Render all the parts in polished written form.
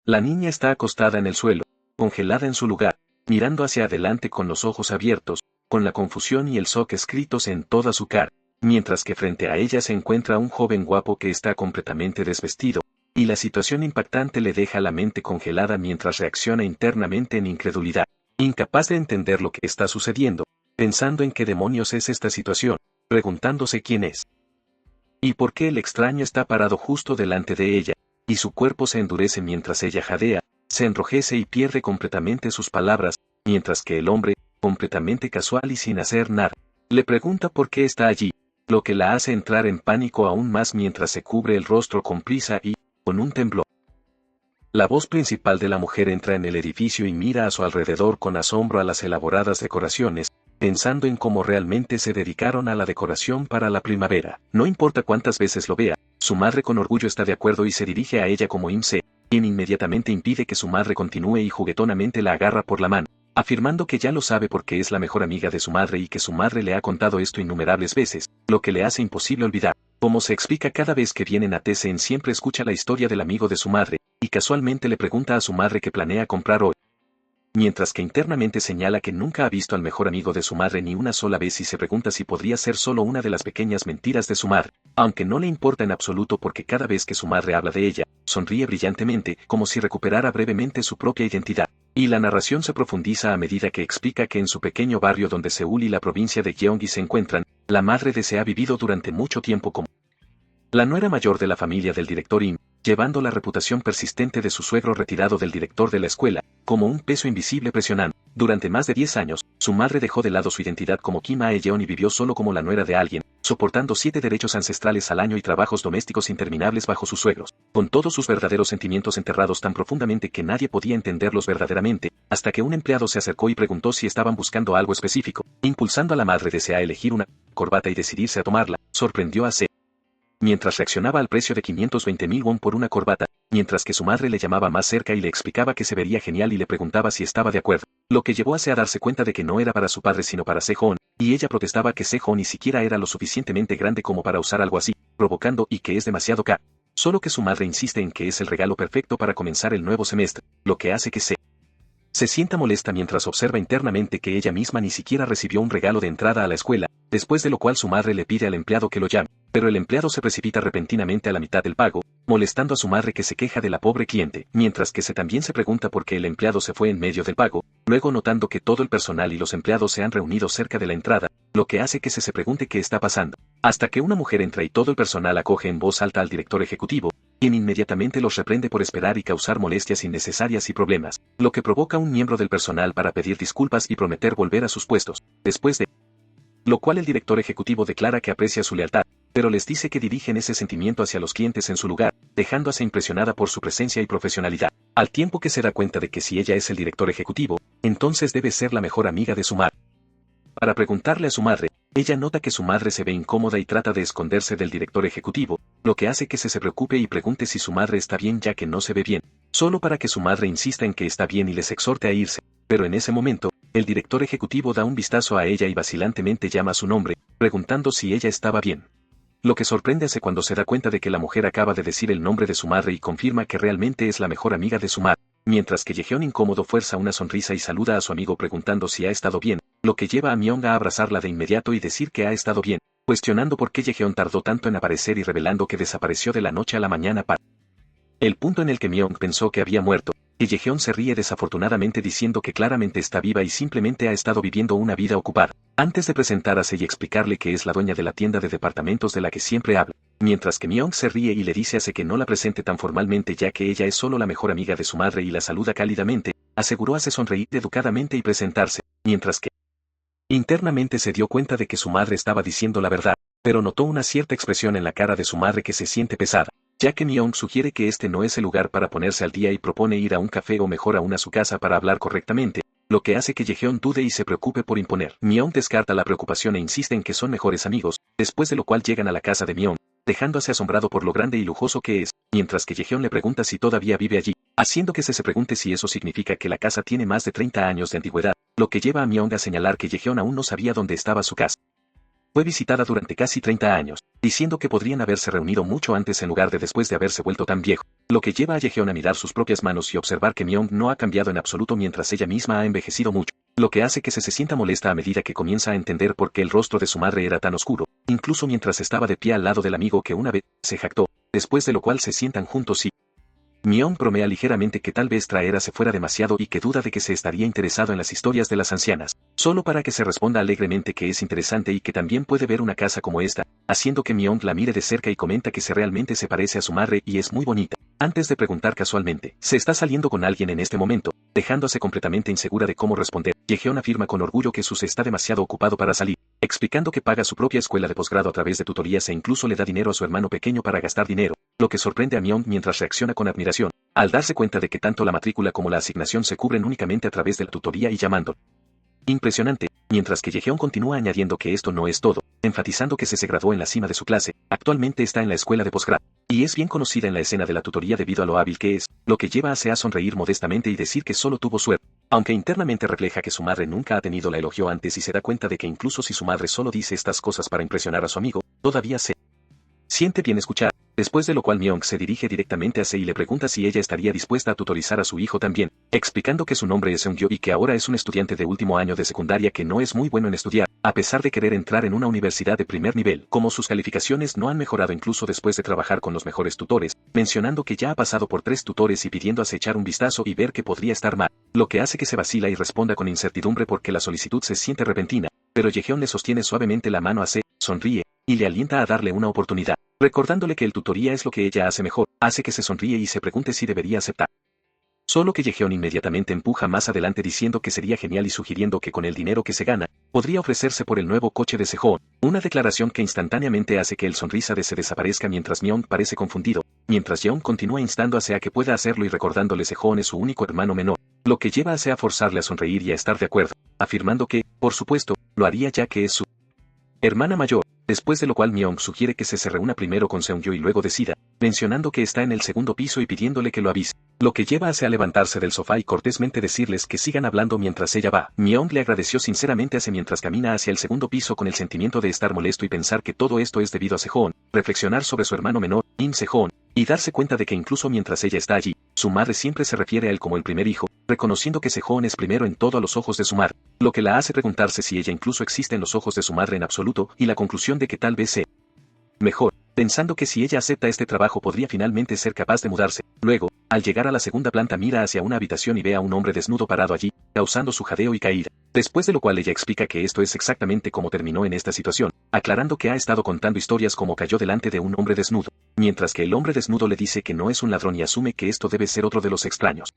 La niña está acostada en el suelo, congelada en su lugar, mirando hacia adelante con los ojos abiertos, con la confusión y el shock escritos en toda su cara, mientras que frente a ella se encuentra un joven guapo que está completamente desvestido, y la situación impactante le deja la mente congelada mientras reacciona internamente en incredulidad, incapaz de entender lo que está sucediendo, pensando en qué demonios es esta situación, preguntándose quién es. Y por qué el extraño está parado justo delante de ella, y su cuerpo se endurece mientras ella jadea, se enrojece y pierde completamente sus palabras, mientras que el hombre, completamente casual y sin hacer nada, le pregunta por qué está allí, lo que la hace entrar en pánico aún más mientras se cubre el rostro con prisa y, con un temblor. La voz principal de la mujer entra en el edificio y mira a su alrededor con asombro a las elaboradas decoraciones, pensando en cómo realmente se dedicaron a la decoración para la primavera. No importa cuántas veces lo vea, su madre con orgullo está de acuerdo y se dirige a ella como Imse, quien inmediatamente impide que su madre continúe y juguetonamente la agarra por la mano, afirmando que ya lo sabe porque es la mejor amiga de su madre y que su madre le ha contado esto innumerables veces, lo que le hace imposible olvidar. Como se explica cada vez que vienen a Tessen siempre escucha la historia del amigo de su madre, y casualmente le pregunta a su madre qué planea comprar hoy. Mientras que internamente señala que nunca ha visto al mejor amigo de su madre ni una sola vez y se pregunta si podría ser solo una de las pequeñas mentiras de su madre, aunque no le importa en absoluto porque cada vez que su madre habla de ella, sonríe brillantemente, como si recuperara brevemente su propia identidad. Y la narración se profundiza a medida que explica que en su pequeño barrio donde Seúl y la provincia de Gyeonggi se encuentran, la madre de Se ha vivido durante mucho tiempo como la nuera mayor de la familia del director Im, llevando la reputación persistente de su suegro retirado del director de la escuela, como un peso invisible presionando. Durante más de 10 años, su madre dejó de lado su identidad como Kim Ae-yeon y vivió solo como la nuera de alguien, soportando 7 derechos ancestrales al año y trabajos domésticos interminables bajo sus suegros, con todos sus verdaderos sentimientos enterrados tan profundamente que nadie podía entenderlos verdaderamente, hasta que un empleado se acercó y preguntó si estaban buscando algo específico, impulsando a la madre de Se a elegir una corbata y decidirse a tomarla, sorprendió a Se. Mientras reaccionaba al precio de 520.000 won por una corbata, mientras que su madre le llamaba más cerca y le explicaba que se vería genial y le preguntaba si estaba de acuerdo, lo que llevó a Se a darse cuenta de que no era para su padre sino para Sejong, y ella protestaba que Sejong ni siquiera era lo suficientemente grande como para usar algo así, provocando y que es demasiado caro. Solo que su madre insiste en que es el regalo perfecto para comenzar el nuevo semestre, lo que hace que se sienta molesta mientras observa internamente que ella misma ni siquiera recibió un regalo de entrada a la escuela, después de lo cual su madre le pide al empleado que lo llame, pero el empleado se precipita repentinamente a la mitad del pago, molestando a su madre que se queja de la pobre cliente, mientras que también se pregunta por qué el empleado se fue en medio del pago, luego notando que todo el personal y los empleados se han reunido cerca de la entrada, lo que hace que se pregunte qué está pasando, hasta que una mujer entra y todo el personal acoge en voz alta al director ejecutivo, quien inmediatamente los reprende por esperar y causar molestias innecesarias y problemas, lo que provoca un miembro del personal para pedir disculpas y prometer volver a sus puestos, después de lo cual el director ejecutivo declara que aprecia su lealtad, pero les dice que dirigen ese sentimiento hacia los clientes en su lugar, dejándose impresionada por su presencia y profesionalidad, al tiempo que se da cuenta de que si ella es el director ejecutivo, entonces debe ser la mejor amiga de su madre. Para preguntarle a su madre, ella nota que su madre se ve incómoda y trata de esconderse del director ejecutivo, lo que hace que se preocupe y pregunte si su madre está bien ya que no se ve bien, solo para que su madre insista en que está bien y les exhorte a irse, pero en ese momento, el director ejecutivo da un vistazo a ella y vacilantemente llama su nombre, preguntando si ella estaba bien. Lo que sorprende a cuando se da cuenta de que la mujer acaba de decir el nombre de su madre y confirma que realmente es la mejor amiga de su madre, mientras que Yejeon incómodo fuerza una sonrisa y saluda a su amigo preguntando si ha estado bien, lo que lleva a Myung a abrazarla de inmediato y decir que ha estado bien, cuestionando por qué Yejeon tardó tanto en aparecer y revelando que desapareció de la noche a la mañana para el punto en el que Myung pensó que había muerto, y Yejeon se ríe desafortunadamente diciendo que claramente está viva y simplemente ha estado viviendo una vida ocupada, antes de presentarse y explicarle que es la dueña de la tienda de departamentos de la que siempre habla, mientras que Myung se ríe y le dice a que no la presente tan formalmente ya que ella es solo la mejor amiga de su madre y la saluda cálidamente, aseguró a sonreír educadamente y presentarse, mientras que internamente se dio cuenta de que su madre estaba diciendo la verdad, pero notó una cierta expresión en la cara de su madre que se siente pesada, ya que Myung sugiere que este no es el lugar para ponerse al día y propone ir a un café o mejor a su casa para hablar correctamente, lo que hace que Yejeon dude y se preocupe por imponer. Myung descarta la preocupación e insiste en que son mejores amigos, después de lo cual llegan a la casa de Myung, dejándose asombrado por lo grande y lujoso que es, mientras que Yejeon le pregunta si todavía vive allí, haciendo que se pregunte si eso significa que la casa tiene más de 30 años de antigüedad, lo que lleva a Myung a señalar que Yejeon aún no sabía dónde estaba su casa. fue visitada durante casi 30 años, diciendo que podrían haberse reunido mucho antes en lugar de después de haberse vuelto tan viejo, lo que lleva a Yejeon a mirar sus propias manos y observar que Myung no ha cambiado en absoluto mientras ella misma ha envejecido mucho, lo que hace que se sienta molesta a medida que comienza a entender por qué el rostro de su madre era tan oscuro, incluso mientras estaba de pie al lado del amigo que una vez se jactó, después de lo cual se sientan juntos y Myung bromea ligeramente que tal vez traer se fuera demasiado y que duda de que se estaría interesado en las historias de las ancianas, solo para que se responda alegremente que es interesante y que también puede ver una casa como esta, haciendo que Myung la mire de cerca y comenta que realmente se parece a su madre y es muy bonita. Antes de preguntar casualmente, ¿se está saliendo con alguien en este momento? Dejándose completamente insegura de cómo responder, Yejeon afirma con orgullo que Sus está demasiado ocupado para salir, explicando que paga su propia escuela de posgrado a través de tutorías e incluso le da dinero a su hermano pequeño para gastar dinero, lo que sorprende a Myung mientras reacciona con admiración, al darse cuenta de que tanto la matrícula como la asignación se cubren únicamente a través de la tutoría y llamando. Impresionante, mientras que Yejeon continúa añadiendo que esto no es todo, enfatizando que se graduó en la cima de su clase, actualmente está en la escuela de posgrado, y es bien conocida en la escena de la tutoría debido a lo hábil que es, lo que lleva a Seo a sonreír modestamente y decir que solo tuvo suerte, aunque internamente refleja que su madre nunca ha tenido la elogio antes y se da cuenta de que incluso si su madre solo dice estas cosas para impresionar a su amigo, todavía se siente bien escuchar, después de lo cual Myung se dirige directamente a Se y le pregunta si ella estaría dispuesta a tutorizar a su hijo también, explicando que su nombre es Seungyo y que ahora es un estudiante de último año de secundaria que no es muy bueno en estudiar, a pesar de querer entrar en una universidad de primer nivel, como sus calificaciones no han mejorado incluso después de trabajar con los mejores tutores, mencionando que ya ha pasado por 3 tutores y pidiendo a Se echar un vistazo y ver que podría estar mal, lo que hace que se vacila y responda con incertidumbre porque la solicitud se siente repentina, pero Yejeon le sostiene suavemente la mano a Se, sonríe, y le alienta a darle una oportunidad, recordándole que el tutoría es lo que ella hace mejor, hace que se sonríe y se pregunte si debería aceptar. Solo que Yejeon inmediatamente empuja más adelante diciendo que sería genial y sugiriendo que con el dinero que se gana, podría ofrecerse por el nuevo coche de Sejong, una declaración que instantáneamente hace que el sonrisa de Se desaparezca mientras Myung parece confundido, mientras Yeon continúa instando a Se a que pueda hacerlo y recordándole Sejong es su único hermano menor, lo que lleva a Se a forzarle a sonreír y a estar de acuerdo, afirmando que, por supuesto, lo haría ya que es su hermana mayor, después de lo cual Myung sugiere que se reúna primero con Seungyo y luego decida, mencionando que está en el segundo piso y pidiéndole que lo avise, lo que lleva a Se a levantarse del sofá y cortésmente decirles que sigan hablando mientras ella va. Myung le agradeció sinceramente a Se mientras camina hacia el segundo piso con el sentimiento de estar molesto y pensar que todo esto es debido a Sejong, reflexionar sobre su hermano menor, Im Sejong, y darse cuenta de que incluso mientras ella está allí, su madre siempre se refiere a él como el primer hijo, reconociendo que Sejong es primero en todo a los ojos de su madre, lo que la hace preguntarse si ella incluso existe en los ojos de su madre en absoluto y la conclusión de que tal vez sea mejor, pensando que si ella acepta este trabajo podría finalmente ser capaz de mudarse. Luego, al llegar a la segunda planta mira hacia una habitación y ve a un hombre desnudo parado allí, causando su jadeo y caída, después de lo cual ella explica que esto es exactamente como terminó en esta situación, aclarando que ha estado contando historias como cayó delante de un hombre desnudo, mientras que el hombre desnudo le dice que no es un ladrón y asume que esto debe ser otro de los extraños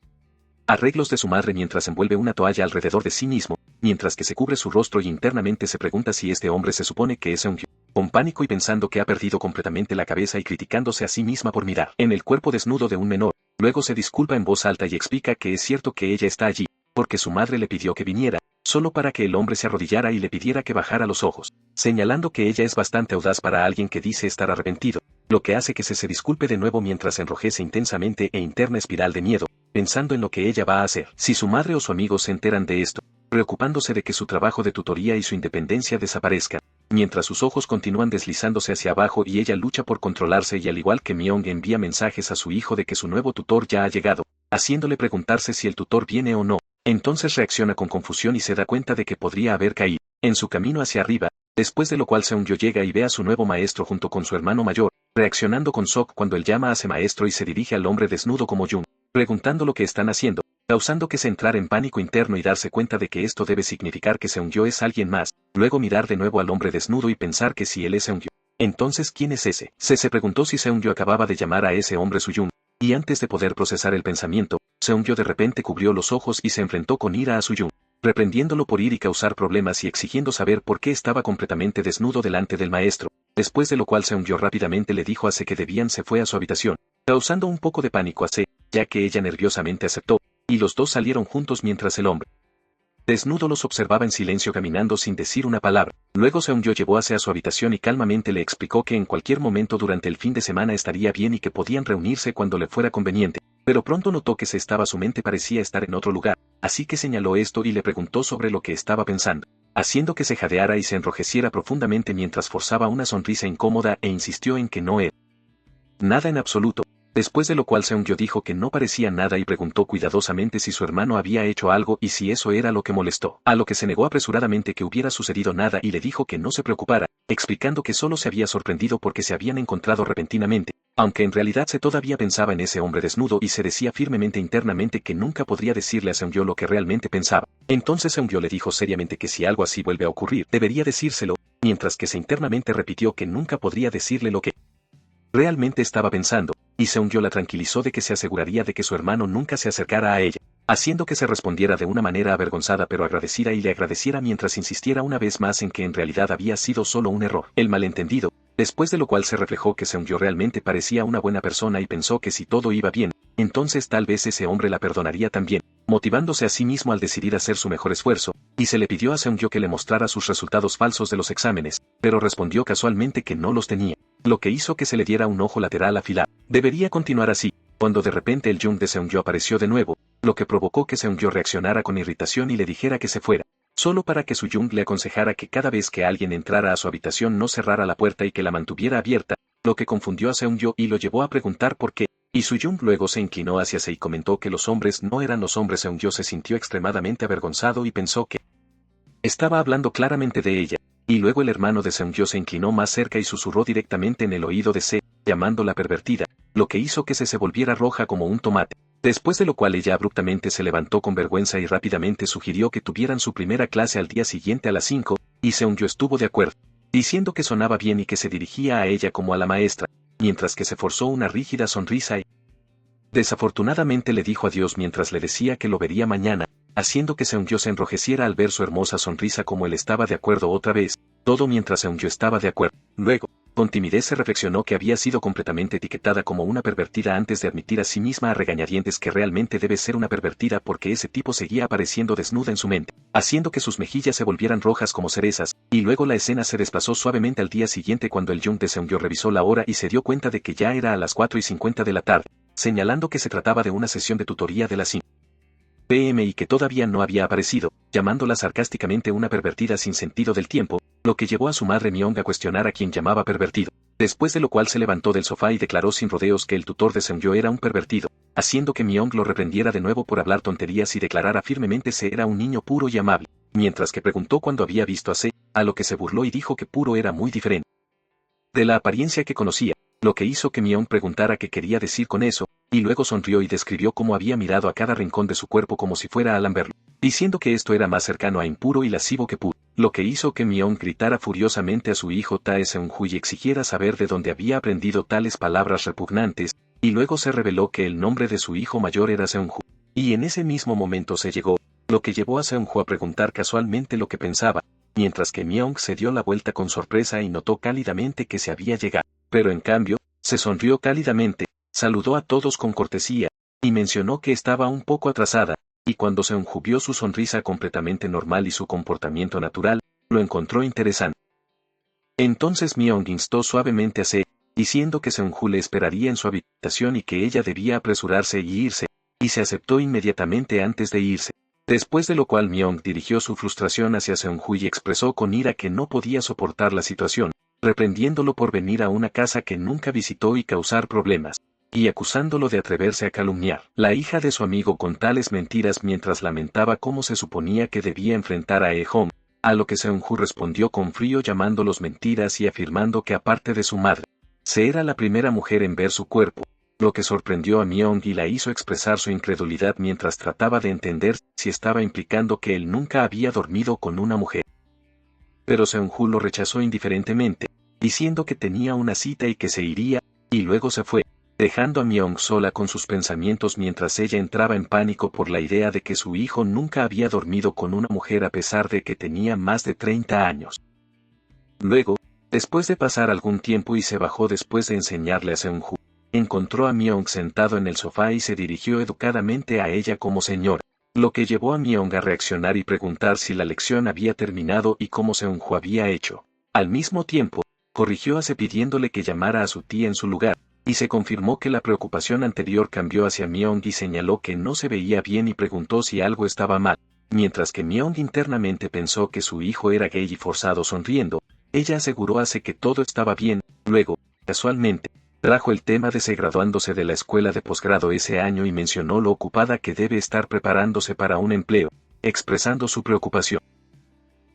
arreglos de su madre mientras envuelve una toalla alrededor de sí mismo, mientras que se cubre su rostro y internamente se pregunta si este hombre se supone que es Seungyo, con pánico y pensando que ha perdido completamente la cabeza y criticándose a sí misma por mirar en el cuerpo desnudo de un menor, luego se disculpa en voz alta y explica que es cierto que ella está allí, porque su madre le pidió que viniera, solo para que el hombre se arrodillara y le pidiera que bajara los ojos, señalando que ella es bastante audaz para alguien que dice estar arrepentido, lo que hace que se disculpe de nuevo mientras enrojece intensamente e interna espiral de miedo, pensando en lo que ella va a hacer si su madre o su amigo se enteran de esto, preocupándose de que su trabajo de tutoría y su independencia desaparezcan, mientras sus ojos continúan deslizándose hacia abajo y ella lucha por controlarse y al igual que Myung envía mensajes a su hijo de que su nuevo tutor ya ha llegado, haciéndole preguntarse si el tutor viene o no, entonces reacciona con confusión y se da cuenta de que podría haber caído en su camino hacia arriba, después de lo cual Seungyo llega y ve a su nuevo maestro junto con su hermano mayor, reaccionando con shock cuando él llama a ese maestro y se dirige al hombre desnudo como Jung, preguntando lo que están haciendo, causando que se entrara en pánico interno y darse cuenta de que esto debe significar que Seungyo es alguien más, luego mirar de nuevo al hombre desnudo y pensar que si él es Seungyo, entonces ¿quién es ese? Se preguntó si Seungyo acababa de llamar a ese hombre su Jung, y antes de poder procesar el pensamiento, Seungyo de repente cubrió los ojos y se enfrentó con ira a su Jung, reprendiéndolo por ir y causar problemas y exigiendo saber por qué estaba completamente desnudo delante del maestro, después de lo cual Seungyo rápidamente le dijo a Se que debían se fue a su habitación, causando un poco de pánico a Se, ya que ella nerviosamente aceptó, y los dos salieron juntos mientras el hombre desnudo los observaba en silencio caminando sin decir una palabra. Luego Seungyo llevó a Se a su habitación y calmamente le explicó que en cualquier momento durante el fin de semana estaría bien y que podían reunirse cuando le fuera conveniente, pero pronto notó que su mente parecía estar en otro lugar, así que señaló esto y le preguntó sobre lo que estaba pensando, haciendo que se jadeara y se enrojeciera profundamente mientras forzaba una sonrisa incómoda e insistió en que no era nada en absoluto, después de lo cual Seung-yo dijo que no parecía nada y preguntó cuidadosamente si su hermano había hecho algo y si eso era lo que molestó, a lo que se negó apresuradamente que hubiera sucedido nada y le dijo que no se preocupara, explicando que solo se había sorprendido porque se habían encontrado repentinamente, aunque en realidad se todavía pensaba en ese hombre desnudo y se decía firmemente internamente que nunca podría decirle a Seung-yo lo que realmente pensaba. Entonces Seung-yo le dijo seriamente que si algo así vuelve a ocurrir, debería decírselo, mientras que se internamente repitió que nunca podría decirle lo que realmente estaba pensando, y Seung-yo la tranquilizó de que se aseguraría de que su hermano nunca se acercara a ella, haciendo que se respondiera de una manera avergonzada pero agradecida y le agradeciera mientras insistiera una vez más en que en realidad había sido solo un error, el malentendido, después de lo cual se reflejó que Seung-yo realmente parecía una buena persona y pensó que si todo iba bien, entonces tal vez ese hombre la perdonaría también, motivándose a sí mismo al decidir hacer su mejor esfuerzo, y se le pidió a Seung-yo que le mostrara sus resultados falsos de los exámenes, pero respondió casualmente que no los tenía, lo que hizo que se le diera un ojo lateral afilado. Debería continuar así, cuando de repente el Jung de Seung-yo apareció de nuevo, lo que provocó que Seung-yo reaccionara con irritación y le dijera que se fuera, solo para que su Jung le aconsejara que cada vez que alguien entrara a su habitación no cerrara la puerta y que la mantuviera abierta, lo que confundió a Seung-yo y lo llevó a preguntar por qué, y su Jung luego se inclinó hacia sí y comentó que los hombres no eran los hombres. Seung-yo se sintió extremadamente avergonzado y pensó que estaba hablando claramente de ella, y luego el hermano de Seung-yo se inclinó más cerca y susurró directamente en el oído de Se, llamándola pervertida, lo que hizo que se volviera roja como un tomate, después de lo cual ella abruptamente se levantó con vergüenza y rápidamente sugirió que tuvieran su primera clase al día siguiente a las 5, y Seung-yo estuvo de acuerdo, diciendo que sonaba bien y que se dirigía a ella como a la maestra, mientras que se forzó una rígida sonrisa y desafortunadamente le dijo adiós mientras le decía que lo vería mañana, haciendo que Seung-yo se enrojeciera al ver su hermosa sonrisa como él estaba de acuerdo otra vez, todo mientras Seung-yo estaba de acuerdo. Luego, con timidez se reflexionó que había sido completamente etiquetada como una pervertida antes de admitir a sí misma a regañadientes que realmente debe ser una pervertida porque ese tipo seguía apareciendo desnuda en su mente, haciendo que sus mejillas se volvieran rojas como cerezas, y luego la escena se desplazó suavemente al día siguiente cuando el Jung de Seung-yo revisó la hora y se dio cuenta de que ya era a las 4:50 de la tarde, señalando que se trataba de una sesión de tutoría de las 5 p.m. y que todavía no había aparecido, llamándola sarcásticamente una pervertida sin sentido del tiempo, lo que llevó a su madre Myung a cuestionar a quien llamaba pervertido, después de lo cual se levantó del sofá y declaró sin rodeos que el tutor de Seung-yo era un pervertido, haciendo que Myung lo reprendiera de nuevo por hablar tonterías y declarara firmemente Se era un niño puro y amable, mientras que preguntó cuándo había visto a Se, a lo que se burló y dijo que puro era muy diferente de la apariencia que conocía, lo que hizo que Myung preguntara qué quería decir con eso, y luego sonrió y describió cómo había mirado a cada rincón de su cuerpo como si fuera a lamberlo, diciendo que esto era más cercano a impuro y lascivo que puro, lo que hizo que Myung gritara furiosamente a su hijo Tae Seung-ju y exigiera saber de dónde había aprendido tales palabras repugnantes, y luego se reveló que el nombre de su hijo mayor era Seung-ju, y en ese mismo momento se llegó, lo que llevó a Seung-ju a preguntar casualmente lo que pensaba, mientras que Myung se dio la vuelta con sorpresa y notó cálidamente que se había llegado, pero en cambio, se sonrió cálidamente, saludó a todos con cortesía, y mencionó que estaba un poco atrasada, y cuando Seung-ju vio su sonrisa completamente normal y su comportamiento natural, lo encontró interesante. Entonces Myung instó suavemente a Se, diciendo que Seung-ju le esperaría en su habitación y que ella debía apresurarse y irse, y se aceptó inmediatamente antes de irse. Después de lo cual Myung dirigió su frustración hacia Seung-ju y expresó con ira que no podía soportar la situación, reprendiéndolo por venir a una casa que nunca visitó y causar problemas, y acusándolo de atreverse a calumniar la hija de su amigo con tales mentiras mientras lamentaba cómo se suponía que debía enfrentar a Ehong, a lo que Seung-ju respondió con frío llamándolos mentiras y afirmando que aparte de su madre, Se era la primera mujer en ver su cuerpo, lo que sorprendió a Myung y la hizo expresar su incredulidad mientras trataba de entender si estaba implicando que él nunca había dormido con una mujer. Pero Seung-ju lo rechazó indiferentemente, diciendo que tenía una cita y que se iría, y luego se fue, dejando a Myung sola con sus pensamientos mientras ella entraba en pánico por la idea de que su hijo nunca había dormido con una mujer a pesar de que tenía más de 30 años. Luego, después de pasar algún tiempo y se bajó después de enseñarle a Seung-ju, encontró a Myung sentado en el sofá y se dirigió educadamente a ella como señora, lo que llevó a Myung a reaccionar y preguntar si la lección había terminado y cómo Seung-ju había hecho. Al mismo tiempo, corrigió a Se pidiéndole que llamara a su tía en su lugar, y se confirmó que la preocupación anterior cambió hacia Myung y señaló que no se veía bien y preguntó si algo estaba mal. Mientras que Myung internamente pensó que su hijo era gay y forzado sonriendo, ella aseguró hace que todo estaba bien. Luego, casualmente, trajo el tema de se graduándose de la escuela de posgrado ese año y mencionó lo ocupada que debe estar preparándose para un empleo, expresando su preocupación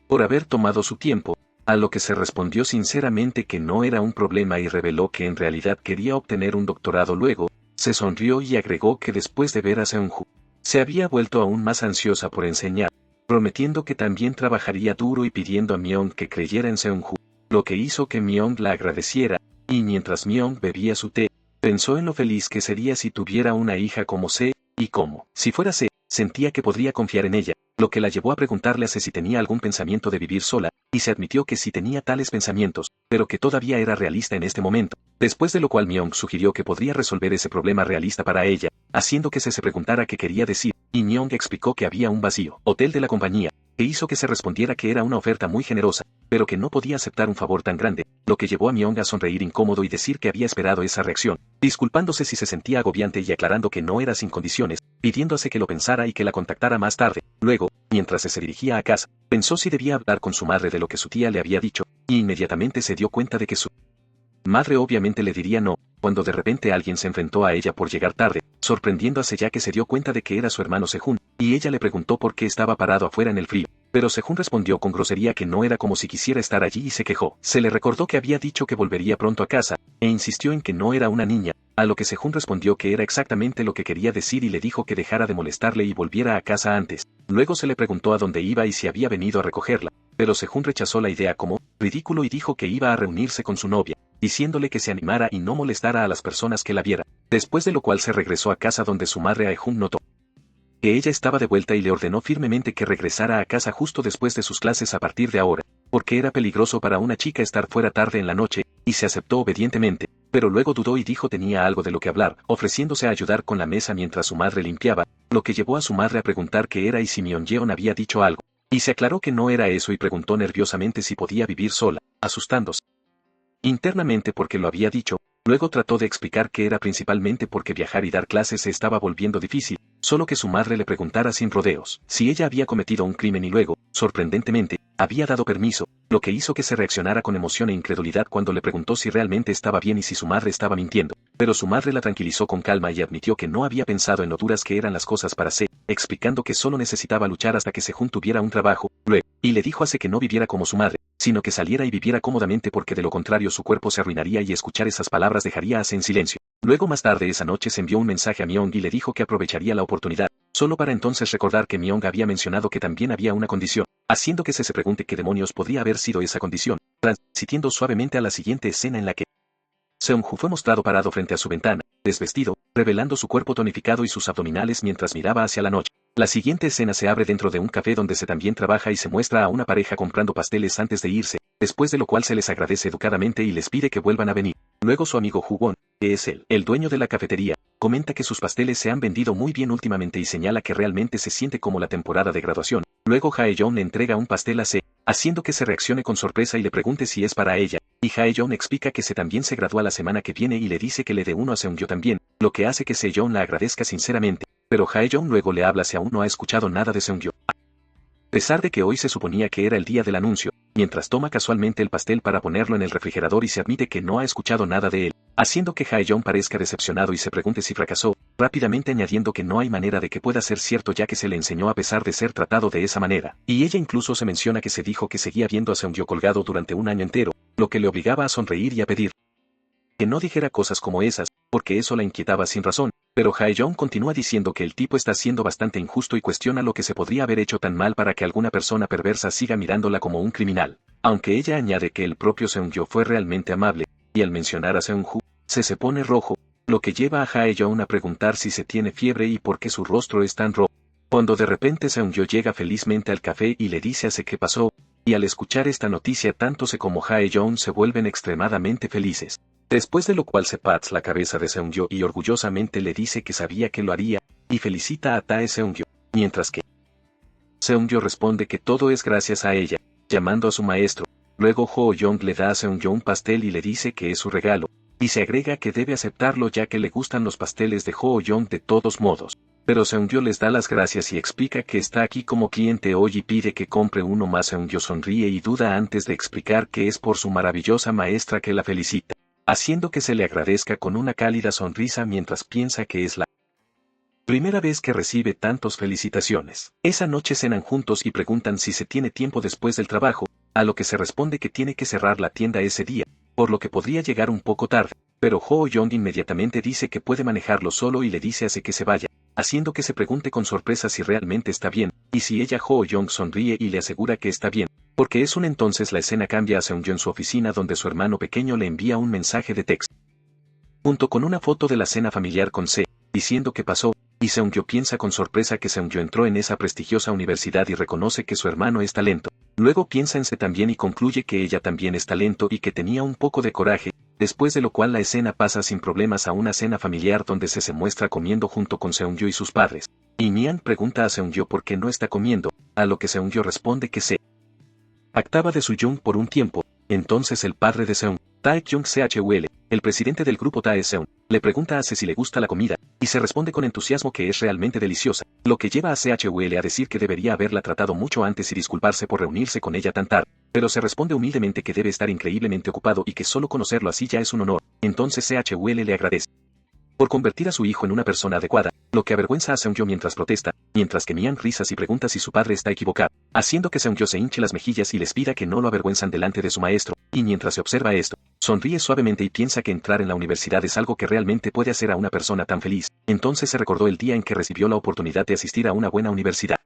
por haber tomado su tiempo, a lo que se respondió sinceramente que no era un problema y reveló que en realidad quería obtener un doctorado luego. Se sonrió y agregó que después de ver a Seung-Ju, se había vuelto aún más ansiosa por enseñar, prometiendo que también trabajaría duro y pidiendo a Myung que creyera en Seung-Ju, lo que hizo que Myung la agradeciera, y mientras Myung bebía su té, pensó en lo feliz que sería si tuviera una hija como Se, y como, si fuera Se, sentía que podría confiar en ella, lo que la llevó a preguntarle a Se si tenía algún pensamiento de vivir sola, y se admitió que sí tenía tales pensamientos, pero que todavía era realista en este momento, después de lo cual Myung sugirió que podría resolver ese problema realista para ella, haciendo que se preguntara qué quería decir, y Myung explicó que había un vacío hotel de la compañía, que hizo que se respondiera que era una oferta muy generosa, pero que no podía aceptar un favor tan grande, lo que llevó a Myung a sonreír incómodo y decir que había esperado esa reacción, disculpándose si se sentía agobiante y aclarando que no era sin condiciones, pidiéndose que lo pensara y que la contactara más tarde. Luego, mientras se dirigía a casa, pensó si debía hablar con su madre de lo que su tía le había dicho, y inmediatamente se dio cuenta de que su madre obviamente le diría no, cuando de repente alguien se enfrentó a ella por llegar tarde, sorprendiéndose ya que se dio cuenta de que era su hermano Sejun, y ella le preguntó por qué estaba parado afuera en el frío, pero Sejun respondió con grosería que no era como si quisiera estar allí y se quejó. Se le recordó que había dicho que volvería pronto a casa, e insistió en que no era una niña, a lo que Sejun respondió que era exactamente lo que quería decir y le dijo que dejara de molestarle y volviera a casa antes. Luego se le preguntó a dónde iba y si había venido a recogerla, pero Sejun rechazó la idea como ridículo y dijo que iba a reunirse con su novia, diciéndole que se animara y no molestara a las personas que la vieran, después de lo cual se regresó a casa donde su madre Aehun notó que ella estaba de vuelta y le ordenó firmemente que regresara a casa justo después de sus clases a partir de ahora, porque era peligroso para una chica estar fuera tarde en la noche, y se aceptó obedientemente, pero luego dudó y dijo tenía algo de lo que hablar, ofreciéndose a ayudar con la mesa mientras su madre limpiaba, lo que llevó a su madre a preguntar qué era y si Myeon había dicho algo, y se aclaró que no era eso y preguntó nerviosamente si podía vivir sola, asustándose internamente porque lo había dicho. Luego trató de explicar que era principalmente porque viajar y dar clases se estaba volviendo difícil, solo que su madre le preguntara sin rodeos si ella había cometido un crimen y luego, sorprendentemente, había dado permiso, lo que hizo que se reaccionara con emoción e incredulidad cuando le preguntó si realmente estaba bien y si su madre estaba mintiendo, pero su madre la tranquilizó con calma y admitió que no había pensado en lo duras que eran las cosas para Se, explicando que solo necesitaba luchar hasta que Sejun tuviera un trabajo, luego, y le dijo a Se que no viviera como su madre, sino que saliera y viviera cómodamente porque de lo contrario su cuerpo se arruinaría y escuchar esas palabras dejaría a Se en silencio. Luego más tarde esa noche se envió un mensaje a Myung y le dijo que aprovecharía la oportunidad, solo para entonces recordar que Myung había mencionado que también había una condición, haciendo que se pregunte qué demonios podría haber sido esa condición, transitiendo suavemente a la siguiente escena en la que Seung-Ju fue mostrado parado frente a su ventana, desvestido, revelando su cuerpo tonificado y sus abdominales mientras miraba hacia la noche. La siguiente escena se abre dentro de un café donde se también trabaja y se muestra a una pareja comprando pasteles antes de irse, después de lo cual se les agradece educadamente y les pide que vuelvan a venir. Luego su amigo Hu-won, que es el dueño de la cafetería, comenta que sus pasteles se han vendido muy bien últimamente y señala que realmente se siente como la temporada de graduación. Luego Hae-yeon le entrega un pastel a Se, haciendo que se reaccione con sorpresa y le pregunte si es para ella, y Hae-yeon explica que Se también se gradúa la semana que viene y le dice que le dé uno a Seung-yo también, lo que hace que Se-yeon la agradezca sinceramente, pero Hae-yeon luego le habla si aún no ha escuchado nada de Seung-yo. A pesar de que hoy se suponía que era el día del anuncio, mientras toma casualmente el pastel para ponerlo en el refrigerador y se admite que no ha escuchado nada de él, haciendo que Hae-yeon parezca decepcionado y se pregunte si fracasó, rápidamente añadiendo que no hay manera de que pueda ser cierto ya que se le enseñó a pesar de ser tratado de esa manera, y ella incluso se menciona que se dijo que seguía viendo a Seung-yo colgado durante un año entero, lo que le obligaba a sonreír y a pedir que no dijera cosas como esas, porque eso la inquietaba sin razón, pero Hae-yeon continúa diciendo que el tipo está siendo bastante injusto y cuestiona lo que se podría haber hecho tan mal para que alguna persona perversa siga mirándola como un criminal, aunque ella añade que el propio Seung-yo fue realmente amable, y al mencionar a Seung-ju, se pone rojo, lo que lleva a Hae-yeon a preguntar si se tiene fiebre y por qué su rostro es tan rojo. Cuando de repente Seung-yo llega felizmente al café y le dice a Se qué pasó, y al escuchar esta noticia tanto Se como Hae-yeon se vuelven extremadamente felices. Después de lo cual se pats la cabeza de Seung-yo y orgullosamente le dice que sabía que lo haría, y felicita a Tae Seung-yo, mientras que Seung-yo responde que todo es gracias a ella, llamando a su maestro. Luego Ho-young le da a Seung-yo un pastel y le dice que es su regalo, y se agrega que debe aceptarlo ya que le gustan los pasteles de Ho-young de todos modos. Pero Seungyo les da las gracias y explica que está aquí como cliente hoy y pide que compre uno más. Seungyo sonríe y duda antes de explicar que es por su maravillosa maestra que la felicita, haciendo que se le agradezca con una cálida sonrisa mientras piensa que es la primera vez que recibe tantas felicitaciones. Esa noche cenan juntos y preguntan si se tiene tiempo después del trabajo, a lo que se responde que tiene que cerrar la tienda ese día, por lo que podría llegar un poco tarde, pero Ho-young inmediatamente dice que puede manejarlo solo y le dice a Se que se vaya, haciendo que se pregunte con sorpresa si realmente está bien, y si ella Ho-young sonríe y le asegura que está bien, porque es un entonces la escena cambia a Seungyo en su oficina donde su hermano pequeño le envía un mensaje de texto, junto con una foto de la cena familiar con Se, diciendo que pasó, y Seungyo piensa con sorpresa que Seungyo entró en esa prestigiosa universidad y reconoce que su hermano es talento. Luego piensa en Se también y concluye que ella también es talento y que tenía un poco de coraje, después de lo cual la escena pasa sin problemas a una cena familiar donde se muestra comiendo junto con Seungyo y sus padres. Y Mian pregunta a Seungyo por qué no está comiendo, a lo que Seungyo responde que Se pactaba de Su-young por un tiempo. Entonces el padre de Seung, Tae-kyung Chul, el presidente del grupo Tae-seung, le pregunta a Se si le gusta la comida, y se responde con entusiasmo que es realmente deliciosa, lo que lleva a Chul a decir que debería haberla tratado mucho antes y disculparse por reunirse con ella tan tarde, pero se responde humildemente que debe estar increíblemente ocupado y que solo conocerlo así ya es un honor. Entonces Chul le agradece por convertir a su hijo en una persona adecuada, lo que avergüenza a Seungyo mientras protesta, mientras que Mian risas y pregunta si su padre está equivocado, haciendo que Seungyo se hinche las mejillas y les pida que no lo avergüenzan delante de su maestro, y mientras se observa esto, sonríe suavemente y piensa que entrar en la universidad es algo que realmente puede hacer a una persona tan feliz. Entonces se recordó el día en que recibió la oportunidad de asistir a una buena universidad,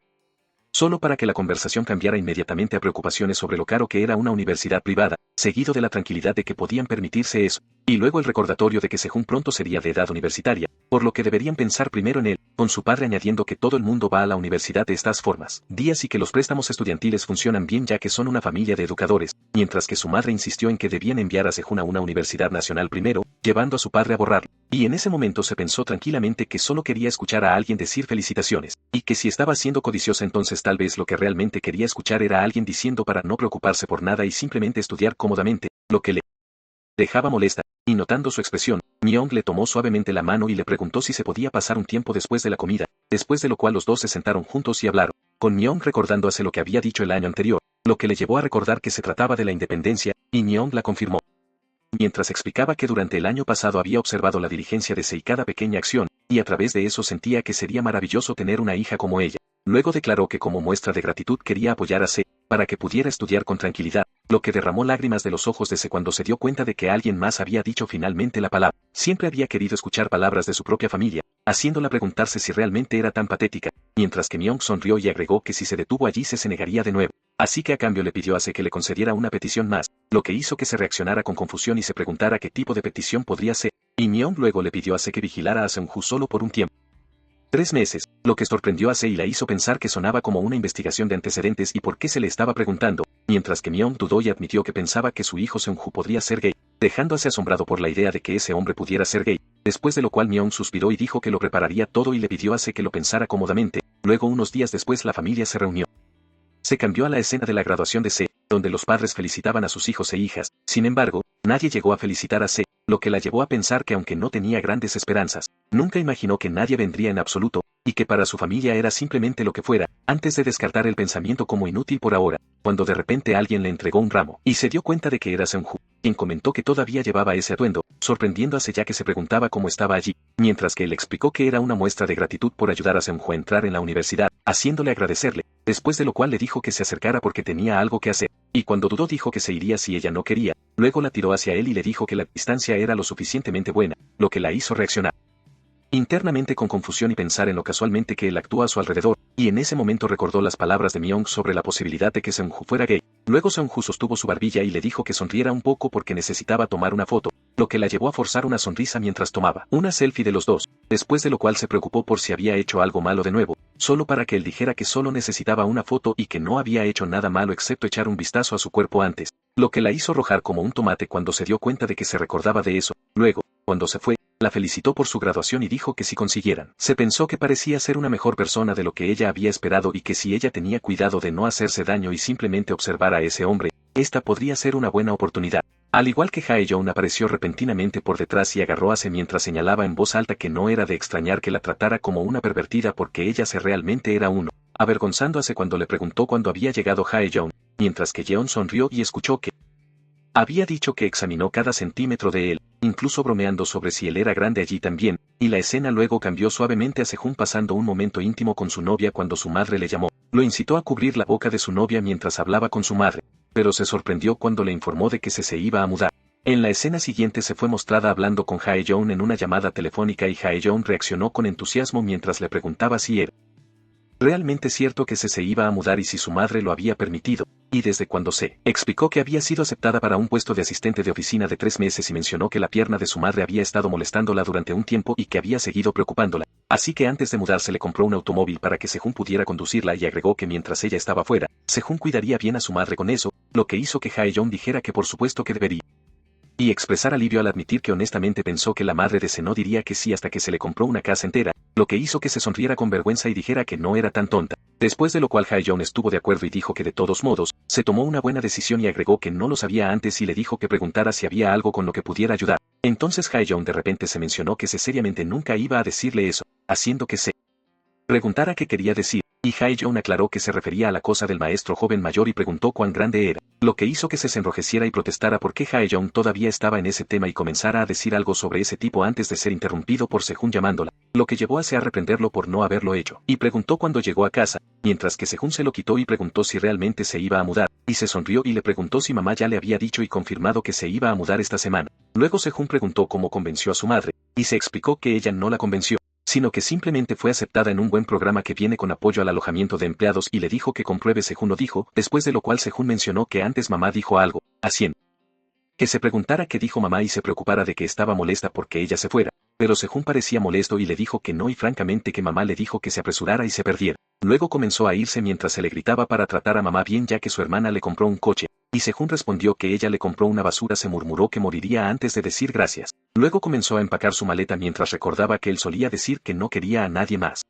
solo para que la conversación cambiara inmediatamente a preocupaciones sobre lo caro que era una universidad privada, seguido de la tranquilidad de que podían permitirse eso, y luego el recordatorio de que Sejun pronto sería de edad universitaria, por lo que deberían pensar primero en él, con su padre añadiendo que todo el mundo va a la universidad de estas formas, días y que los préstamos estudiantiles funcionan bien ya que son una familia de educadores, mientras que su madre insistió en que debían enviar a Sejun a una universidad nacional primero, llevando a su padre a borrarlo, y en ese momento se pensó tranquilamente que solo quería escuchar a alguien decir felicitaciones, y que si estaba siendo codiciosa entonces tal vez lo que realmente quería escuchar era alguien diciendo para no preocuparse por nada y simplemente estudiar cómodamente, lo que le dejaba molesta, y notando su expresión, Myung le tomó suavemente la mano y le preguntó si se podía pasar un tiempo después de la comida, después de lo cual los dos se sentaron juntos y hablaron, con Myung recordándose lo que había dicho el año anterior, lo que le llevó a recordar que se trataba de la independencia, y Myung la confirmó. Mientras explicaba que durante el año pasado había observado la diligencia de Se y cada pequeña acción, y a través de eso sentía que sería maravilloso tener una hija como ella. Luego declaró que como muestra de gratitud quería apoyar a Se, para que pudiera estudiar con tranquilidad, lo que derramó lágrimas de los ojos de Se cuando se dio cuenta de que alguien más había dicho finalmente la palabra. Siempre había querido escuchar palabras de su propia familia, haciéndola preguntarse si realmente era tan patética, mientras que Myung sonrió y agregó que si se detuvo allí se negaría de nuevo. Así que a cambio le pidió a Se que le concediera una petición más, lo que hizo que se reaccionara con confusión y se preguntara qué tipo de petición podría ser, y Myung luego le pidió a Se que vigilara a Seungju solo por un tiempo. 3 meses, lo que sorprendió a Se y la hizo pensar que sonaba como una investigación de antecedentes y por qué se le estaba preguntando, mientras que Myung dudó y admitió que pensaba que su hijo Seungju podría ser gay, dejándose asombrado por la idea de que ese hombre pudiera ser gay, después de lo cual Myung suspiró y dijo que lo prepararía todo y le pidió a Se que lo pensara cómodamente. Luego unos días después la familia se reunió. Se cambió a la escena de la graduación de Se, donde los padres felicitaban a sus hijos e hijas, sin embargo, nadie llegó a felicitar a Se, lo que la llevó a pensar que aunque no tenía grandes esperanzas, nunca imaginó que nadie vendría en absoluto, y que para su familia era simplemente lo que fuera, antes de descartar el pensamiento como inútil por ahora, cuando de repente alguien le entregó un ramo, y se dio cuenta de que era Seungju, quien comentó que todavía llevaba ese atuendo, sorprendiendo a Se ya que se preguntaba cómo estaba allí, mientras que él explicó que era una muestra de gratitud por ayudar a Seungju a entrar en la universidad, haciéndole agradecerle, después de lo cual le dijo que se acercara porque tenía algo que hacer, y cuando dudó dijo que se iría si ella no quería, luego la tiró hacia él y le dijo que la distancia era lo suficientemente buena, lo que la hizo reaccionar internamente con confusión y pensar en lo casualmente que él actúa a su alrededor, y en ese momento recordó las palabras de Myung sobre la posibilidad de que Seungju fuera gay. Luego Seungju sostuvo su barbilla y le dijo que sonriera un poco porque necesitaba tomar una foto, lo que la llevó a forzar una sonrisa mientras tomaba una selfie de los dos, después de lo cual se preocupó por si había hecho algo malo de nuevo, solo para que él dijera que solo necesitaba una foto y que no había hecho nada malo excepto echar un vistazo a su cuerpo antes, lo que la hizo rojar como un tomate cuando se dio cuenta de que se recordaba de eso. Luego, cuando se fue, la felicitó por su graduación y dijo que si consiguieran, se pensó que parecía ser una mejor persona de lo que ella había esperado y que si ella tenía cuidado de no hacerse daño y simplemente observar a ese hombre, esta podría ser una buena oportunidad. Al igual que Hae-yoon apareció repentinamente por detrás y agarró a Se mientras señalaba en voz alta que no era de extrañar que la tratara como una pervertida porque ella se realmente era uno, avergonzando a Se cuando le preguntó cuándo había llegado Hae-yoon, mientras que Yeon sonrió y escuchó que había dicho que examinó cada centímetro de él, incluso bromeando sobre si él era grande allí también, y la escena luego cambió suavemente a Sejun pasando un momento íntimo con su novia cuando su madre le llamó. Lo incitó a cubrir la boca de su novia mientras hablaba con su madre, pero se sorprendió cuando le informó de que se iba a mudar. En la escena siguiente se fue mostrada hablando con Hae-yoon en una llamada telefónica y Hae-yoon reaccionó con entusiasmo mientras le preguntaba si era realmente cierto que se iba a mudar y si su madre lo había permitido, y desde cuando Se explicó que había sido aceptada para un puesto de asistente de oficina de 3 meses y mencionó que la pierna de su madre había estado molestándola durante un tiempo y que había seguido preocupándola. Así que antes de mudarse le compró un automóvil para que Sejun pudiera conducirla y agregó que mientras ella estaba fuera, Sejun cuidaría bien a su madre con eso, lo que hizo que Hae-yoon dijera que por supuesto que debería. Y expresar alivio al admitir que honestamente pensó que la madre de Se no diría que sí hasta que se le compró una casa entera, lo que hizo que se sonriera con vergüenza y dijera que no era tan tonta. Después de lo cual Hae-yoon estuvo de acuerdo y dijo que de todos modos, se tomó una buena decisión y agregó que no lo sabía antes y le dijo que preguntara si había algo con lo que pudiera ayudar. Entonces Hae-yoon de repente se mencionó que Se seriamente nunca iba a decirle eso, haciendo que Se preguntara qué quería decir, y Hae-yoon aclaró que se refería a la cosa del maestro joven mayor y preguntó cuán grande era, lo que hizo que se enrojeciera y protestara porque Hae-yoon todavía estaba en ese tema y comenzara a decir algo sobre ese tipo antes de ser interrumpido por Sejun llamándola, lo que llevó a Se a reprenderlo por no haberlo hecho, y preguntó cuándo llegó a casa, mientras que Sejun se lo quitó y preguntó si realmente se iba a mudar, y Se sonrió y le preguntó si mamá ya le había dicho y confirmado que se iba a mudar esta semana. Luego Sejun preguntó cómo convenció a su madre, y Se explicó que ella no la convenció, sino que simplemente fue aceptada en un buen programa que viene con apoyo al alojamiento de empleados y le dijo que compruebe. Sejun lo dijo, después de lo cual Sejun mencionó que antes mamá dijo algo, haciendo que se preguntara qué dijo mamá y se preocupara de que estaba molesta porque ella se fuera, pero Sejun parecía molesto y le dijo que no y francamente que mamá le dijo que se apresurara y se perdiera. Luego comenzó a irse mientras se le gritaba para tratar a mamá bien ya que su hermana le compró un coche, y Sejun respondió que ella le compró una basura. Se murmuró que moriría antes de decir gracias. Luego comenzó a empacar su maleta mientras recordaba que él solía decir que no quería a nadie más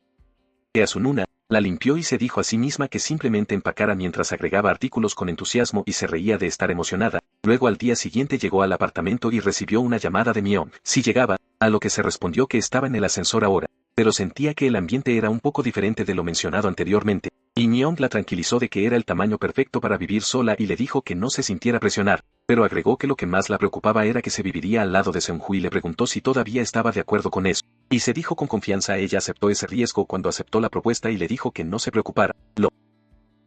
que a su nuna, la limpió y se dijo a sí misma que simplemente empacara mientras agregaba artículos con entusiasmo y se reía de estar emocionada. Luego al día siguiente llegó al apartamento y recibió una llamada de Myeong. Si llegaba, a lo que se respondió que estaba en el ascensor ahora, pero sentía que el ambiente era un poco diferente de lo mencionado anteriormente, y Myeong la tranquilizó de que era el tamaño perfecto para vivir sola y le dijo que no se sintiera presionar, pero agregó que lo que más la preocupaba era que se viviría al lado de Seung-Hui y le preguntó si todavía estaba de acuerdo con eso. Y se dijo con confianza. Ella aceptó ese riesgo cuando aceptó la propuesta y le dijo que no se preocupara, lo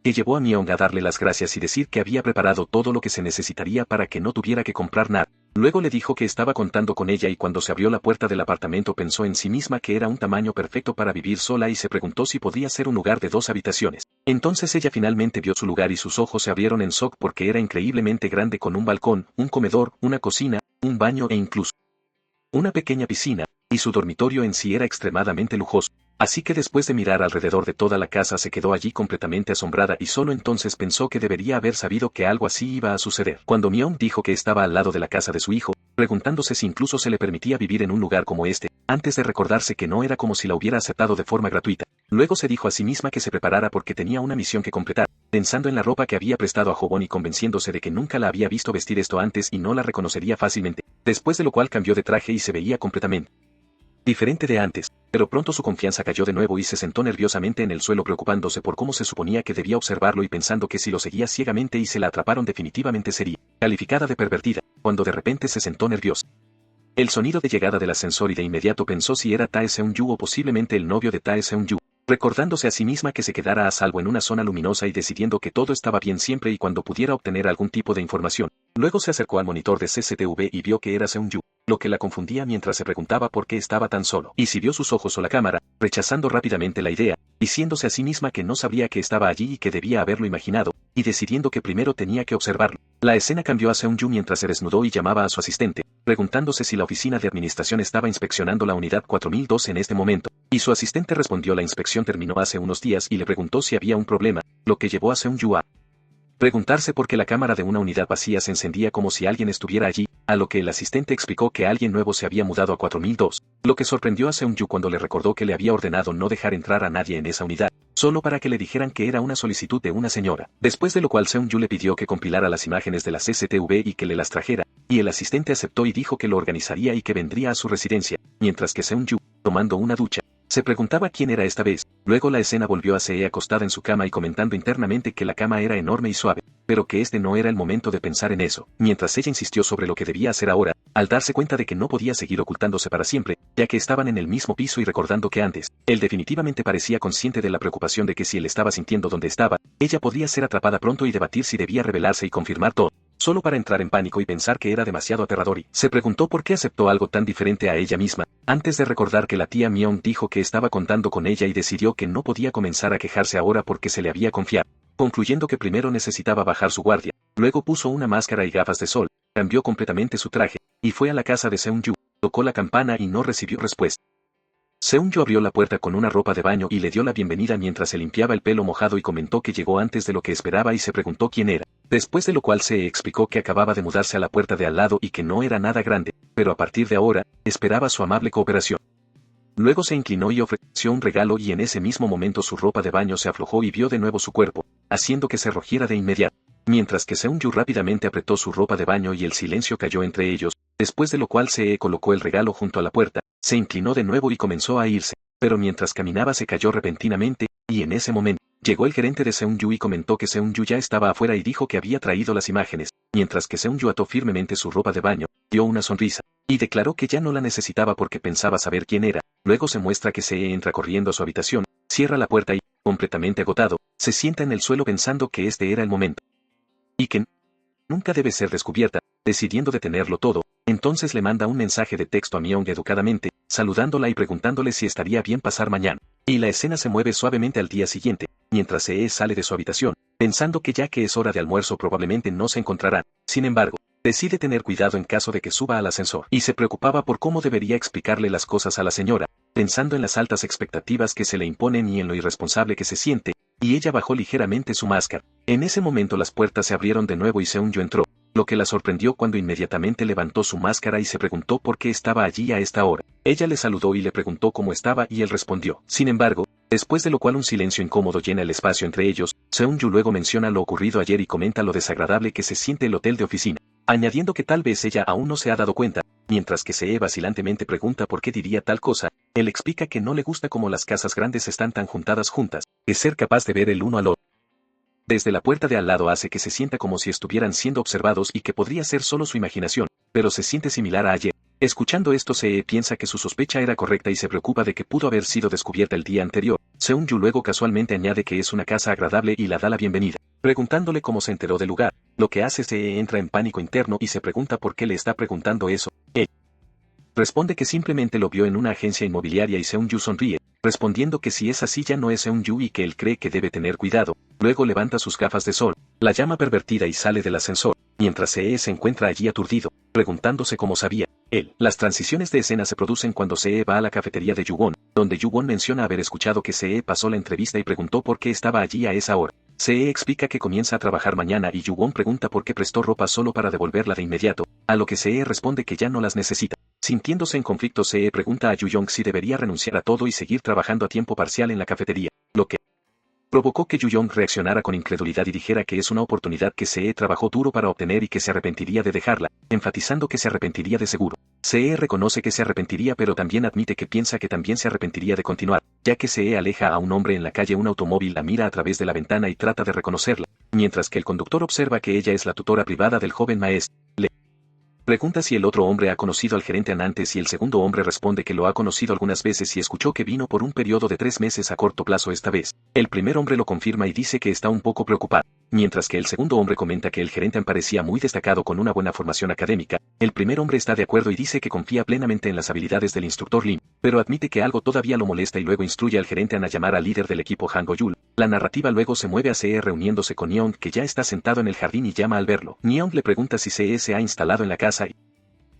que llevó a Myeong a darle las gracias y decir que había preparado todo lo que se necesitaría para que no tuviera que comprar nada. Luego le dijo que estaba contando con ella y cuando se abrió la puerta del apartamento pensó en sí misma que era un tamaño perfecto para vivir sola y se preguntó si podía ser un lugar de 2 habitaciones. Entonces ella finalmente vio su lugar y sus ojos se abrieron en shock porque era increíblemente grande con un balcón, un comedor, una cocina, un baño e incluso una pequeña piscina, y su dormitorio en sí era extremadamente lujoso. Así que después de mirar alrededor de toda la casa se quedó allí completamente asombrada y solo entonces pensó que debería haber sabido que algo así iba a suceder. Cuando Myeong dijo que estaba al lado de la casa de su hijo, preguntándose si incluso se le permitía vivir en un lugar como este, antes de recordarse que no era como si la hubiera aceptado de forma gratuita. Luego se dijo a sí misma que se preparara porque tenía una misión que completar, pensando en la ropa que había prestado a Jobon y convenciéndose de que nunca la había visto vestir esto antes y no la reconocería fácilmente, después de lo cual cambió de traje y se veía completamente diferente de antes, pero pronto su confianza cayó de nuevo y se sentó nerviosamente en el suelo preocupándose por cómo se suponía que debía observarlo y pensando que si lo seguía ciegamente y se la atraparon definitivamente sería calificada de pervertida, cuando de repente se sentó nerviosa. El sonido de llegada del ascensor y de inmediato pensó si era Tae Seung-yu o posiblemente el novio de Tae Seung-yu, recordándose a sí misma que se quedara a salvo en una zona luminosa y decidiendo que todo estaba bien siempre y cuando pudiera obtener algún tipo de información. Luego se acercó al monitor de CCTV y vio que era Seung-yu, lo que la confundía mientras se preguntaba por qué estaba tan solo. Y si vio sus ojos o la cámara, rechazando rápidamente la idea, diciéndose a sí misma que no sabría que estaba allí y que debía haberlo imaginado, y decidiendo que primero tenía que observarlo. La escena cambió a Seung-yu mientras se desnudó y llamaba a su asistente, preguntándose si la oficina de administración estaba inspeccionando la unidad 4002 en este momento, y su asistente respondió la inspección terminó hace unos días y le preguntó si había un problema, lo que llevó a Seung-yu a preguntarse por qué la cámara de una unidad vacía se encendía como si alguien estuviera allí, a lo que el asistente explicó que alguien nuevo se había mudado a 4002, lo que sorprendió a Seung-yu cuando le recordó que le había ordenado no dejar entrar a nadie en esa unidad, solo para que le dijeran que era una solicitud de una señora. Después de lo cual Seung-yu le pidió que compilara las imágenes de la CCTV y que le las trajera, y el asistente aceptó y dijo que lo organizaría y que vendría a su residencia, mientras que Seung-yu, tomando una ducha, se preguntaba quién era esta vez. Luego la escena volvió a Seo acostada en su cama y comentando internamente que la cama era enorme y suave, pero que este no era el momento de pensar en eso, mientras ella insistió sobre lo que debía hacer ahora, al darse cuenta de que no podía seguir ocultándose para siempre, ya que estaban en el mismo piso y recordando que antes, él definitivamente parecía consciente de la preocupación de que si él estaba sintiendo donde estaba, ella podría ser atrapada pronto y debatir si debía revelarse y confirmar todo, solo para entrar en pánico y pensar que era demasiado aterrador y se preguntó por qué aceptó algo tan diferente a ella misma, antes de recordar que la tía Myeon dijo que estaba contando con ella y decidió que no podía comenzar a quejarse ahora porque se le había confiado, concluyendo que primero necesitaba bajar su guardia, luego puso una máscara y gafas de sol, cambió completamente su traje, y fue a la casa de Seung-yu, tocó la campana y no recibió respuesta. Seung-yu abrió la puerta con una ropa de baño y le dio la bienvenida mientras se limpiaba el pelo mojado y comentó que llegó antes de lo que esperaba y se preguntó quién era, después de lo cual se explicó que acababa de mudarse a la puerta de al lado y que no era nada grande, pero a partir de ahora, esperaba su amable cooperación. Luego se inclinó y ofreció un regalo y en ese mismo momento su ropa de baño se aflojó y vio de nuevo su cuerpo, haciendo que se rojiera de inmediato, mientras que Seung-yu rápidamente apretó su ropa de baño y el silencio cayó entre ellos, después de lo cual se colocó el regalo junto a la puerta, se inclinó de nuevo y comenzó a irse, pero mientras caminaba se cayó repentinamente, y en ese momento, llegó el gerente de Seung-yu y comentó que Seung-yu ya estaba afuera y dijo que había traído las imágenes, mientras que Seung-yu ató firmemente su ropa de baño, dio una sonrisa, y declaró que ya no la necesitaba porque pensaba saber quién era. Luego se muestra que Se entra corriendo a su habitación, cierra la puerta y, completamente agotado, se sienta en el suelo pensando que este era el momento. Y que nunca debe ser descubierta, decidiendo detenerlo todo, entonces le manda un mensaje de texto a Myeong educadamente, saludándola y preguntándole si estaría bien pasar mañana. Y la escena se mueve suavemente al día siguiente, mientras Se sale de su habitación, pensando que ya que es hora de almuerzo probablemente no se encontrarán. Sin embargo, decide tener cuidado en caso de que suba al ascensor, y se preocupaba por cómo debería explicarle las cosas a la señora, pensando en las altas expectativas que se le imponen y en lo irresponsable que se siente, y ella bajó ligeramente su máscara. En ese momento las puertas se abrieron de nuevo y Seung-yu entró, lo que la sorprendió cuando inmediatamente levantó su máscara y se preguntó por qué estaba allí a esta hora. Ella le saludó y le preguntó cómo estaba y él respondió. Sin embargo, después de lo cual un silencio incómodo llena el espacio entre ellos, Seung-yu luego menciona lo ocurrido ayer y comenta lo desagradable que se siente el hotel de oficina, añadiendo que tal vez ella aún no se ha dado cuenta, mientras que Se vacilantemente pregunta por qué diría tal cosa, él explica que no le gusta cómo las casas grandes están tan juntas, que ser capaz de ver el uno al otro desde la puerta de al lado hace que se sienta como si estuvieran siendo observados y que podría ser solo su imaginación, pero se siente similar a ayer. Escuchando esto Se piensa que su sospecha era correcta y se preocupa de que pudo haber sido descubierta el día anterior. Seung-yu luego casualmente añade que es una casa agradable y la da la bienvenida, preguntándole cómo se enteró del lugar, lo que hace Se entra en pánico interno y se pregunta por qué le está preguntando eso. Él responde que simplemente lo vio en una agencia inmobiliaria y Seung-yu sonríe, respondiendo que si es así ya no es Seung-yu y que él cree que debe tener cuidado. Luego levanta sus gafas de sol, la llama pervertida y sale del ascensor, mientras se encuentra allí aturdido, preguntándose cómo sabía él. Las transiciones de escena se producen cuando Se va a la cafetería de Yuwon, donde Yuwon menciona haber escuchado que Se pasó la entrevista y preguntó por qué estaba allí a esa hora. Se explica que comienza a trabajar mañana y Yuwon pregunta por qué prestó ropa solo para devolverla de inmediato, a lo que Se responde que ya no las necesita. Sintiéndose en conflicto Se pregunta a Yu-yong si debería renunciar a todo y seguir trabajando a tiempo parcial en la cafetería, lo que provocó que Yu-yong reaccionara con incredulidad y dijera que es una oportunidad que Se trabajó duro para obtener y que se arrepentiría de dejarla, enfatizando que se arrepentiría de seguro. Se reconoce que se arrepentiría pero también admite que piensa que también se arrepentiría de continuar, ya que Se aleja a un hombre en la calle, un automóvil la mira a través de la ventana y trata de reconocerla, mientras que el conductor observa que ella es la tutora privada del joven maestro. Pregunta si el otro hombre ha conocido al gerente antes y el segundo hombre responde que lo ha conocido algunas veces y escuchó que vino por un periodo de 3 meses a corto plazo esta vez. El primer hombre lo confirma y dice que está un poco preocupado, mientras que el segundo hombre comenta que el gerente parecía muy destacado con una buena formación académica. El primer hombre está de acuerdo y dice que confía plenamente en las habilidades del instructor Lim, pero admite que algo todavía lo molesta y luego instruye al gerente a llamar al líder del equipo Han Go-yul. La narrativa luego se mueve a Se reuniéndose con Neon, que ya está sentado en el jardín y llama al verlo. Neon le pregunta si Se ha instalado en la casa y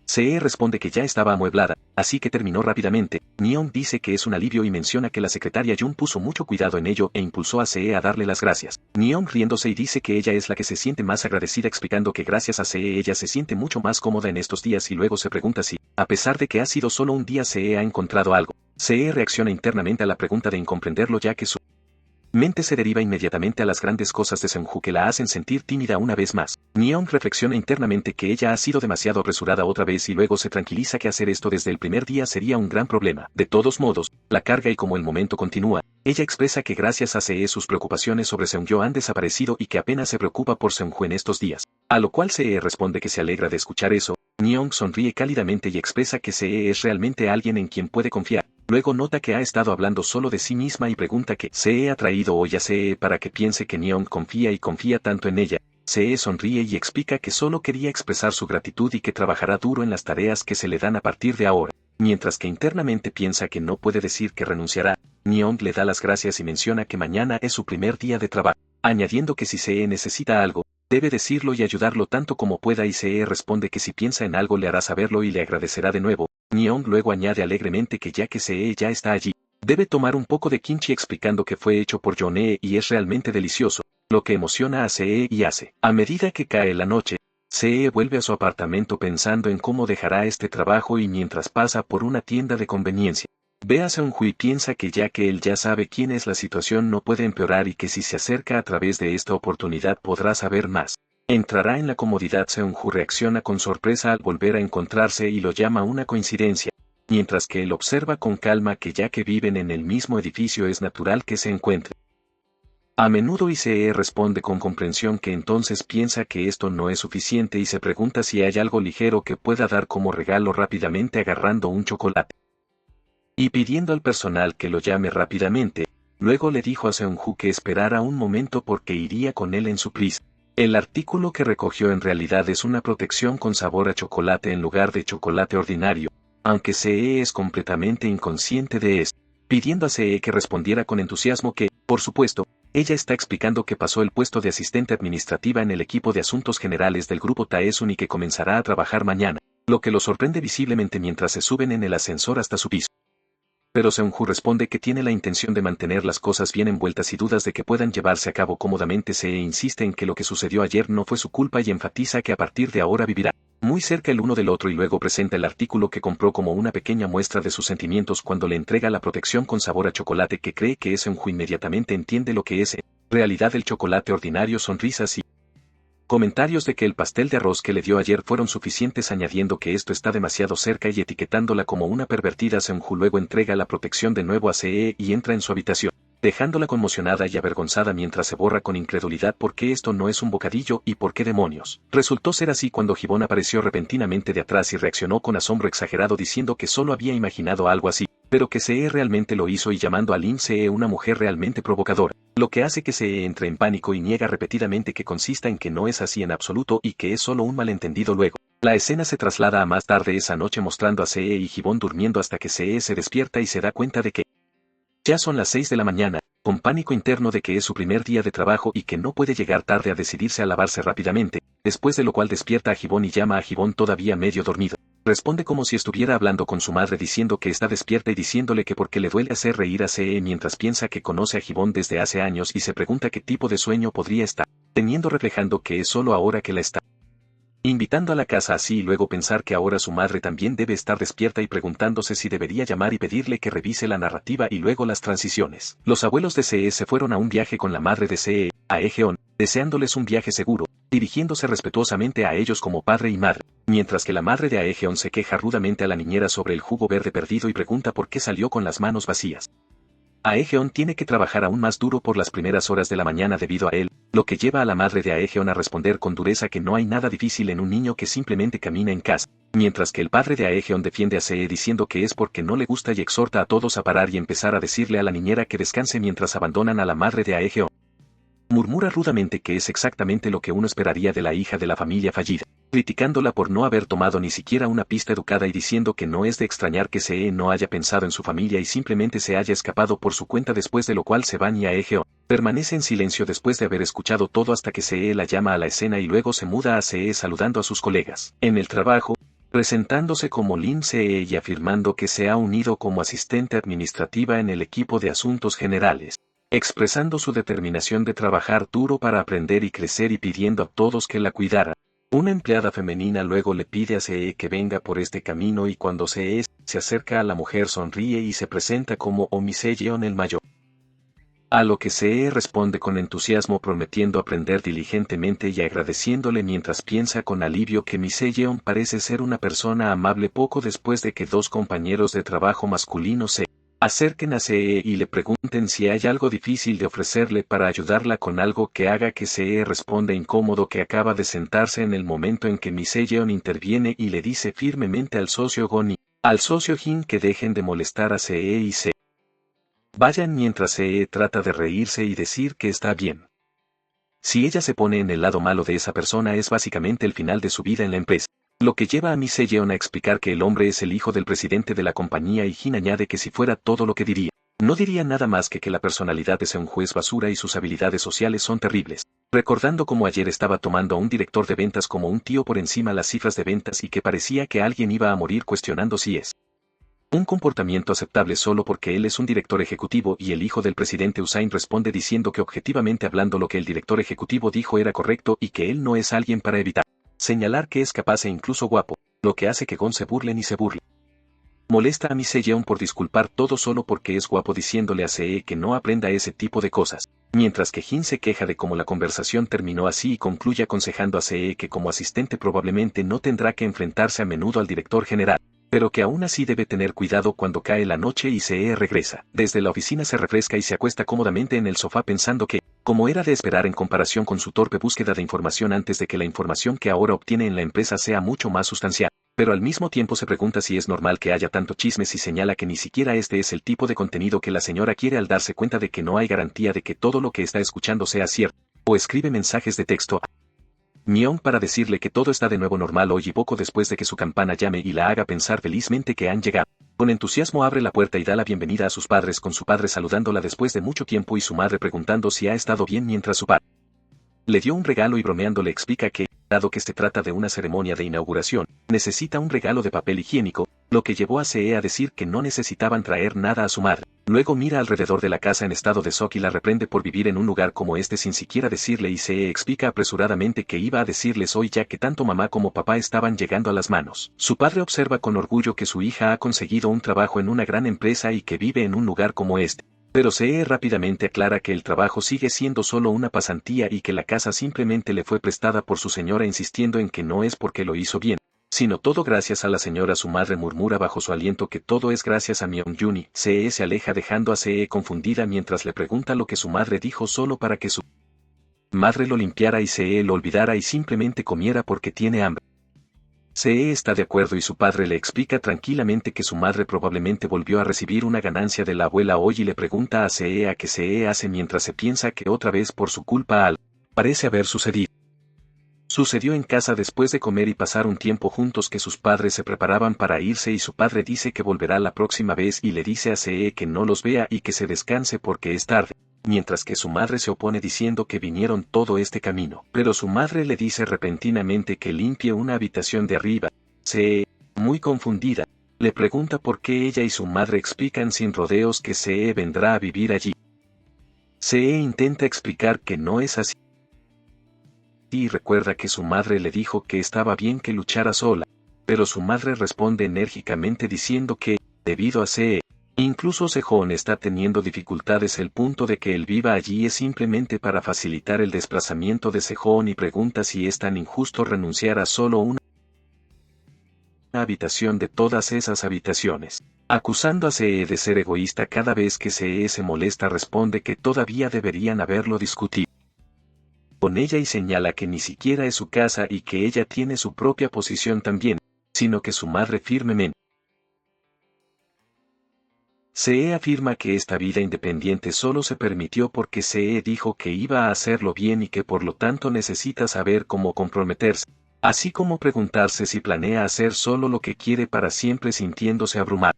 Se responde que ya estaba amueblada, así que terminó rápidamente. Neon dice que es un alivio y menciona que la secretaria Jun puso mucho cuidado en ello e impulsó a Se a darle las gracias. Neon riéndose y dice que ella es la que se siente más agradecida, explicando que gracias a Se ella se siente mucho más cómoda en estos días y luego se pregunta si, a pesar de que ha sido solo un día, Se ha encontrado algo. Se reacciona internamente a la pregunta de incomprenderlo ya que su mente se deriva inmediatamente a las grandes cosas de Seung-Woo que la hacen sentir tímida una vez más. Neon reflexiona internamente que ella ha sido demasiado apresurada otra vez y luego se tranquiliza que hacer esto desde el primer día sería un gran problema. De todos modos, la carga y como el momento continúa, ella expresa que gracias a See sus preocupaciones sobre Seung-Yo han desaparecido y que apenas se preocupa por Seung-Woo en estos días. A lo cual See responde que se alegra de escuchar eso. Neon sonríe cálidamente y expresa que See es realmente alguien en quien puede confiar. Luego nota que ha estado hablando solo de sí misma y pregunta que See ha traído hoy a See para que piense que Neon confía y confía tanto en ella. See sonríe y explica que solo quería expresar su gratitud y que trabajará duro en las tareas que se le dan a partir de ahora. Mientras que internamente piensa que no puede decir que renunciará, Neon le da las gracias y menciona que mañana es su primer día de trabajo, añadiendo que si See necesita algo, debe decirlo y ayudarlo tanto como pueda y See responde que si piensa en algo le hará saberlo y le agradecerá de nuevo. Neon luego añade alegremente que ya que See ya está allí, debe tomar un poco de kimchi explicando que fue hecho por Yonhee y es realmente delicioso, lo que emociona a See y hace. A medida que cae la noche, See vuelve a su apartamento pensando en cómo dejará este trabajo y mientras pasa por una tienda de conveniencia. Ve a Seung-Woo y piensa que ya que él ya sabe quién es la situación no puede empeorar y que si se acerca a través de esta oportunidad podrá saber más. Entrará en la comodidad. Seung-Woo reacciona con sorpresa al volver a encontrarse y lo llama una coincidencia, mientras que él observa con calma que ya que viven en el mismo edificio es natural que se encuentren. A menudo See responde con comprensión que entonces piensa que esto no es suficiente y se pregunta si hay algo ligero que pueda dar como regalo rápidamente agarrando un chocolate y pidiendo al personal que lo llame rápidamente. Luego le dijo a Seung-Woo que esperara un momento porque iría con él en su prisa. El artículo que recogió en realidad es una protección con sabor a chocolate en lugar de chocolate ordinario, aunque See es completamente inconsciente de esto, pidiendo a See que respondiera con entusiasmo que, por supuesto, ella está explicando que pasó el puesto de asistente administrativa en el equipo de asuntos generales del grupo Taesun y que comenzará a trabajar mañana, lo que lo sorprende visiblemente mientras se suben en el ascensor hasta su piso. Pero Seung-Woo responde que tiene la intención de mantener las cosas bien envueltas y dudas de que puedan llevarse a cabo cómodamente. See insiste en que lo que sucedió ayer no fue su culpa y enfatiza que a partir de ahora vivirá muy cerca el uno del otro y luego presenta el artículo que compró como una pequeña muestra de sus sentimientos cuando le entrega la protección con sabor a chocolate que cree que Seung-Woo inmediatamente entiende lo que es en realidad el chocolate ordinario. Sonrisas y comentarios de que el pastel de arroz que le dio ayer fueron suficientes añadiendo que esto está demasiado cerca y etiquetándola como una pervertida. Seung-Woo luego entrega la protección de nuevo a See y entra en su habitación, dejándola conmocionada y avergonzada mientras se borra con incredulidad por qué esto no es un bocadillo y por qué demonios. Resultó ser así cuando Gibbon apareció repentinamente de atrás y reaccionó con asombro exagerado diciendo que solo había imaginado algo así, pero que See realmente lo hizo y llamando a Lim See una mujer realmente provocadora, lo que hace que See entre en pánico y niega repetidamente que consista en que no es así en absoluto y que es solo un malentendido. Luego, la escena se traslada a más tarde esa noche mostrando a See y Gibbon durmiendo hasta que See se despierta y se da cuenta de que ya son las 6 de la mañana, con pánico interno de que es su primer día de trabajo y que no puede llegar tarde a decidirse a lavarse rápidamente, después de lo cual despierta a Gibbon y llama a Gibbon todavía medio dormido. Responde como si estuviera hablando con su madre diciendo que está despierta y diciéndole que porque le duele hacer reír a See mientras piensa que conoce a Gibbon desde hace años y se pregunta qué tipo de sueño podría estar teniendo reflejando que es solo ahora que la está invitando a la casa así y luego pensar que ahora su madre también debe estar despierta y preguntándose si debería llamar y pedirle que revise la narrativa y luego las transiciones. Los abuelos de See se fueron a un viaje con la madre de See, a Ejeon, deseándoles un viaje seguro, dirigiéndose respetuosamente a ellos como padre y madre, mientras que la madre de Aegeon se queja rudamente a la niñera sobre el jugo verde perdido y pregunta por qué salió con las manos vacías. Aegeon tiene que trabajar aún más duro por las primeras horas de la mañana debido a él, lo que lleva a la madre de Aegeon a responder con dureza que no hay nada difícil en un niño que simplemente camina en casa, mientras que el padre de Aegeon defiende a See diciendo que es porque no le gusta y exhorta a todos a parar y empezar a decirle a la niñera que descanse mientras abandonan a la madre de Aegeon. Murmura rudamente que es exactamente lo que uno esperaría de la hija de la familia fallida, criticándola por no haber tomado ni siquiera una pista educada y diciendo que no es de extrañar que See no haya pensado en su familia y simplemente se haya escapado por su cuenta, después de lo cual se van y Aegeon permanece en silencio después de haber escuchado todo hasta que See la llama a la escena y luego se muda a See saludando a sus colegas en el trabajo, presentándose como Lim See y afirmando que se ha unido como asistente administrativa en el equipo de asuntos generales, expresando su determinación de trabajar duro para aprender y crecer y pidiendo a todos que la cuidaran. Una empleada femenina luego le pide a See que venga por este camino y cuando See se acerca a la mujer sonríe y se presenta como Omi Sejeon el mayor. A lo que Se responde con entusiasmo prometiendo aprender diligentemente y agradeciéndole mientras piensa con alivio que Mi Se-yeon parece ser una persona amable poco después de que dos compañeros de trabajo masculinos se acerquen a Se y le pregunten si hay algo difícil de ofrecerle para ayudarla con algo que haga que Se responda incómodo que acaba de sentarse en el momento en que Mi Se-yeon interviene y le dice firmemente al socio Gon y al socio Jin que dejen de molestar a Se y se vayan mientras Se trata de reírse y decir que está bien. Si ella se pone en el lado malo de esa persona es básicamente el final de su vida en la empresa. Lo que lleva a Mi Se-yeon a explicar que el hombre es el hijo del presidente de la compañía y Jin añade que si fuera todo lo que diría, no diría nada más que la personalidad es un juez basura y sus habilidades sociales son terribles. Recordando cómo ayer estaba tomando a un director de ventas como un tío por encima las cifras de ventas y que parecía que alguien iba a morir cuestionando si es un comportamiento aceptable solo porque él es un director ejecutivo y el hijo del presidente Usain responde diciendo que objetivamente hablando lo que el director ejecutivo dijo era correcto y que él no es alguien para evitar señalar que es capaz e incluso guapo, lo que hace que Gon se burlen y se burle. Molesta a Mi Se-yeon por disculpar todo solo porque es guapo diciéndole a Se que no aprenda ese tipo de cosas, mientras que Jin se queja de cómo la conversación terminó así y concluye aconsejando a Se que como asistente probablemente no tendrá que enfrentarse a menudo al director general, pero que aún así debe tener cuidado cuando cae la noche y Se regresa. Desde la oficina se refresca y se acuesta cómodamente en el sofá pensando que, como era de esperar en comparación con su torpe búsqueda de información antes de que la información que ahora obtiene en la empresa sea mucho más sustancial, pero al mismo tiempo se pregunta si es normal que haya tanto chismes y señala que ni siquiera este es el tipo de contenido que la señora quiere al darse cuenta de que no hay garantía de que todo lo que está escuchando sea cierto, o escribe mensajes de texto a Myeon para decirle que todo está de nuevo normal hoy y poco después de que su campana llame y la haga pensar felizmente que han llegado. Con entusiasmo abre la puerta y da la bienvenida a sus padres con su padre saludándola después de mucho tiempo y su madre preguntando si ha estado bien mientras su padre le dio un regalo y bromeando le explica que, dado que se trata de una ceremonia de inauguración, necesita un regalo de papel higiénico, lo que llevó a Se a decir que no necesitaban traer nada a su madre. Luego mira alrededor de la casa en estado de shock y la reprende por vivir en un lugar como este sin siquiera decirle y Se explica apresuradamente que iba a decirles hoy ya que tanto mamá como papá estaban llegando a las manos. Su padre observa con orgullo que su hija ha conseguido un trabajo en una gran empresa y que vive en un lugar como este. Pero Se rápidamente aclara que el trabajo sigue siendo solo una pasantía y que la casa simplemente le fue prestada por su señora insistiendo en que no es porque lo hizo bien, sino todo gracias a la señora. Su madre murmura bajo su aliento que todo es gracias a Myeong-juni. Se aleja dejando a Se confundida mientras le pregunta lo que su madre dijo solo para que su madre lo limpiara y Se lo olvidara y simplemente comiera porque tiene hambre. Se está de acuerdo y su padre le explica tranquilamente que su madre probablemente volvió a recibir una ganancia de la abuela hoy y le pregunta a Se qué Se hace mientras se piensa que otra vez por su culpa algo parece haber sucedido. Sucedió en casa después de comer y pasar un tiempo juntos que sus padres se preparaban para irse y su padre dice que volverá la próxima vez y le dice a Se que no los vea y que se descanse porque es tarde, mientras que su madre se opone diciendo que vinieron todo este camino. Pero su madre le dice repentinamente que limpie una habitación de arriba. Se, muy confundida, le pregunta por qué ella y su madre explican sin rodeos que Se vendrá a vivir allí. Se intenta explicar que no es así y recuerda que su madre le dijo que estaba bien que luchara sola, pero su madre responde enérgicamente diciendo que, debido a Se, incluso Sejong está teniendo dificultades. El punto de que él viva allí es simplemente para facilitar el desplazamiento de Sejong y pregunta si es tan injusto renunciar a solo una habitación de todas esas habitaciones. Acusando a Se de ser egoísta cada vez que Se molesta responde que todavía deberían haberlo discutido con ella y señala que ni siquiera es su casa y que ella tiene su propia posición también, sino que su madre firmemente Se afirma que esta vida independiente solo se permitió porque Se dijo que iba a hacerlo bien y que por lo tanto necesita saber cómo comprometerse, así como preguntarse si planea hacer solo lo que quiere para siempre sintiéndose abrumado.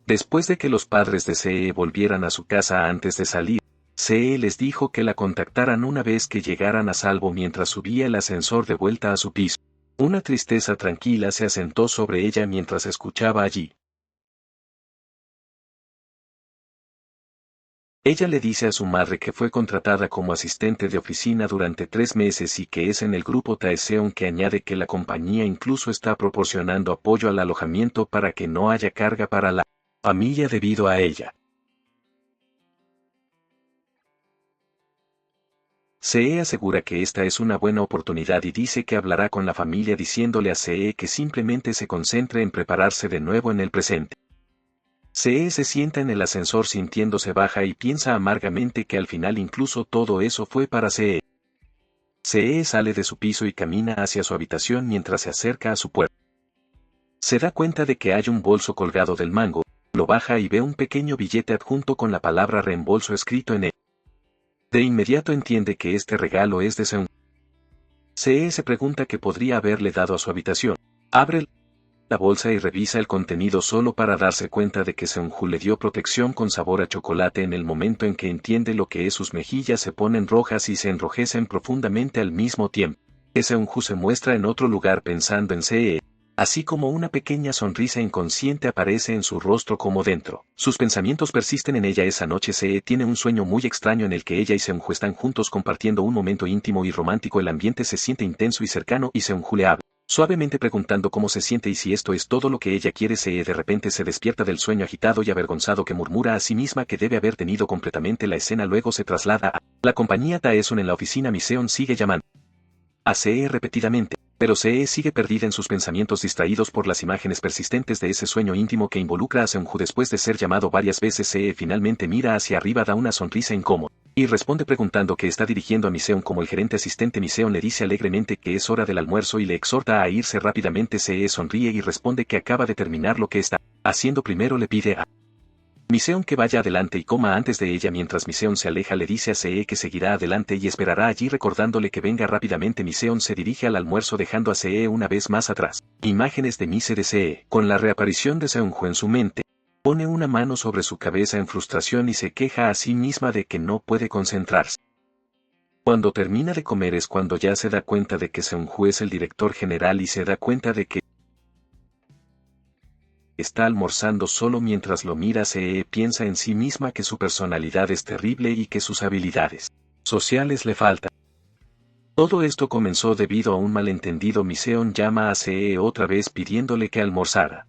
Después de que los padres de Se volvieran a su casa antes de salir, Se les dijo que la contactaran una vez que llegaran a salvo mientras subía el ascensor de vuelta a su piso. Una tristeza tranquila se asentó sobre ella mientras escuchaba allí. Ella le dice a su madre que fue contratada como asistente de oficina durante 3 meses y que es en el grupo Taeseon, que añade que la compañía incluso está proporcionando apoyo al alojamiento para que no haya carga para la familia debido a ella. Se asegura que esta es una buena oportunidad y dice que hablará con la familia diciéndole a Se que simplemente se concentre en prepararse de nuevo en el presente. Se sienta en el ascensor sintiéndose baja y piensa amargamente que al final incluso todo eso fue para Se. Se sale de su piso y camina hacia su habitación mientras se acerca a su puerta. Se da cuenta de que hay un bolso colgado del mango, lo baja y ve un pequeño billete adjunto con la palabra reembolso escrito en él. De inmediato entiende que este regalo es de Seung. Se pregunta qué podría haberle dado a su habitación. Abre la bolsa y revisa el contenido solo para darse cuenta de que Seung-Hu le dio protección con sabor a chocolate en el momento en que entiende lo que es. Sus mejillas se ponen rojas y se enrojecen profundamente al mismo tiempo. Que Seung-Hu se muestra en otro lugar pensando en Se. Así como una pequeña sonrisa inconsciente aparece en su rostro como dentro. Sus pensamientos persisten en ella. Esa noche Se tiene un sueño muy extraño en el que ella y Seung-Hu están juntos compartiendo un momento íntimo y romántico. El ambiente se siente intenso y cercano y Seung-Hu le habla suavemente preguntando cómo se siente y si esto es todo lo que ella quiere. Se de repente se despierta del sueño agitado y avergonzado que murmura a sí misma que debe haber tenido completamente la escena. Luego se traslada a la compañía Taesun en la oficina. Miseon sigue llamando a Se repetidamente, pero Se sigue perdida en sus pensamientos distraídos por las imágenes persistentes de ese sueño íntimo que involucra a Seung-Hu. Después de ser llamado varias veces, Se finalmente mira hacia arriba, da una sonrisa incómoda y responde preguntando que está dirigiendo a Miseon como el gerente asistente. Miseon le dice alegremente que es hora del almuerzo y le exhorta a irse rápidamente. Se sonríe y responde que acaba de terminar lo que está haciendo. Primero le pide a Miseon que vaya adelante y coma antes de ella. Mientras Miseon se aleja, le dice a Se que seguirá adelante y esperará allí recordándole que venga rápidamente. Miseon se dirige al almuerzo dejando a Se una vez más atrás. Imágenes de Mise de Se. Con la reaparición de Seung-Hu en su mente, pone una mano sobre su cabeza en frustración y se queja a sí misma de que no puede concentrarse. Cuando termina de comer es cuando ya se da cuenta de que Seung-Hu es el director general y se da cuenta de que está almorzando solo. Mientras lo mira, Se piensa en sí misma que su personalidad es terrible y que sus habilidades sociales le faltan. Todo esto comenzó debido a un malentendido. Miseon llama a Se otra vez pidiéndole que almorzara.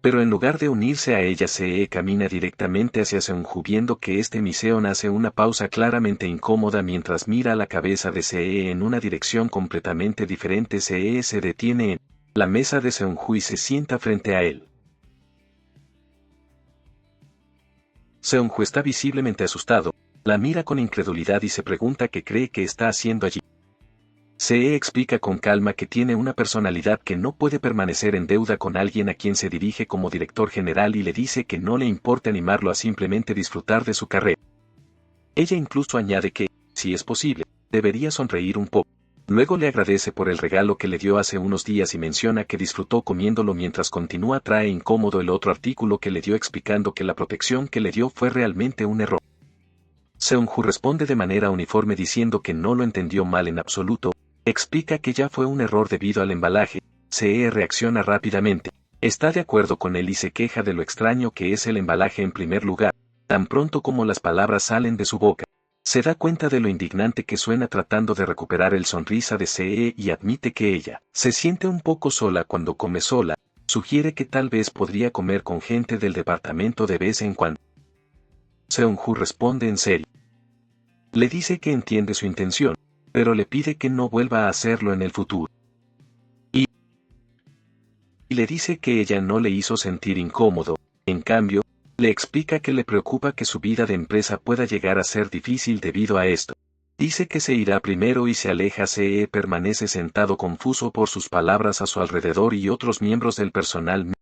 Pero en lugar de unirse a ella, Se camina directamente hacia Seung-Hu viendo que Miseon hace una pausa claramente incómoda mientras mira la cabeza de Se en una dirección completamente diferente. Se detiene en la mesa de Seung-Hu y se sienta frente a él. Seung-Hu está visiblemente asustado, la mira con incredulidad y se pregunta qué cree que está haciendo allí. Se explica con calma que tiene una personalidad que no puede permanecer en deuda con alguien a quien se dirige como director general y le dice que no le importa animarlo a simplemente disfrutar de su carrera. Ella incluso añade que, si es posible, debería sonreír un poco. Luego le agradece por el regalo que le dio hace unos días y menciona que disfrutó comiéndolo. Mientras continúa, trae incómodo el otro artículo que le dio explicando que la protección que le dio fue realmente un error. Seung-Hu responde de manera uniforme diciendo que no lo entendió mal en absoluto, explica que ya fue un error debido al embalaje. Se reacciona rápidamente, está de acuerdo con él y se queja de lo extraño que es el embalaje en primer lugar, tan pronto como las palabras salen de su boca. Se da cuenta de lo indignante que suena tratando de recuperar el sonrisa de Se y admite que ella se siente un poco sola cuando come sola. Sugiere que tal vez podría comer con gente del departamento de vez en cuando. Seung-Hu responde en serio. Le dice que entiende su intención, pero le pide que no vuelva a hacerlo en el futuro. Y le dice que ella no le hizo sentir incómodo, en cambio, le explica que le preocupa que su vida de empresa pueda llegar a ser difícil debido a esto. Dice que se irá primero y se aleja. Se permanece sentado confuso por sus palabras a su alrededor y otros miembros del personal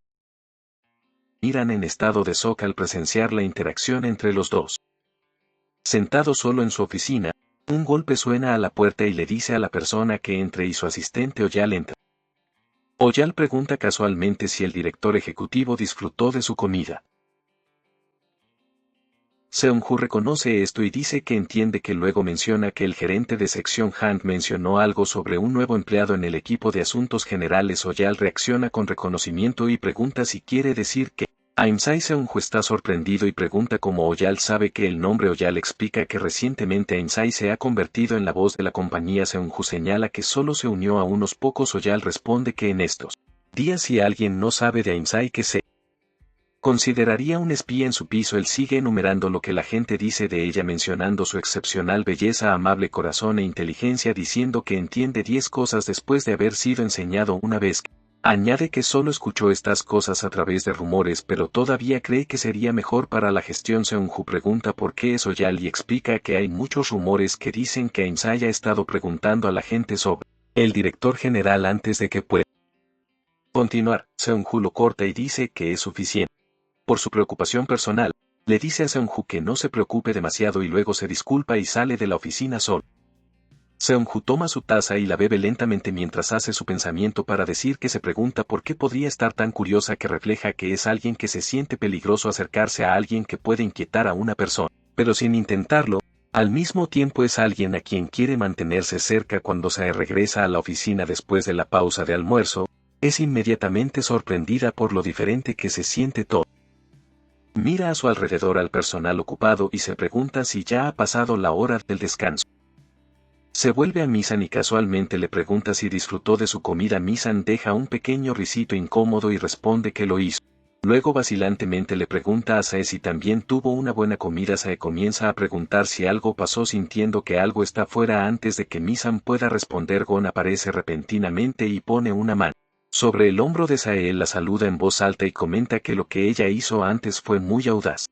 miran en estado de shock al presenciar la interacción entre los dos. Sentado solo en su oficina, un golpe suena a la puerta y le dice a la persona que entre y su asistente Oyal entra. Oyal pregunta casualmente si el director ejecutivo disfrutó de su comida. Seung-Hu reconoce esto y dice que entiende que luego menciona que el gerente de sección Han mencionó algo sobre un nuevo empleado en el equipo de asuntos generales. Oyal reacciona con reconocimiento y pregunta si quiere decir que Aimsai. Seung-Hu está sorprendido y pregunta cómo Oyal sabe que el nombre. Oyal explica que recientemente Aimsai se ha convertido en la voz de la compañía. Seung-Hu señala que solo se unió a unos pocos. Oyal responde que en estos días si alguien no sabe de Aimsai que se Consideraría un espía en su piso. Él sigue enumerando lo que la gente dice de ella, mencionando su excepcional belleza, amable corazón e inteligencia, diciendo que entiende 10 cosas después de haber sido enseñado una vez. Añade que solo escuchó estas cosas a través de rumores, pero todavía cree que sería mejor para la gestión. Seung-Hu pregunta por qué es Oyal y explica que hay muchos rumores que dicen que Ames haya estado preguntando a la gente sobre el director general antes de que pueda continuar. Seung-Hu lo corta y dice que es suficiente. Por su preocupación personal, le dice a Seung-Hu que no se preocupe demasiado y luego se disculpa y sale de la oficina solo. Seung-Hu toma su taza y la bebe lentamente mientras hace su pensamiento para decir que se pregunta por qué podría estar tan curiosa, que refleja que es alguien que se siente peligroso acercarse a alguien que puede inquietar a una persona, pero sin intentarlo. Al mismo tiempo es alguien a quien quiere mantenerse cerca. Cuando se regresa a la oficina después de la pausa de almuerzo, es inmediatamente sorprendida por lo diferente que se siente todo. Mira a su alrededor al personal ocupado y se pregunta si ya ha pasado la hora del descanso. Se vuelve a Misan y casualmente le pregunta si disfrutó de su comida. Misan deja un pequeño risito incómodo y responde que lo hizo. Luego vacilantemente le pregunta a Sae si también tuvo una buena comida. Sae comienza a preguntar si algo pasó, sintiendo que algo está fuera. Antes de que Misan pueda responder, Gon aparece repentinamente y pone una mano sobre el hombro de Sae. Él la saluda en voz alta y comenta que lo que ella hizo antes fue muy audaz.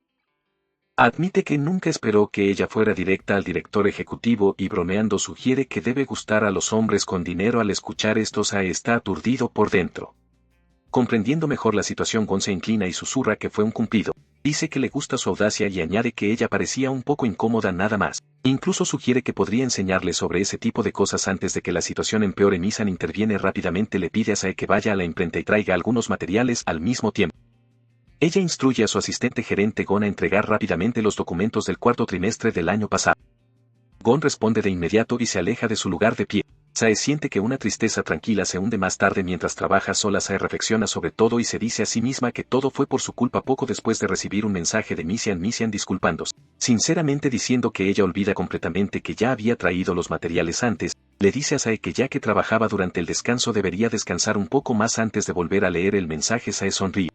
Admite que nunca esperó que ella fuera directa al director ejecutivo y bromeando sugiere que debe gustar a los hombres con dinero. Al escuchar esto, Sae está aturdido por dentro. Comprendiendo mejor la situación, Gon se inclina y susurra que fue un cumplido. Dice que le gusta su audacia y añade que ella parecía un poco incómoda nada más. Incluso sugiere que podría enseñarle sobre ese tipo de cosas antes de que la situación empeore. Misan interviene rápidamente, le pide a Sae que vaya a la imprenta y traiga algunos materiales al mismo tiempo. Ella instruye a su asistente gerente Gon a entregar rápidamente los documentos del cuarto trimestre del año pasado. Gon responde de inmediato y se aleja de su lugar de pie. Sae siente que una tristeza tranquila se hunde. Más tarde, mientras trabaja sola, Sae reflexiona sobre todo y se dice a sí misma que todo fue por su culpa. Poco después de recibir un mensaje de Misan disculpándose, sinceramente, diciendo que ella olvida completamente que ya había traído los materiales antes, le dice a Sae que ya que trabajaba durante el descanso debería descansar un poco más antes de volver a leer el mensaje. Sae sonríe.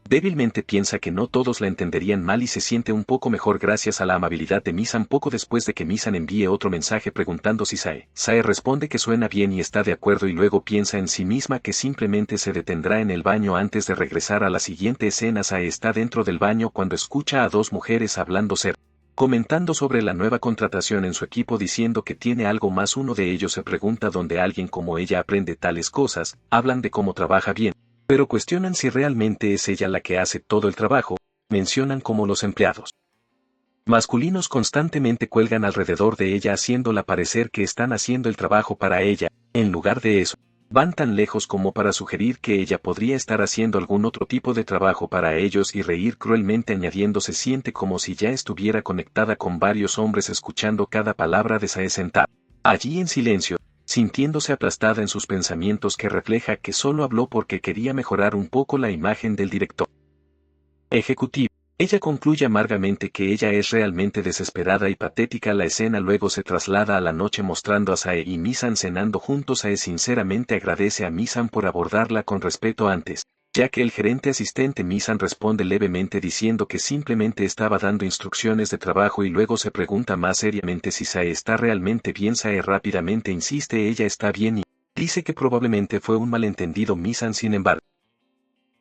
Débilmente piensa que no todos la entenderían mal y se siente un poco mejor gracias a la amabilidad de Misan. Poco después de que Misan envíe otro mensaje preguntando si Sae responde que suena bien y está de acuerdo, y luego piensa en sí misma que simplemente se detendrá en el baño antes de regresar a la siguiente escena. Sae está dentro del baño cuando escucha a dos mujeres hablando comentando sobre la nueva contratación en su equipo, diciendo que tiene algo más. Uno de ellos se pregunta dónde alguien como ella aprende tales cosas. Hablan de cómo trabaja bien, pero cuestionan si realmente es ella la que hace todo el trabajo. Mencionan cómo los empleados masculinos constantemente cuelgan alrededor de ella, haciéndola parecer que están haciendo el trabajo para ella. En lugar de eso, van tan lejos como para sugerir que ella podría estar haciendo algún otro tipo de trabajo para ellos, y reír cruelmente añadiendo se siente como si ya estuviera conectada con varios hombres, escuchando cada palabra de Sae sentada allí en silencio, sintiéndose aplastada en sus pensamientos, que refleja que solo habló porque quería mejorar un poco la imagen del director ejecutivo. Ella concluye amargamente que ella es realmente desesperada y patética. La escena luego se traslada a la noche, mostrando a Sae y Misan cenando juntos. Sae sinceramente agradece a Misan por abordarla con respeto antes, ya que el gerente asistente. Misan responde levemente diciendo que simplemente estaba dando instrucciones de trabajo, y luego se pregunta más seriamente si Sae está realmente bien. Sae rápidamente insiste ella está bien y dice que probablemente fue un malentendido. Misan, sin embargo,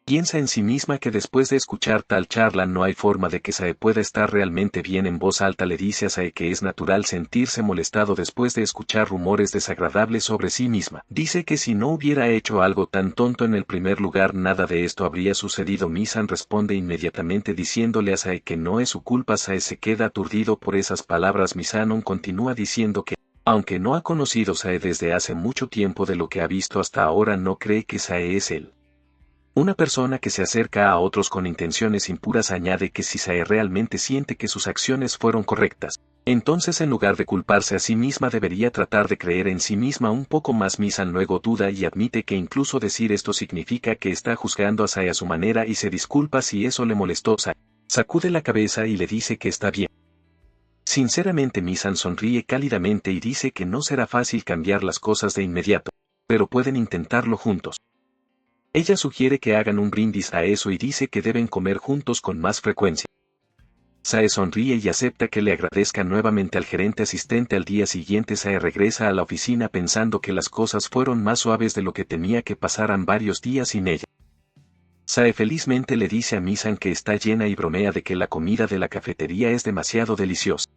piensa en sí misma que después de escuchar tal charla no hay forma de que Sae pueda estar realmente bien. En voz alta le dice a Sae que es natural sentirse molestado después de escuchar rumores desagradables sobre sí misma. Dice que si no hubiera hecho algo tan tonto en el primer lugar, nada de esto habría sucedido. Misan responde inmediatamente diciéndole a Sae que no es su culpa. Sae se queda aturdido por esas palabras. Misanon continúa diciendo que, aunque no ha conocido a Sae desde hace mucho tiempo, de lo que ha visto hasta ahora no cree que Sae es él una persona que se acerca a otros con intenciones impuras. Añade que si Sae realmente siente que sus acciones fueron correctas, entonces en lugar de culparse a sí misma debería tratar de creer en sí misma un poco más. Misan luego duda y admite que incluso decir esto significa que está juzgando a Sae a su manera y se disculpa si eso le molestó. Sae sacude la cabeza y le dice que está bien. Sinceramente, Misan sonríe cálidamente y dice que no será fácil cambiar las cosas de inmediato, pero pueden intentarlo juntos. Ella sugiere que hagan un brindis a eso y dice que deben comer juntos con más frecuencia. Sae sonríe y acepta que le agradezca nuevamente al gerente asistente. Al día siguiente Sae regresa a la oficina pensando que las cosas fueron más suaves de lo que temía que pasaran varios días sin ella. Sae felizmente le dice a Misan que está llena y bromea de que la comida de la cafetería es demasiado deliciosa.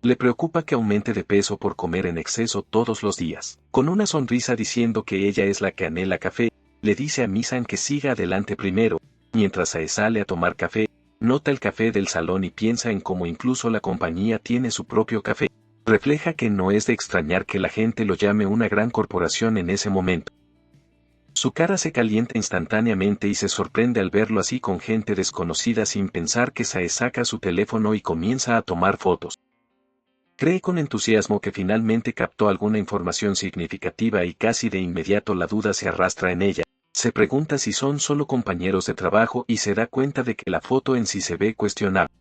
Le preocupa que aumente de peso por comer en exceso todos los días. Con una sonrisa diciendo que ella es la que anhela café, le dice a Misan que siga adelante primero. Mientras Sae sale a tomar café, nota el café del salón y piensa en cómo incluso la compañía tiene su propio café. Refleja que no es de extrañar que la gente lo llame una gran corporación en ese momento. Su cara se calienta instantáneamente y se sorprende al verlo así con gente desconocida sin pensar que Sae saca su teléfono y comienza a tomar fotos. Cree con entusiasmo que finalmente captó alguna información significativa y casi de inmediato la duda se arrastra en ella. Se pregunta si son solo compañeros de trabajo y se da cuenta de que la foto en sí se ve cuestionable.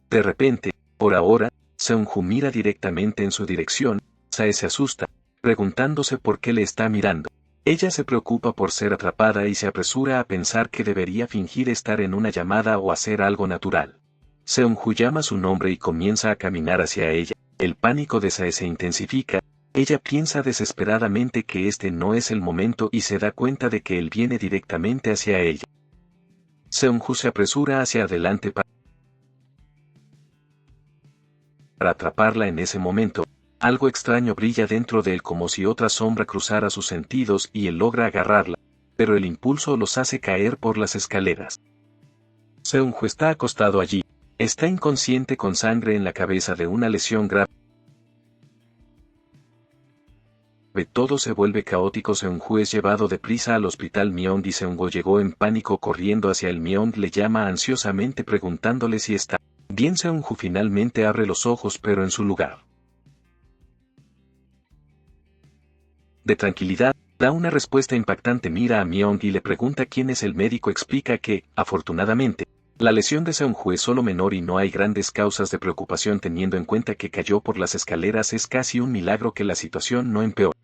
De repente, por ahora, Seung-Hu mira directamente en su dirección. Sae se asusta, preguntándose por qué le está mirando. Ella se preocupa por ser atrapada y se apresura a pensar que debería fingir estar en una llamada o hacer algo natural. Seung-Hu llama su nombre y comienza a caminar hacia ella. El pánico de Sae se intensifica. Ella piensa desesperadamente que este no es el momento y se da cuenta de que él viene directamente hacia ella. Seung-Hu se apresura hacia adelante para atraparla en ese momento. Algo extraño brilla dentro de él como si otra sombra cruzara sus sentidos y él logra agarrarla, pero el impulso los hace caer por las escaleras. Seung-Hu está acostado allí. Está inconsciente con sangre en la cabeza de una lesión grave. Todo se vuelve caótico. Seung-Hu es llevado deprisa al hospital Myeong y Seung-Hu llegó en pánico corriendo hacia el Myeong. Le llama ansiosamente preguntándole si está bien. Seung-Hu finalmente abre los ojos pero en su lugar de tranquilidad, da una respuesta impactante. Mira a Myeong y le pregunta quién es el médico. Explica que, afortunadamente, la lesión de Seung-Hu es solo menor y no hay grandes causas de preocupación teniendo en cuenta que cayó por las escaleras. Es casi un milagro que la situación no empeore.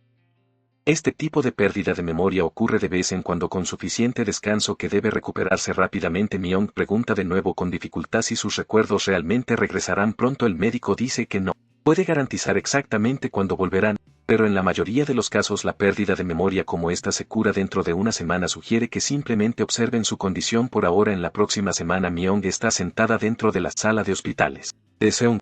Este tipo de pérdida de memoria ocurre de vez en cuando con suficiente descanso que debe recuperarse rápidamente. Myeong pregunta de nuevo con dificultad si sus recuerdos realmente regresarán pronto. El médico dice que no puede garantizar exactamente cuándo volverán, pero en la mayoría de los casos la pérdida de memoria como esta se cura dentro de una semana. Sugiere que simplemente observen su condición por ahora. En la próxima semana Myeong está sentada dentro de la sala de hospitales de Seung.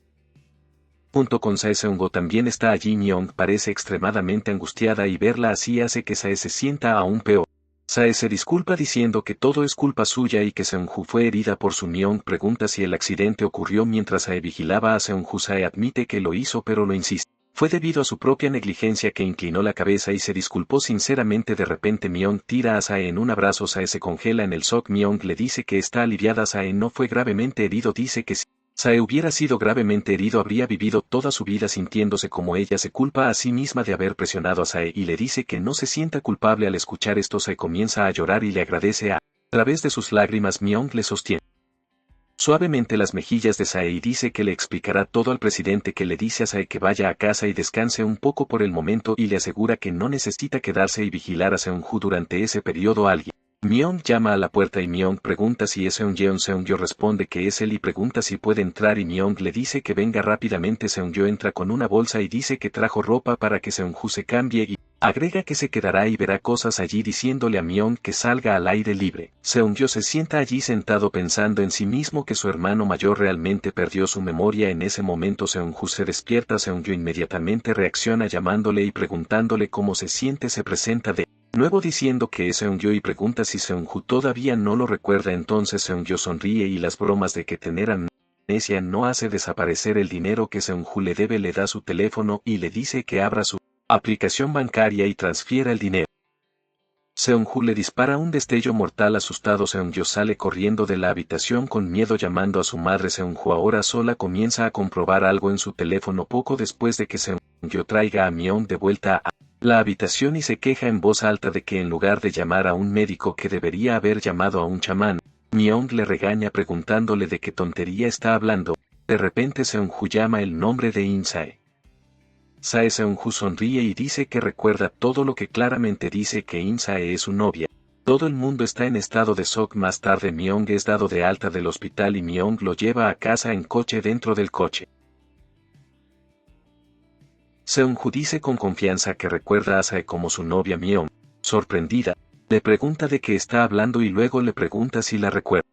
Junto con Sae, Seung-Hu también está allí. Myeong parece extremadamente angustiada y verla así hace que Sae se sienta aún peor. Sae se disculpa diciendo que todo es culpa suya y que Seung-Hu fue herida por su. Myeong pregunta si el accidente ocurrió mientras Sae vigilaba a Seung-Hu. Sae admite que lo hizo pero lo insiste. Fue debido a su propia negligencia que inclinó la cabeza y se disculpó sinceramente. De repente Myeong tira a Sae en un abrazo. Sae se congela en el shock. Myeong le dice que está aliviada. Sae no fue gravemente herido. Dice que si Sae hubiera sido gravemente herido habría vivido toda su vida sintiéndose como ella. Se culpa a sí misma de haber presionado a Sae y le dice que no se sienta culpable. Al escuchar esto Sae comienza a llorar y le agradece a través de sus lágrimas. Myeong le sostiene suavemente las mejillas de Sae y dice que le explicará todo al presidente, que le dice a Sae que vaya a casa y descanse un poco por el momento y le asegura que no necesita quedarse y vigilar a Seung-Hu durante ese periodo. Alguien Myeong llama a la puerta y Myeong pregunta si es Seung-Yeon. Seung-Yo responde que es él y pregunta si puede entrar y Myeong le dice que venga rápidamente. Seung-Yo entra con una bolsa y dice que trajo ropa para que Seung-Hu se cambie y agrega que se quedará y verá cosas allí, diciéndole a Myeong que salga al aire libre. Seung-Yo se sienta allí sentado pensando en sí mismo que su hermano mayor realmente perdió su memoria. En ese momento Seung-Hu se despierta. Seung-Yo inmediatamente reacciona llamándole y preguntándole cómo se siente. Se presenta de nuevo diciendo que es Seung-Yo y pregunta si Seung-Hu todavía no lo recuerda. Entonces Seung-Yo sonríe y las bromas de que tener amnesia no hace desaparecer el dinero que Seung-Hu le debe. Le da su teléfono y le dice que abra su aplicación bancaria y transfiera el dinero. Seung-Hu le dispara un destello mortal. Asustado Seung-Yo sale corriendo de la habitación con miedo llamando a su madre. Seung-Hu ahora sola comienza a comprobar algo en su teléfono poco después de que Seung-Yo traiga a Myeong de vuelta a la habitación y se queja en voz alta de que en lugar de llamar a un médico que debería haber llamado a un chamán. Myeong le regaña preguntándole de qué tontería está hablando. De repente Seung-Hu llama el nombre de In-Sae. Sae. Seung-Hu sonríe y dice que recuerda todo lo que claramente dice que In-Sae es su novia. Todo el mundo está en estado de shock. Más tarde Myung es dado de alta del hospital y Myung lo lleva a casa en coche. Dentro del coche, Seung-Hu dice con confianza que recuerda a Sae como su novia. Myung, sorprendida, le pregunta de qué está hablando y luego le pregunta si la recuerda.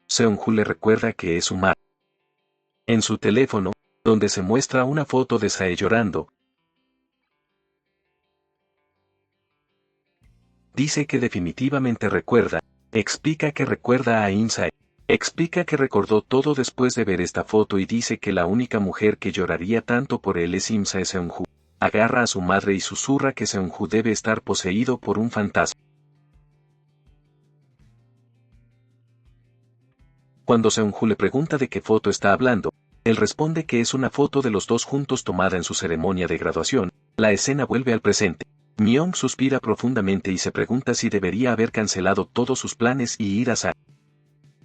Seung-Hu le recuerda que es su madre. En su teléfono, donde se muestra una foto de Sae llorando, dice que definitivamente recuerda, explica que recuerda a Im-Sae, explica que recordó todo después de ver esta foto y dice que la única mujer que lloraría tanto por él es Im-Sae. Seung-Hu agarra a su madre y susurra que Seung-Hu debe estar poseído por un fantasma. Cuando Seung-Hu le pregunta de qué foto está hablando, él responde que es una foto de los dos juntos tomada en su ceremonia de graduación. La escena vuelve al presente. Myung suspira profundamente y se pregunta si debería haber cancelado todos sus planes y ir a Sae.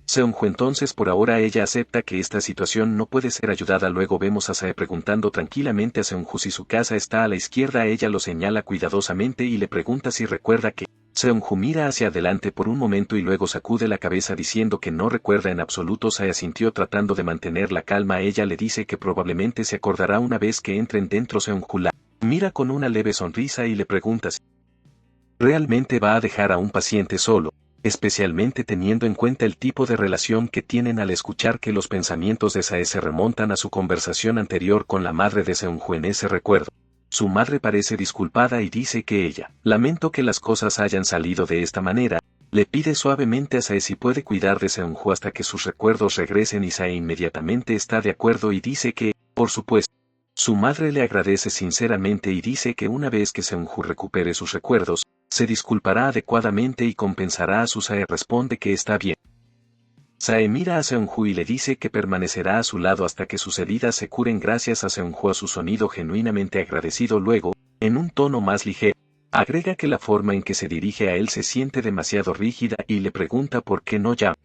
Seung-Hu entonces por ahora ella acepta que esta situación no puede ser ayudada. Luego vemos a Sae preguntando tranquilamente a Seung-Hu si su casa está a la izquierda. Ella lo señala cuidadosamente y le pregunta si recuerda que. Seung-Hu mira hacia adelante por un momento y luego sacude la cabeza diciendo que no recuerda en absoluto. Sae asintió tratando de mantener la calma. Ella le dice que probablemente se acordará una vez que entren dentro. Seung-Hu la mira con una leve sonrisa y le pregunta si realmente va a dejar a un paciente solo, especialmente teniendo en cuenta el tipo de relación que tienen. Al escuchar que los pensamientos de Sae se remontan a su conversación anterior con la madre de Seung-Hu en ese recuerdo. Su madre parece disculpada y dice que ella, lamento que las cosas hayan salido de esta manera, le pide suavemente a Sae si puede cuidar de Seung-Hu hasta que sus recuerdos regresen y Sae inmediatamente está de acuerdo y dice que, por supuesto. Su madre le agradece sinceramente y dice que una vez que Seung-Hu recupere sus recuerdos, se disculpará adecuadamente y compensará a su Sae. Responde que está bien. Sae mira a Seung-Hu y le dice que permanecerá a su lado hasta que sus heridas se curen. Gracias a Seung-Hu a su sonido genuinamente agradecido. Luego, en un tono más ligero, agrega que la forma en que se dirige a él se siente demasiado rígida y le pregunta por qué no llama.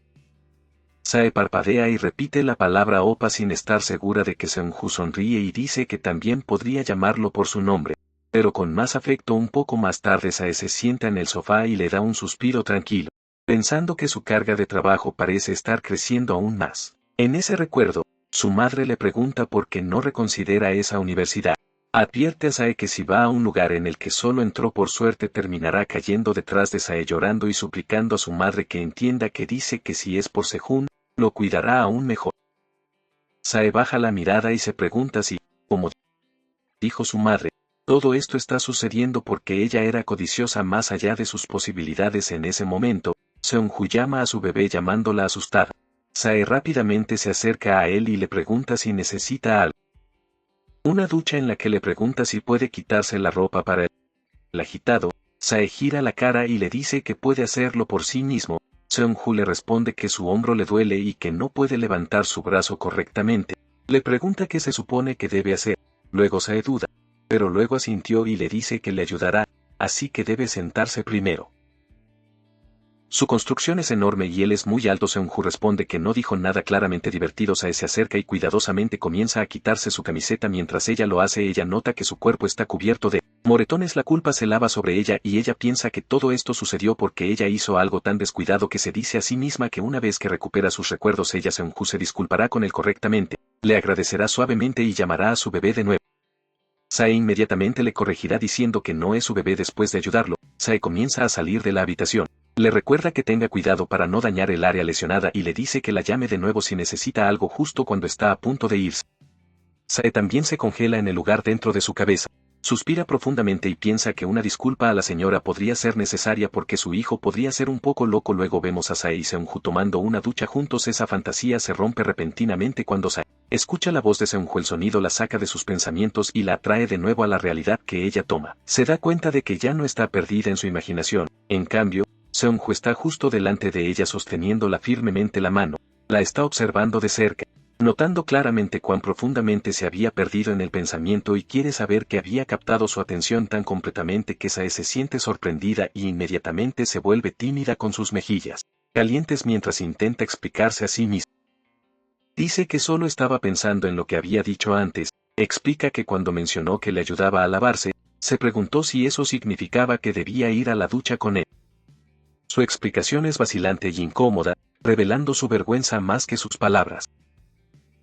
Sae parpadea y repite la palabra opa sin estar segura de que Seung-Hu sonríe y dice que también podría llamarlo por su nombre, pero con más afecto. Un poco más tarde Sae se sienta en el sofá y le da un suspiro tranquilo, pensando que su carga de trabajo parece estar creciendo aún más. En ese recuerdo, su madre le pregunta por qué no reconsidera esa universidad. Advierte a Sae que si va a un lugar en el que solo entró por suerte terminará cayendo detrás de Sae llorando y suplicando a su madre que entienda, que dice que si es por Sejun, lo cuidará aún mejor. Sae baja la mirada y se pregunta si, como dijo su madre, todo esto está sucediendo porque ella era codiciosa más allá de sus posibilidades. En ese momento, Seung-Hu llama a su bebé llamándola asustada. Sae rápidamente se acerca a él y le pregunta si necesita algo. Una ducha en la que le pregunta si puede quitarse la ropa para el agitado. Sae gira la cara y le dice que puede hacerlo por sí mismo. Seung-Hu le responde que su hombro le duele y que no puede levantar su brazo correctamente. Le pregunta qué se supone que debe hacer. Luego Sae duda, pero luego asintió y le dice que le ayudará, así que debe sentarse primero. Su construcción es enorme y él es muy alto. Seung-Hu responde que no dijo nada. Claramente divertido, Sae se acerca y cuidadosamente comienza a quitarse su camiseta. Mientras ella lo hace, ella nota que su cuerpo está cubierto de moretones. La culpa se lava sobre ella y ella piensa que todo esto sucedió porque ella hizo algo tan descuidado que se dice a sí misma que una vez que recupera sus recuerdos Seung-Hu se disculpará con él correctamente, le agradecerá suavemente y llamará a su bebé de nuevo. Sae inmediatamente le corregirá diciendo que no es su bebé. Después de ayudarlo, Sae comienza a salir de la habitación. Le recuerda que tenga cuidado para no dañar el área lesionada y le dice que la llame de nuevo si necesita algo justo cuando está a punto de irse. Sae también se congela en el lugar dentro de su cabeza. Suspira profundamente y piensa que una disculpa a la señora podría ser necesaria porque su hijo podría ser un poco loco. Luego vemos a Sae y Seung-Hu tomando una ducha juntos. Esa fantasía se rompe repentinamente cuando Sae escucha la voz de Seung-Hu. El sonido la saca de sus pensamientos y la atrae de nuevo a la realidad que ella toma. Se da cuenta de que ya no está perdida en su imaginación. En cambio, Seung-Hu está justo delante de ella sosteniéndola firmemente la mano. La está observando de cerca, notando claramente cuán profundamente se había perdido en el pensamiento y quiere saber que había captado su atención tan completamente que Sae se siente sorprendida y inmediatamente se vuelve tímida con sus mejillas calientes mientras intenta explicarse a sí misma. Dice que solo estaba pensando en lo que había dicho antes. Explica que cuando mencionó que le ayudaba a lavarse, se preguntó si eso significaba que debía ir a la ducha con él. Su explicación es vacilante y incómoda, revelando su vergüenza más que sus palabras.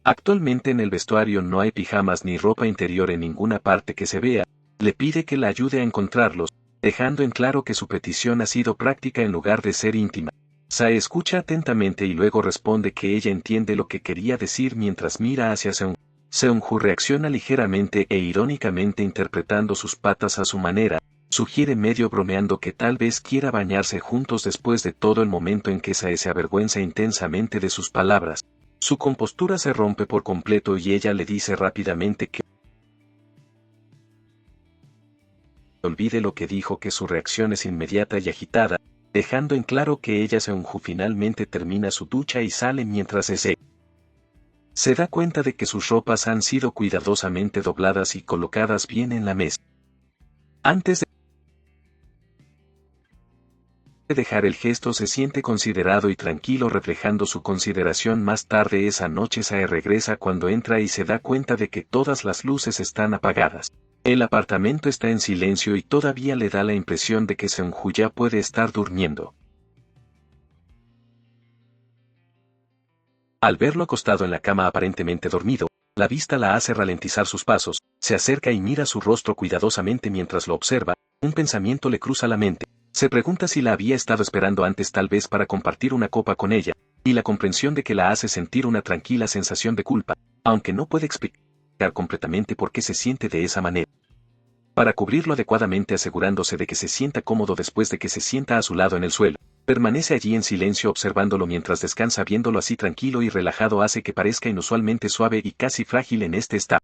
Actualmente en el vestuario no hay pijamas ni ropa interior en ninguna parte que se vea, le pide que la ayude a encontrarlos, dejando en claro que su petición ha sido práctica en lugar de ser íntima. Sae escucha atentamente y luego responde que ella entiende lo que quería decir mientras mira hacia Seung. Seung-Hu reacciona ligeramente e irónicamente interpretando sus patas a su manera, sugiere medio bromeando que tal vez quiera bañarse juntos después de todo el momento en que Sae se avergüenza intensamente de sus palabras. Su compostura se rompe por completo y ella le dice rápidamente que olvide lo que dijo, que su reacción es inmediata y agitada, dejando en claro que ella Seung-Hu finalmente termina su ducha y sale mientras se da cuenta de que sus ropas han sido cuidadosamente dobladas y colocadas bien en la mesa. Antes de dejar el gesto se siente considerado y tranquilo, reflejando su consideración. Más tarde esa noche Sae regresa cuando entra y se da cuenta de que todas las luces están apagadas. El apartamento está en silencio y todavía le da la impresión de que Seung-Hu ya puede estar durmiendo. Al verlo acostado en la cama aparentemente dormido, la vista la hace ralentizar sus pasos, se acerca y mira su rostro cuidadosamente mientras lo observa. Un pensamiento le cruza la mente. Se pregunta si la había estado esperando antes, tal vez para compartir una copa con ella, y la comprensión de que la hace sentir una tranquila sensación de culpa, aunque no puede explicar completamente por qué se siente de esa manera. Para cubrirlo adecuadamente, asegurándose de que se sienta cómodo después de que se sienta a su lado en el suelo, permanece allí en silencio observándolo mientras descansa. Viéndolo así tranquilo y relajado hace que parezca inusualmente suave y casi frágil en este estado.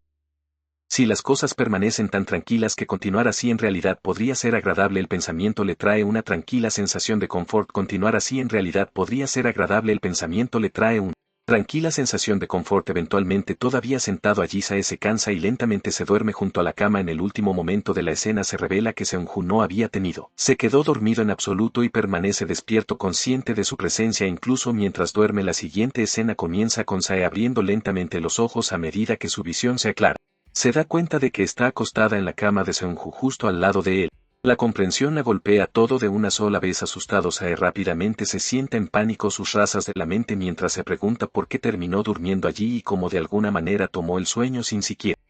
Si las cosas permanecen tan tranquilas, que continuar así en realidad podría ser agradable. El pensamiento le trae una tranquila sensación de confort. Continuar así en realidad podría ser agradable. El pensamiento le trae una tranquila sensación de confort. Eventualmente, todavía sentado allí, Sae se cansa y lentamente se duerme junto a la cama. En el último momento de la escena se revela que Seung-Hu no había tenido. Se quedó dormido en absoluto y permanece despierto, consciente de su presencia incluso mientras duerme. La siguiente escena comienza con Sae abriendo lentamente los ojos a medida que su visión se aclara. Se da cuenta de que está acostada en la cama de Seung-Hu justo al lado de él. La comprensión la golpea todo de una sola vez. Asustado, Sae rápidamente se sienta en pánico sus razas de la mente mientras se pregunta por qué terminó durmiendo allí y cómo de alguna manera tomó el sueño sin siquiera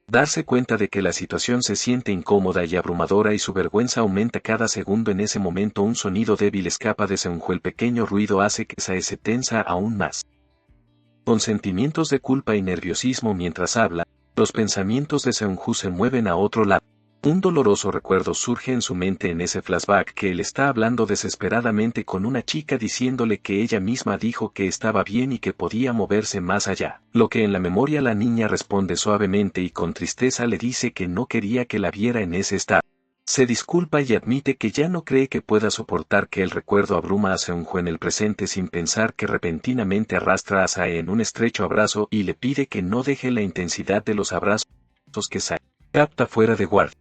darse cuenta de que la situación se siente incómoda y abrumadora y su vergüenza aumenta cada segundo. En ese momento un sonido débil escapa de Seung-Hu. El pequeño ruido hace que Sae se tensa aún más. Con sentimientos de culpa y nerviosismo mientras habla, los pensamientos de Seung-Hu se mueven a otro lado. Un doloroso recuerdo surge en su mente en ese flashback, que él está hablando desesperadamente con una chica diciéndole que ella misma dijo que estaba bien y que podía moverse más allá. Lo que en la memoria la niña responde suavemente y con tristeza le dice que no quería que la viera en ese estado. Se disculpa y admite que ya no cree que pueda soportar que el recuerdo abruma a Seung-Hu en el presente, sin pensar que repentinamente arrastra a Sae en un estrecho abrazo y le pide que no deje la intensidad de los abrazos que Sae capta fuera de guardia.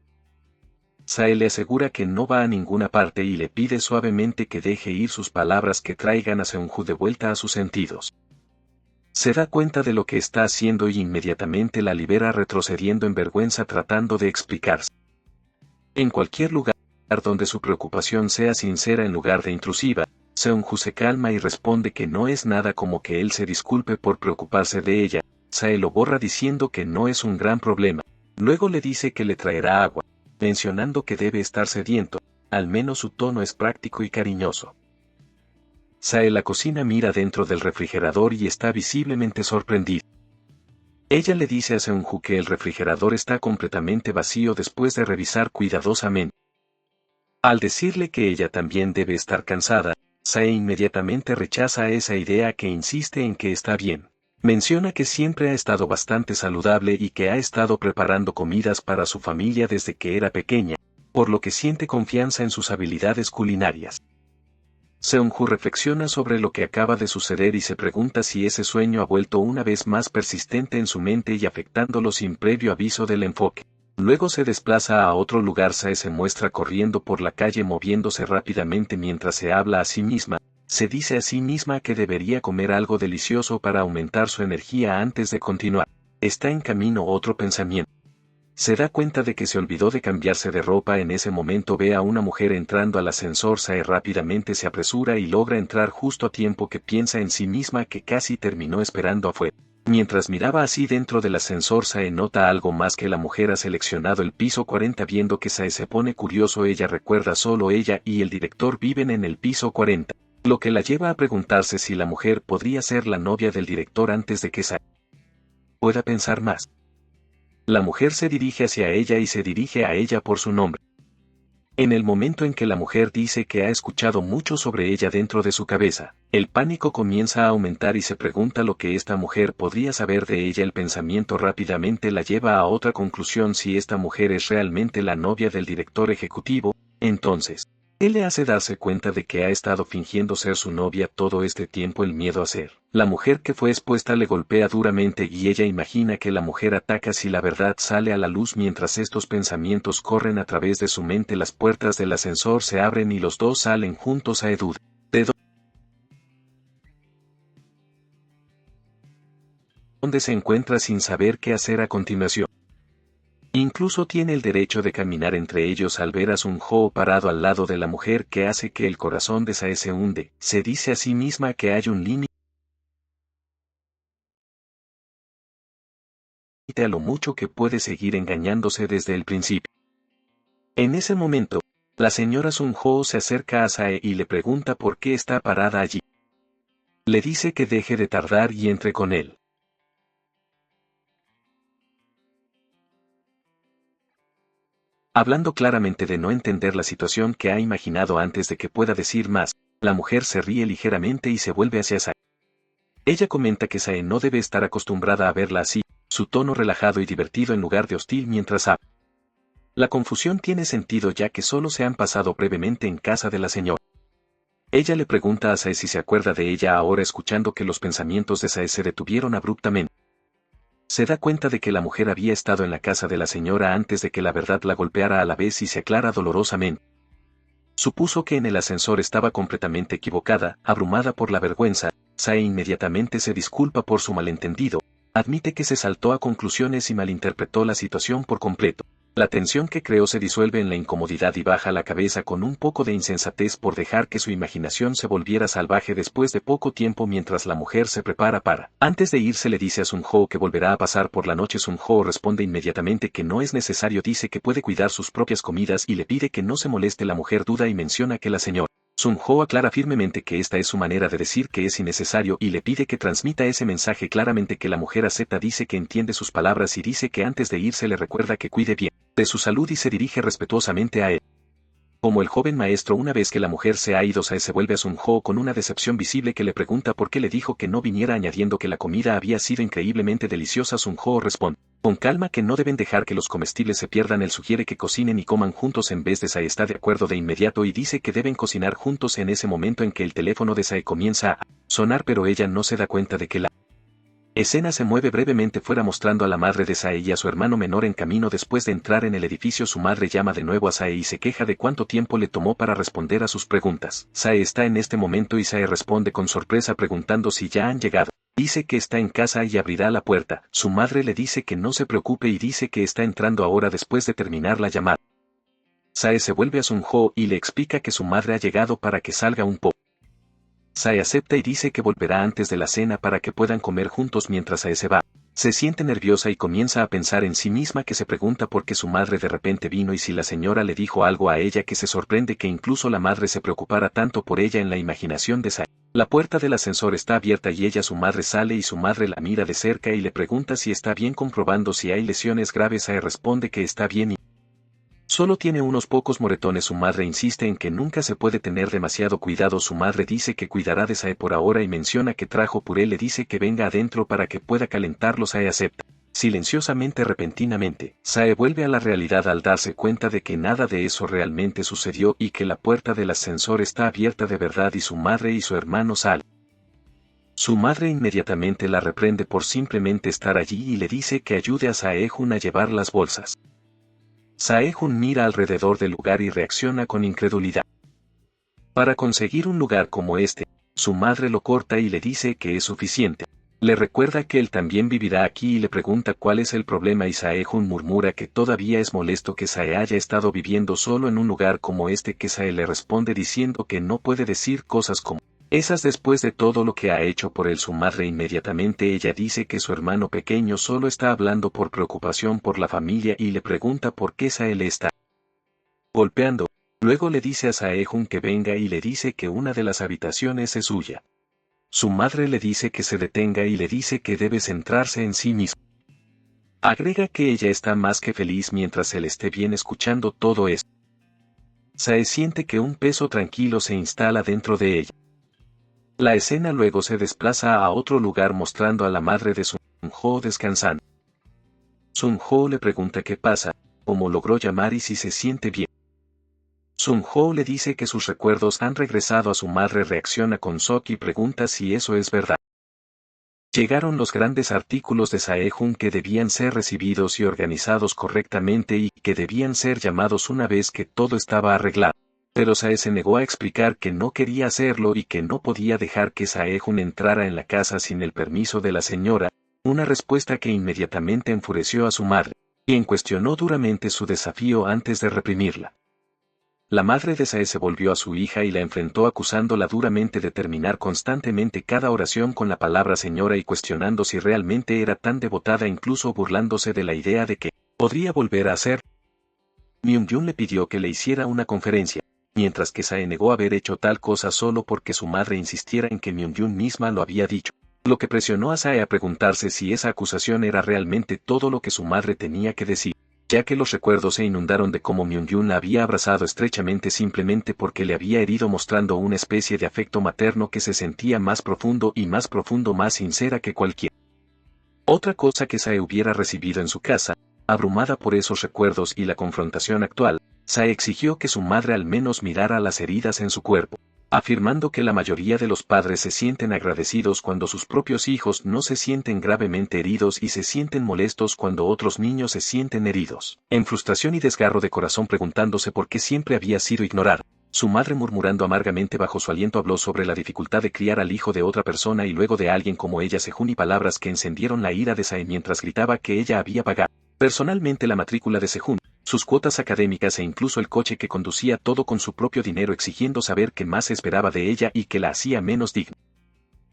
Sae le asegura que no va a ninguna parte y le pide suavemente que deje ir sus palabras, que traigan a Seung-Hu de vuelta a sus sentidos. Se da cuenta de lo que está haciendo y inmediatamente la libera, retrocediendo en vergüenza tratando de explicarse. En cualquier lugar donde su preocupación sea sincera en lugar de intrusiva, Seung-Hu se calma y responde que no es nada, como que él se disculpe por preocuparse de ella. Sae lo borra diciendo que no es un gran problema. Luego le dice que le traerá agua, mencionando que debe estar sediento. Al menos su tono es práctico y cariñoso. Sae la cocina, mira dentro del refrigerador y está visiblemente sorprendido. Ella le dice a Seung-Hu que el refrigerador está completamente vacío después de revisar cuidadosamente. Al decirle que ella también debe estar cansada, Sae inmediatamente rechaza esa idea, que insiste en que está bien. Menciona que siempre ha estado bastante saludable y que ha estado preparando comidas para su familia desde que era pequeña, por lo que siente confianza en sus habilidades culinarias. Seung-Hu reflexiona sobre lo que acaba de suceder y se pregunta si ese sueño ha vuelto una vez más persistente en su mente y afectándolo sin previo aviso del enfoque. Luego se desplaza a otro lugar. Sae se muestra corriendo por la calle, moviéndose rápidamente mientras se habla a sí misma. Se dice a sí misma que debería comer algo delicioso para aumentar su energía antes de continuar. Está en camino otro pensamiento. Se da cuenta de que se olvidó de cambiarse de ropa. En ese momento ve a una mujer entrando al ascensor. Sae rápidamente se apresura y logra entrar justo a tiempo, que piensa en sí misma que casi terminó esperando afuera. Mientras miraba así dentro del ascensor, Sae nota algo más, que la mujer ha seleccionado el piso 40. Viendo que Sae se pone curioso, ella recuerda solo ella y el director viven en el piso 40, lo que la lleva a preguntarse si la mujer podría ser la novia del director antes de que Sae pueda pensar más. La mujer se dirige hacia ella y se dirige a ella por su nombre. En el momento en que la mujer dice que ha escuchado mucho sobre ella dentro de su cabeza, el pánico comienza a aumentar y se pregunta lo que esta mujer podría saber de ella. El pensamiento rápidamente la lleva a otra conclusión: si esta mujer es realmente la novia del director ejecutivo, entonces, él le hace darse cuenta de que ha estado fingiendo ser su novia todo este tiempo. El miedo a ser la mujer que fue expuesta le golpea duramente y ella imagina que la mujer ataca si la verdad sale a la luz. Mientras estos pensamientos corren a través de su mente, las puertas del ascensor se abren y los dos salen juntos a Edu, de donde se encuentra sin saber qué hacer a continuación. Incluso tiene el derecho de caminar entre ellos al ver a Sun Ho parado al lado de la mujer, que hace que el corazón de Sae se hunde. Se dice a sí misma que hay un límite a lo mucho que puede seguir engañándose desde el principio. En ese momento, la señora Sun Ho se acerca a Sae y le pregunta por qué está parada allí. Le dice que deje de tardar y entre con él. Hablando claramente de no entender la situación que ha imaginado. Antes de que pueda decir más, la mujer se ríe ligeramente y se vuelve hacia Sae. Ella comenta que Sae no debe estar acostumbrada a verla así, su tono relajado y divertido en lugar de hostil mientras habla. La confusión tiene sentido ya que solo se han pasado brevemente en casa de la señora. Ella le pregunta a Sae si se acuerda de ella ahora, escuchando que los pensamientos de Sae se detuvieron abruptamente. Se da cuenta de que la mujer había estado en la casa de la señora antes de que la verdad la golpeara a la vez y se aclara dolorosamente. Supuso que en el ascensor estaba completamente equivocada. Abrumada por la vergüenza, Sae inmediatamente se disculpa por su malentendido, admite que se saltó a conclusiones y malinterpretó la situación por completo. La tensión que creó se disuelve en la incomodidad y baja la cabeza con un poco de insensatez por dejar que su imaginación se volviera salvaje. Después de poco tiempo, mientras la mujer se prepara para antes de irse, le dice a Sun Ho que volverá a pasar por la noche. Sun Ho responde inmediatamente que no es necesario, dice que puede cuidar sus propias comidas y le pide que no se moleste. La mujer duda y menciona que la señora Sun Ho aclara firmemente que esta es su manera de decir que es innecesario y le pide que transmita ese mensaje claramente, que la mujer acepta. Dice que entiende sus palabras y dice que antes de irse le recuerda que cuide bien de su salud y se dirige respetuosamente a él. Como el joven maestro. Una vez que la mujer se ha ido, Sae se vuelve a Sun Ho con una decepción visible, que le pregunta por qué le dijo que no viniera, añadiendo que la comida había sido increíblemente deliciosa. Sun Ho responde con calma que no deben dejar que los comestibles se pierdan. Él sugiere que cocinen y coman juntos en vez de Sae está de acuerdo de inmediato y dice que deben cocinar juntos. En ese momento en que el teléfono de Sae comienza a sonar, pero ella no se da cuenta de que la escena se mueve brevemente fuera, mostrando a la madre de Sae y a su hermano menor en camino. Después de entrar en el edificio, su madre llama de nuevo a Sae y se queja de cuánto tiempo le tomó para responder a sus preguntas. Sae está en este momento y Sae responde con sorpresa preguntando si ya han llegado. Dice que está en casa y abrirá la puerta. Su madre le dice que no se preocupe y dice que está entrando ahora después de terminar la llamada. Sae se vuelve a Sun Ho y le explica que su madre ha llegado para que salga un poco. Sae acepta y dice que volverá antes de la cena para que puedan comer juntos. Mientras Sae se va, se siente nerviosa y comienza a pensar en sí misma, que se pregunta por qué su madre de repente vino y si la señora le dijo algo a ella, que se sorprende que incluso la madre se preocupara tanto por ella. En la imaginación de Sae, la puerta del ascensor está abierta y su madre sale y su madre la mira de cerca y le pregunta si está bien, comprobando si hay lesiones graves. Sae responde que está bien y solo tiene unos pocos moretones. Su madre insiste en que nunca se puede tener demasiado cuidado. Su madre dice que cuidará de Sae por ahora y menciona que trajo puré. Le dice que venga adentro para que pueda calentarlo. Sae acepta. Silenciosamente. Repentinamente, Sae vuelve a la realidad al darse cuenta de que nada de eso realmente sucedió y que la puerta del ascensor está abierta de verdad y su madre y su hermano salen. Su madre inmediatamente la reprende por simplemente estar allí y le dice que ayude a Sae-jun a llevar las bolsas. Sae-jun mira alrededor del lugar y reacciona con incredulidad. Para conseguir un lugar como este, su madre lo corta y le dice que es suficiente. Le recuerda que él también vivirá aquí y le pregunta cuál es el problema y Sae-Jun murmura que todavía es molesto que Sae haya estado viviendo solo en un lugar como este que Sae le responde diciendo que no puede decir cosas como esas después de todo lo que ha hecho por él su madre. Inmediatamente ella dice que su hermano pequeño solo está hablando por preocupación por la familia y le pregunta por qué Sae le está golpeando. Luego le dice a Sae-Jun que venga y le dice que una de las habitaciones es suya. Su madre le dice que se detenga y le dice que debe centrarse en sí mismo. Agrega que ella está más que feliz mientras él esté bien escuchando todo esto. Sae siente que un peso tranquilo se instala dentro de ella. La escena luego se desplaza a otro lugar mostrando a la madre de Sun-ho descansando. Sun-ho le pregunta qué pasa, cómo logró llamar y si se siente bien. Sun-ho le dice que sus recuerdos han regresado a su madre. Reacciona con shock y pregunta si eso es verdad. Llegaron los grandes artículos de Sae-Jun que debían ser recibidos y organizados correctamente y que debían ser llamados una vez que todo estaba arreglado. Pero Sae se negó a explicar que no quería hacerlo y que no podía dejar que Sae-Jun entrara en la casa sin el permiso de la señora, una respuesta que inmediatamente enfureció a su madre, quien cuestionó duramente su desafío antes de reprimirla. La madre de Sae se volvió a su hija y la enfrentó acusándola duramente de terminar constantemente cada oración con la palabra señora y cuestionando si realmente era tan devotada, incluso burlándose de la idea de que podría volver a hacer. Myung-jun le pidió que le hiciera una conferencia, mientras que Sae negó haber hecho tal cosa solo porque su madre insistiera en que Myung-jun misma lo había dicho, lo que presionó a Sae a preguntarse si esa acusación era realmente todo lo que su madre tenía que decir, ya que los recuerdos se inundaron de cómo Myung-jun la había abrazado estrechamente simplemente porque le había herido, mostrando una especie de afecto materno que se sentía más profundo, más sincera que cualquier otra cosa que Sae hubiera recibido en su casa. Abrumada por esos recuerdos y la confrontación actual, Sae exigió que su madre al menos mirara las heridas en su cuerpo, afirmando que la mayoría de los padres se sienten agradecidos cuando sus propios hijos no se sienten gravemente heridos y se sienten molestos cuando otros niños se sienten heridos. En frustración y desgarro de corazón, preguntándose por qué siempre había sido ignorada, su madre, murmurando amargamente bajo su aliento, habló sobre la dificultad de criar al hijo de otra persona y luego de alguien como ella, Sejun, y palabras que encendieron la ira de Sae mientras gritaba que ella había pagado personalmente la matrícula de Sejun, sus cuotas académicas e incluso el coche que conducía, todo con su propio dinero, exigiendo saber qué más esperaba de ella y que la hacía menos digna.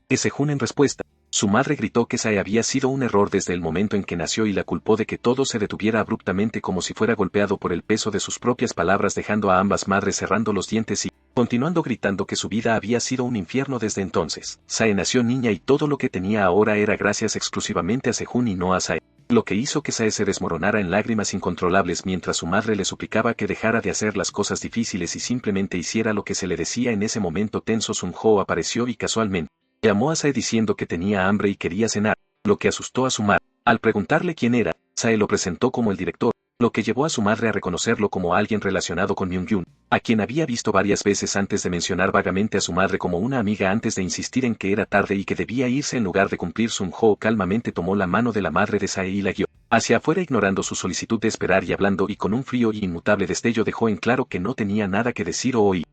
Que Sejun, en respuesta, su madre gritó que Sae había sido un error desde el momento en que nació y la culpó de que todo se detuviera abruptamente como si fuera golpeado por el peso de sus propias palabras, dejando a ambas madres cerrando los dientes y continuando gritando que su vida había sido un infierno desde entonces. Sae nació niña y todo lo que tenía ahora era gracias exclusivamente a Sejun y no a Sae, lo que hizo que Sae se desmoronara en lágrimas incontrolables mientras su madre le suplicaba que dejara de hacer las cosas difíciles y simplemente hiciera lo que se le decía. En ese momento tenso, Sun-ho apareció y casualmente llamó a Sae diciendo que tenía hambre y quería cenar, lo que asustó a su madre. Al preguntarle quién era, Sae lo presentó como el director, lo que llevó a su madre a reconocerlo como alguien relacionado con Myung-jun, a quien había visto varias veces antes de mencionar vagamente a su madre como una amiga antes de insistir en que era tarde y que debía irse en lugar de cumplir. Sun-ho calmamente tomó la mano de la madre de Sae y la guió hacia afuera, ignorando su solicitud de esperar y hablando y con un frío y inmutable destello dejó en claro que no tenía nada que decir o oír.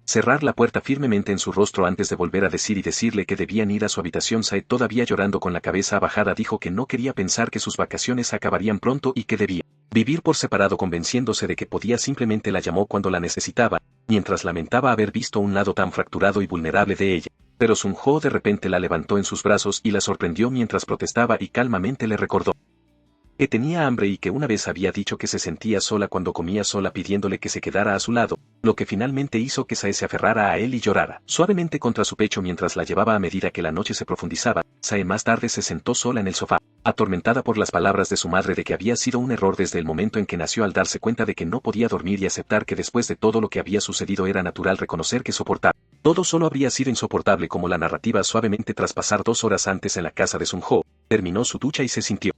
Cerrar la puerta firmemente en su rostro antes de volver a decir y decirle que debían ir a su habitación. Sae, todavía llorando con la cabeza bajada, dijo que no quería pensar que sus vacaciones acabarían pronto y que debía vivir por separado, convenciéndose de que podía. Simplemente la llamó cuando la necesitaba, mientras lamentaba haber visto un lado tan fracturado y vulnerable de ella. Pero Sun-ho de repente la levantó en sus brazos y la sorprendió mientras protestaba y calmamente le recordó que tenía hambre y que una vez había dicho que se sentía sola cuando comía sola, pidiéndole que se quedara a su lado, lo que finalmente hizo que Sae se aferrara a él y llorara suavemente contra su pecho mientras la llevaba. A medida que la noche se profundizaba, Sae más tarde se sentó sola en el sofá, atormentada por las palabras de su madre de que había sido un error desde el momento en que nació. Al darse cuenta de que no podía dormir y aceptar que después de todo lo que había sucedido era natural reconocer que soportar todo solo habría sido insoportable, como la narrativa suavemente. Tras pasar 2 horas antes en la casa de Sun-ho, terminó su ducha y se sintió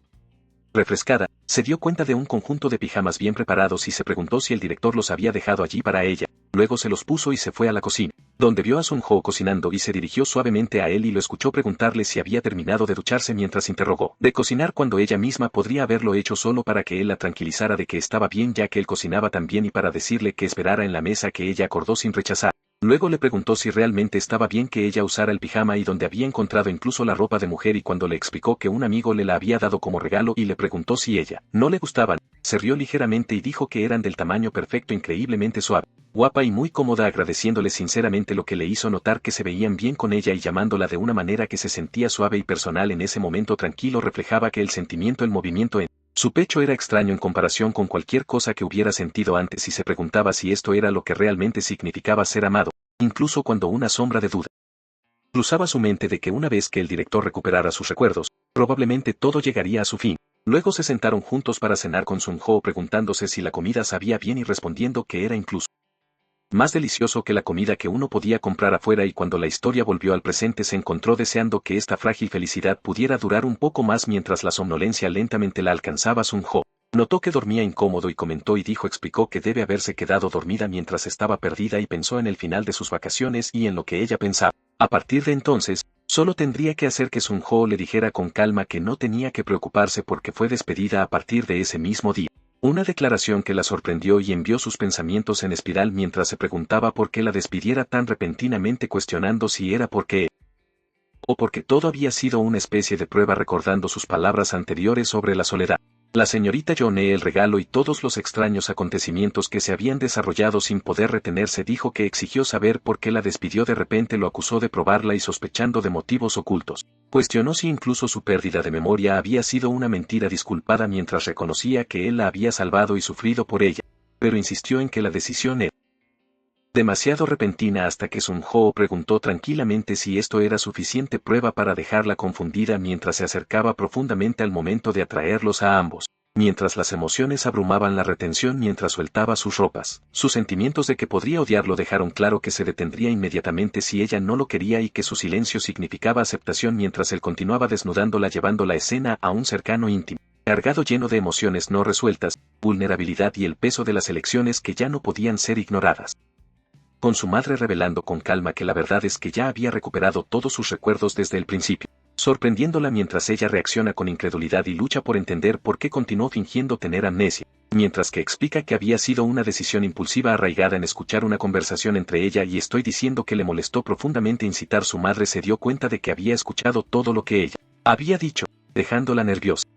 refrescada. Se dio cuenta de un conjunto de pijamas bien preparados y se preguntó si el director los había dejado allí para ella. Luego se los puso y se fue a la cocina, donde vio a Sun-ho cocinando y se dirigió suavemente a él y lo escuchó preguntarle si había terminado de ducharse mientras interrogó de cocinar cuando ella misma podría haberlo hecho solo para que él la tranquilizara de que estaba bien, ya que él cocinaba también, y para decirle que esperara en la mesa, que ella acordó sin rechazar. Luego le preguntó si realmente estaba bien que ella usara el pijama y donde había encontrado incluso la ropa de mujer, y cuando le explicó que un amigo le la había dado como regalo y le preguntó si ella no le gustaban, se rió ligeramente y dijo que eran del tamaño perfecto, increíblemente suave, guapa y muy cómoda, agradeciéndole sinceramente, lo que le hizo notar que se veían bien con ella y llamándola de una manera que se sentía suave y personal. En ese momento tranquilo reflejaba que el movimiento en su pecho era extraño en comparación con cualquier cosa que hubiera sentido antes, y se preguntaba si esto era lo que realmente significaba ser amado, incluso cuando una sombra de duda cruzaba su mente de que una vez que el director recuperara sus recuerdos, probablemente todo llegaría a su fin. Luego se sentaron juntos para cenar con Sun-ho, preguntándose si la comida sabía bien y respondiendo que era incluso más delicioso que la comida que uno podía comprar afuera, y cuando la historia volvió al presente se encontró deseando que esta frágil felicidad pudiera durar un poco más. Mientras la somnolencia lentamente la alcanzaba, Sun-ho notó que dormía incómodo y comentó y explicó que debe haberse quedado dormida mientras estaba perdida, y pensó en el final de sus vacaciones y en lo que ella pensaba. A partir de entonces, solo tendría que hacer que Sun-ho le dijera con calma que no tenía que preocuparse porque fue despedida a partir de ese mismo día. Una declaración que la sorprendió y envió sus pensamientos en espiral mientras se preguntaba por qué la despidiera tan repentinamente, cuestionando si era porque o porque todo había sido una especie de prueba, recordando sus palabras anteriores sobre la soledad, la señorita Yone, el regalo y todos los extraños acontecimientos que se habían desarrollado sin poder retenerse. Dijo que exigió saber por qué la despidió de repente, lo acusó de probarla y sospechando de motivos ocultos. Cuestionó si incluso su pérdida de memoria había sido una mentira disculpada mientras reconocía que él la había salvado y sufrido por ella, pero insistió en que la decisión era demasiado repentina, hasta que Sun-ho preguntó tranquilamente si esto era suficiente prueba para dejarla confundida mientras se acercaba profundamente al momento de atraerlos a ambos. Mientras las emociones abrumaban la retención mientras sueltaba sus ropas, sus sentimientos de que podría odiarlo dejaron claro que se detendría inmediatamente si ella no lo quería y que su silencio significaba aceptación, mientras él continuaba desnudándola, llevando la escena a un cercano íntimo, cargado, lleno de emociones no resueltas, vulnerabilidad y el peso de las elecciones que ya no podían ser ignoradas. Con su madre revelando con calma que la verdad es que ya había recuperado todos sus recuerdos desde el principio, sorprendiéndola mientras ella reacciona con incredulidad y lucha por entender por qué continuó fingiendo tener amnesia, mientras que explica que había sido una decisión impulsiva arraigada en escuchar una conversación entre ella y estoy diciendo que le molestó profundamente incitar. Su madre se dio cuenta de que había escuchado todo lo que ella había dicho, dejándola nerviosa.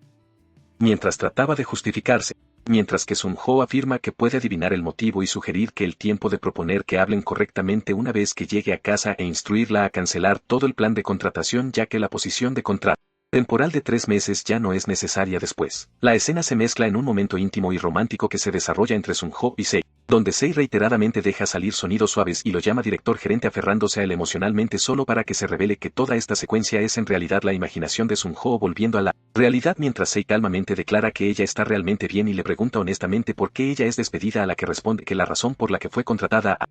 Mientras trataba de justificarse, mientras que Sun-ho afirma que puede adivinar el motivo y sugerir que el tiempo de proponer que hablen correctamente una vez que llegue a casa e instruirla a cancelar todo el plan de contratación, ya que la posición de contrato temporal de 3 meses ya no es necesaria. Después, la escena se mezcla en un momento íntimo y romántico que se desarrolla entre Sun-ho y Sei, donde Sei reiteradamente deja salir sonidos suaves y lo llama director gerente, aferrándose a él emocionalmente solo para que se revele que toda esta secuencia es en realidad la imaginación de Sun-ho volviendo a la realidad, mientras Sei calmamente declara que ella está realmente bien y le pregunta honestamente por qué ella es despedida, a la que responde que la razón por la que fue contratada ha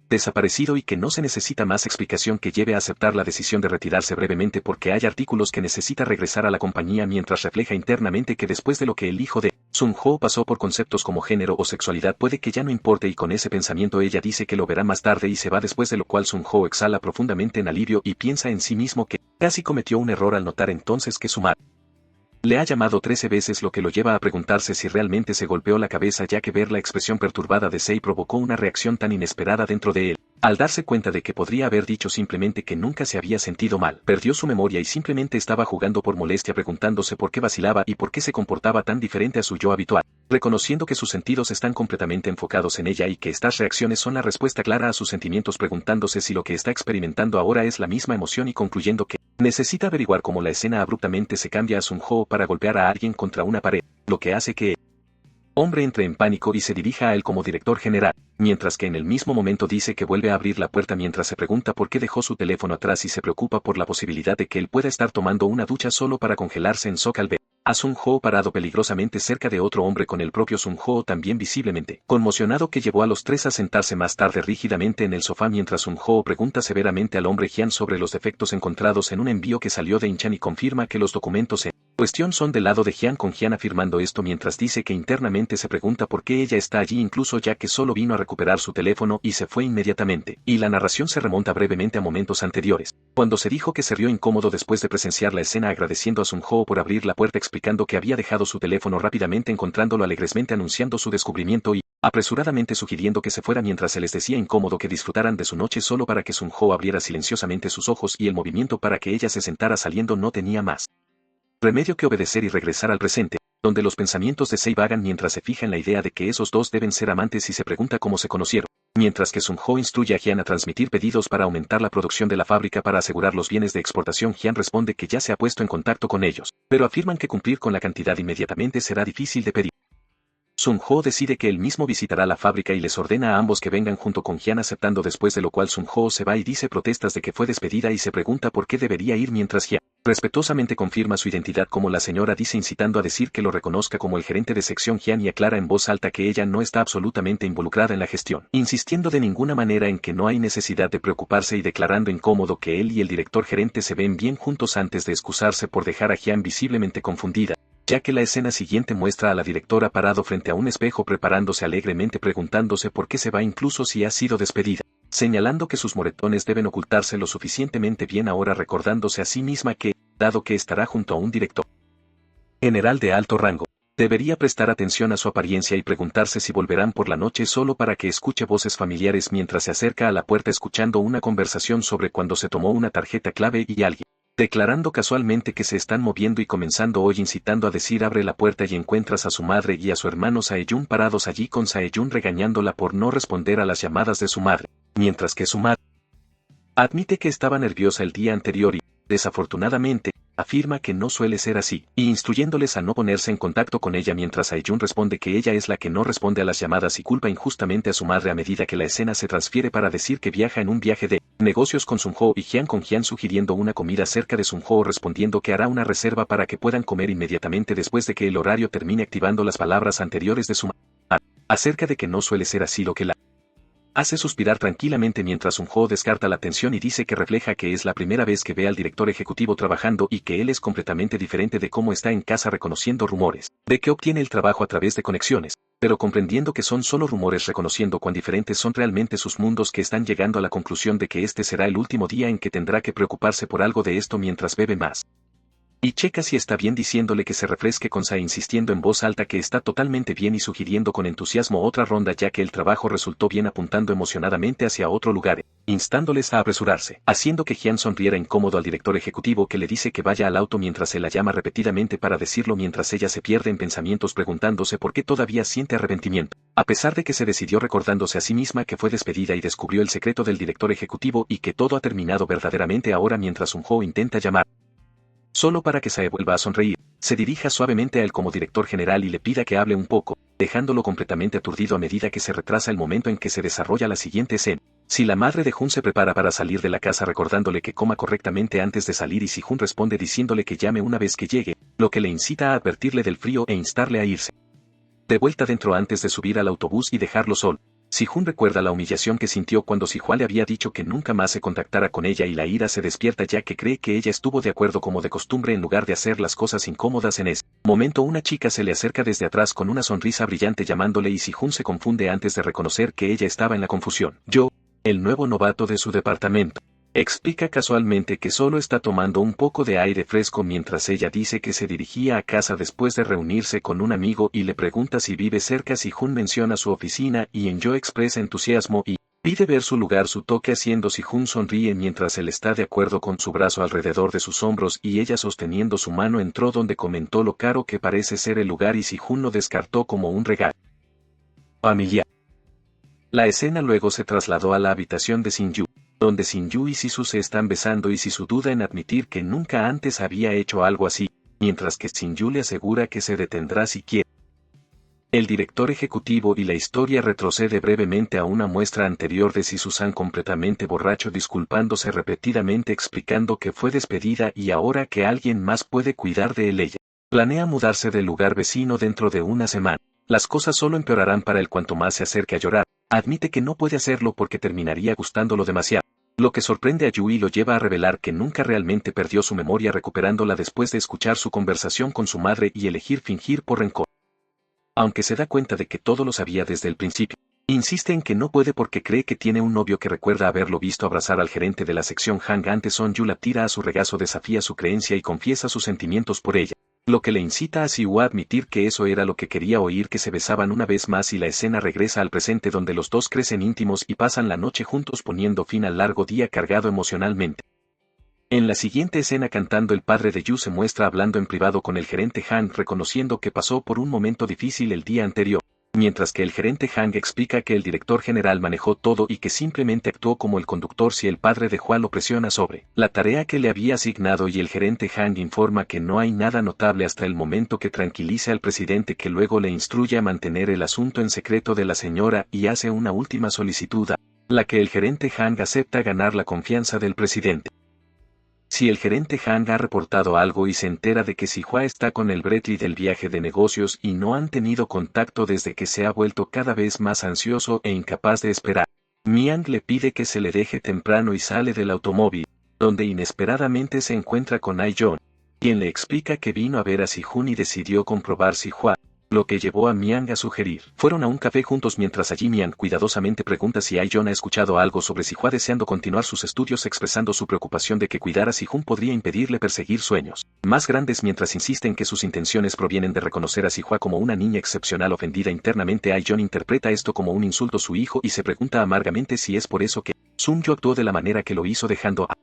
desaparecido y que no se necesita más explicación que lleve a aceptar la decisión de retirarse brevemente porque hay artículos que necesita regresar a la compañía, mientras refleja internamente que después de lo que el hijo de Sun-ho pasó por conceptos como género o sexualidad puede que ya no importe, y con ese pensamiento ella dice que lo verá más tarde y se va, después de lo cual Sun-ho exhala profundamente en alivio y piensa en sí mismo que casi cometió un error al notar entonces que su madre le ha llamado 13 veces, lo que lo lleva a preguntarse si realmente se golpeó la cabeza, ya que ver la expresión perturbada de Sei provocó una reacción tan inesperada dentro de él. Al darse cuenta de que podría haber dicho simplemente que nunca se había sentido mal, perdió su memoria y simplemente estaba jugando por molestia, preguntándose por qué vacilaba y por qué se comportaba tan diferente a su yo habitual, reconociendo que sus sentidos están completamente enfocados en ella y que estas reacciones son la respuesta clara a sus sentimientos, preguntándose si lo que está experimentando ahora es la misma emoción y concluyendo que necesita averiguar cómo. La escena abruptamente se cambia a Sun-ho para golpear a alguien contra una pared, lo que hace que el hombre entre en pánico y se dirija a él como director general, mientras que en el mismo momento dice que vuelve a abrir la puerta mientras se pregunta por qué dejó su teléfono atrás y se preocupa por la posibilidad de que él pueda estar tomando una ducha solo para congelarse en shock al ver a Sun-ho parado peligrosamente cerca de otro hombre con el propio Sun-ho también visiblemente conmocionado, que llevó a los tres a sentarse más tarde rígidamente en el sofá mientras Sun-ho pregunta severamente al hombre Hyun sobre los defectos encontrados en un envío que salió de Inchan y confirma que los documentos en Cuestión son del lado de Hyun con Hyun afirmando esto mientras dice que internamente se pregunta por qué ella está allí incluso ya que solo vino a recuperar su teléfono y se fue inmediatamente, y la narración se remonta brevemente a momentos anteriores, cuando se dijo que se rió incómodo después de presenciar la escena agradeciendo a Sun-ho por abrir la puerta explicando que había dejado su teléfono rápidamente encontrándolo alegremente anunciando su descubrimiento y, apresuradamente sugiriendo que se fuera mientras se les decía incómodo que disfrutaran de su noche solo para que Sun-ho abriera silenciosamente sus ojos y el movimiento para que ella se sentara saliendo no tenía más remedio que obedecer y regresar al presente, donde los pensamientos de Sei vagan mientras se fija en la idea de que esos dos deben ser amantes y se pregunta cómo se conocieron, mientras que Sun-ho instruye a Hyun a transmitir pedidos para aumentar la producción de la fábrica para asegurar los bienes de exportación. Hyun responde que ya se ha puesto en contacto con ellos, pero afirman que cumplir con la cantidad inmediatamente será difícil de pedir. Sun-ho decide que él mismo visitará la fábrica y les ordena a ambos que vengan junto con Hyun aceptando después de lo cual Sun-ho se va y dice protestas de que fue despedida y se pregunta por qué debería ir mientras Hyun respetuosamente confirma su identidad como la señora dice incitando a decir que lo reconozca como el gerente de sección Hyun y aclara en voz alta que ella no está absolutamente involucrada en la gestión, insistiendo de ninguna manera en que no hay necesidad de preocuparse y declarando incómodo que él y el director gerente se ven bien juntos antes de excusarse por dejar a Hyun visiblemente confundida, ya que la escena siguiente muestra a la directora parado frente a un espejo preparándose alegremente preguntándose por qué se va incluso si ha sido despedida, señalando que sus moretones deben ocultarse lo suficientemente bien ahora recordándose a sí misma que, dado que estará junto a un director general de alto rango, debería prestar atención a su apariencia y preguntarse si volverán por la noche solo para que escuche voces familiares mientras se acerca a la puerta escuchando una conversación sobre cuando se tomó una tarjeta clave y alguien declarando casualmente que se están moviendo y comenzando hoy incitando a decir abre la puerta y encuentras a su madre y a su hermano Sae-jun parados allí con Sae-jun regañándola por no responder a las llamadas de su madre, mientras que su madre admite que estaba nerviosa el día anterior y, desafortunadamente, afirma que no suele ser así, y instruyéndoles a no ponerse en contacto con ella mientras Sae-jun responde que ella es la que no responde a las llamadas y culpa injustamente a su madre a medida que la escena se transfiere para decir que viaja en un viaje de negocios con Sun-ho y Hyun con Hyun sugiriendo una comida cerca de Sun-ho respondiendo que hará una reserva para que puedan comer inmediatamente después de que el horario termine activando las palabras anteriores de su madre, acerca de que no suele ser así lo que la hace suspirar tranquilamente mientras Sun-ho descarta la tensión y dice que refleja que es la primera vez que ve al director ejecutivo trabajando y que él es completamente diferente de cómo está en casa reconociendo rumores, de que obtiene el trabajo a través de conexiones, pero comprendiendo que son solo rumores reconociendo cuán diferentes son realmente sus mundos que están llegando a la conclusión de que este será el último día en que tendrá que preocuparse por algo de esto mientras bebe más. Y checa si está bien diciéndole que se refresque con Sae insistiendo en voz alta que está totalmente bien y sugiriendo con entusiasmo otra ronda ya que el trabajo resultó bien apuntando emocionadamente hacia otro lugar, instándoles a apresurarse, haciendo que Hyun sonriera incómodo al director ejecutivo que le dice que vaya al auto mientras se la llama repetidamente para decirlo mientras ella se pierde en pensamientos preguntándose por qué todavía siente arrepentimiento, a pesar de que se decidió recordándose a sí misma que fue despedida y descubrió el secreto del director ejecutivo y que todo ha terminado verdaderamente ahora mientras Sun-ho intenta llamar. Solo para que Sae vuelva a sonreír, se dirija suavemente a él como director general y le pida que hable un poco, dejándolo completamente aturdido a medida que se retrasa el momento en que se desarrolla la siguiente escena. Si la madre de Jun se prepara para salir de la casa recordándole que coma correctamente antes de salir y si Jun responde diciéndole que llame una vez que llegue, lo que le incita a advertirle del frío e instarle a irse de vuelta dentro antes de subir al autobús y dejarlo solo. Si-jun recuerda la humillación que sintió cuando Si-hwa le había dicho que nunca más se contactara con ella y la ira se despierta ya que cree que ella estuvo de acuerdo como de costumbre en lugar de hacer las cosas incómodas en ese momento una chica se le acerca desde atrás con una sonrisa brillante llamándole y Si-jun se confunde antes de reconocer que ella estaba en la confusión. Yo, el nuevo novato de su departamento. Explica casualmente que solo está tomando un poco de aire fresco mientras ella dice que se dirigía a casa después de reunirse con un amigo y le pregunta si vive cerca. Si-jun menciona su oficina y en Yo expresa entusiasmo y pide ver su lugar su toque haciendo Si-jun sonríe mientras él está de acuerdo con su brazo alrededor de sus hombros y ella sosteniendo su mano entró donde comentó lo caro que parece ser el lugar y Si-jun lo descartó como un regalo familiar. La escena luego se trasladó a la habitación de Shin-yu, donde Shin-yu y Sisu se están besando y Sisu duda en admitir que nunca antes había hecho algo así, mientras que Shin-yu le asegura que se detendrá si quiere. El director ejecutivo y la historia retrocede brevemente a una muestra anterior de Sisu-san completamente borracho disculpándose repetidamente explicando que fue despedida y ahora que alguien más puede cuidar de él ella. Planea mudarse del lugar vecino dentro de una semana. Las cosas solo empeorarán para él cuanto más se acerque a llorar. Admite que no puede hacerlo porque terminaría gustándolo demasiado. Lo que sorprende a Yu y lo lleva a revelar que nunca realmente perdió su memoria recuperándola después de escuchar su conversación con su madre y elegir fingir por rencor. Aunque se da cuenta de que todo lo sabía desde el principio, insiste en que no puede porque cree que tiene un novio que recuerda haberlo visto abrazar al gerente de la sección Hang antes. Son Yu la tira a su regazo, desafía su creencia y confiesa sus sentimientos por ella, lo que le incita a Siwoo a admitir que eso era lo que quería oír, que se besaban una vez más, y la escena regresa al presente donde los dos crecen íntimos y pasan la noche juntos poniendo fin al largo día cargado emocionalmente. En la siguiente escena, cantando, el padre de Yu se muestra hablando en privado con el gerente Hang, reconociendo que pasó por un momento difícil el día anterior, mientras que el gerente Hang explica que el director general manejó todo y que simplemente actuó como el conductor si el padre de Hua lo presiona sobre la tarea que le había asignado, y el gerente Hang informa que no hay nada notable hasta el momento que tranquiliza al presidente, que luego le instruye a mantener el asunto en secreto de la señora y hace una última solicitud, a la que el gerente Hang acepta ganar la confianza del presidente. Si el gerente Hang ha reportado algo y se entera de que Sihua está con el Bradley del viaje de negocios y no han tenido contacto desde que se ha vuelto cada vez más ansioso e incapaz de esperar, Miang le pide que se le deje temprano y sale del automóvil, donde inesperadamente se encuentra con Ai-Jon, quien le explica que vino a ver a Si-Hun y decidió comprobar Sihua, lo que llevó a Miang a sugerir. Fueron a un café juntos, mientras allí Miang cuidadosamente pregunta si Ai-Jon ha escuchado algo sobre Sihua, deseando continuar sus estudios, expresando su preocupación de que cuidar a Si-Hun podría impedirle perseguir sueños más grandes, mientras insiste en que sus intenciones provienen de reconocer a Sihua como una niña excepcional. Ofendida internamente, Ai-Jon interpreta esto como un insulto a su hijo y se pregunta amargamente si es por eso que Sun-Yu actuó de la manera que lo hizo, dejando a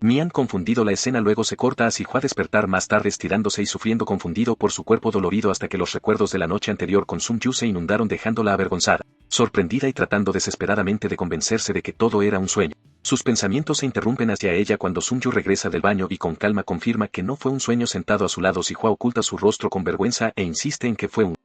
Mian confundido. La escena luego se corta a Sihua despertar más tarde, estirándose y sufriendo confundido por su cuerpo dolorido, hasta que los recuerdos de la noche anterior con Sun-Yu se inundaron, dejándola avergonzada, sorprendida y tratando desesperadamente de convencerse de que todo era un sueño. Sus pensamientos se interrumpen hacia ella cuando Sun-Yu regresa del baño y con calma confirma que no fue un sueño. Sentado a su lado, Sihua oculta su rostro con vergüenza e insiste en que fue un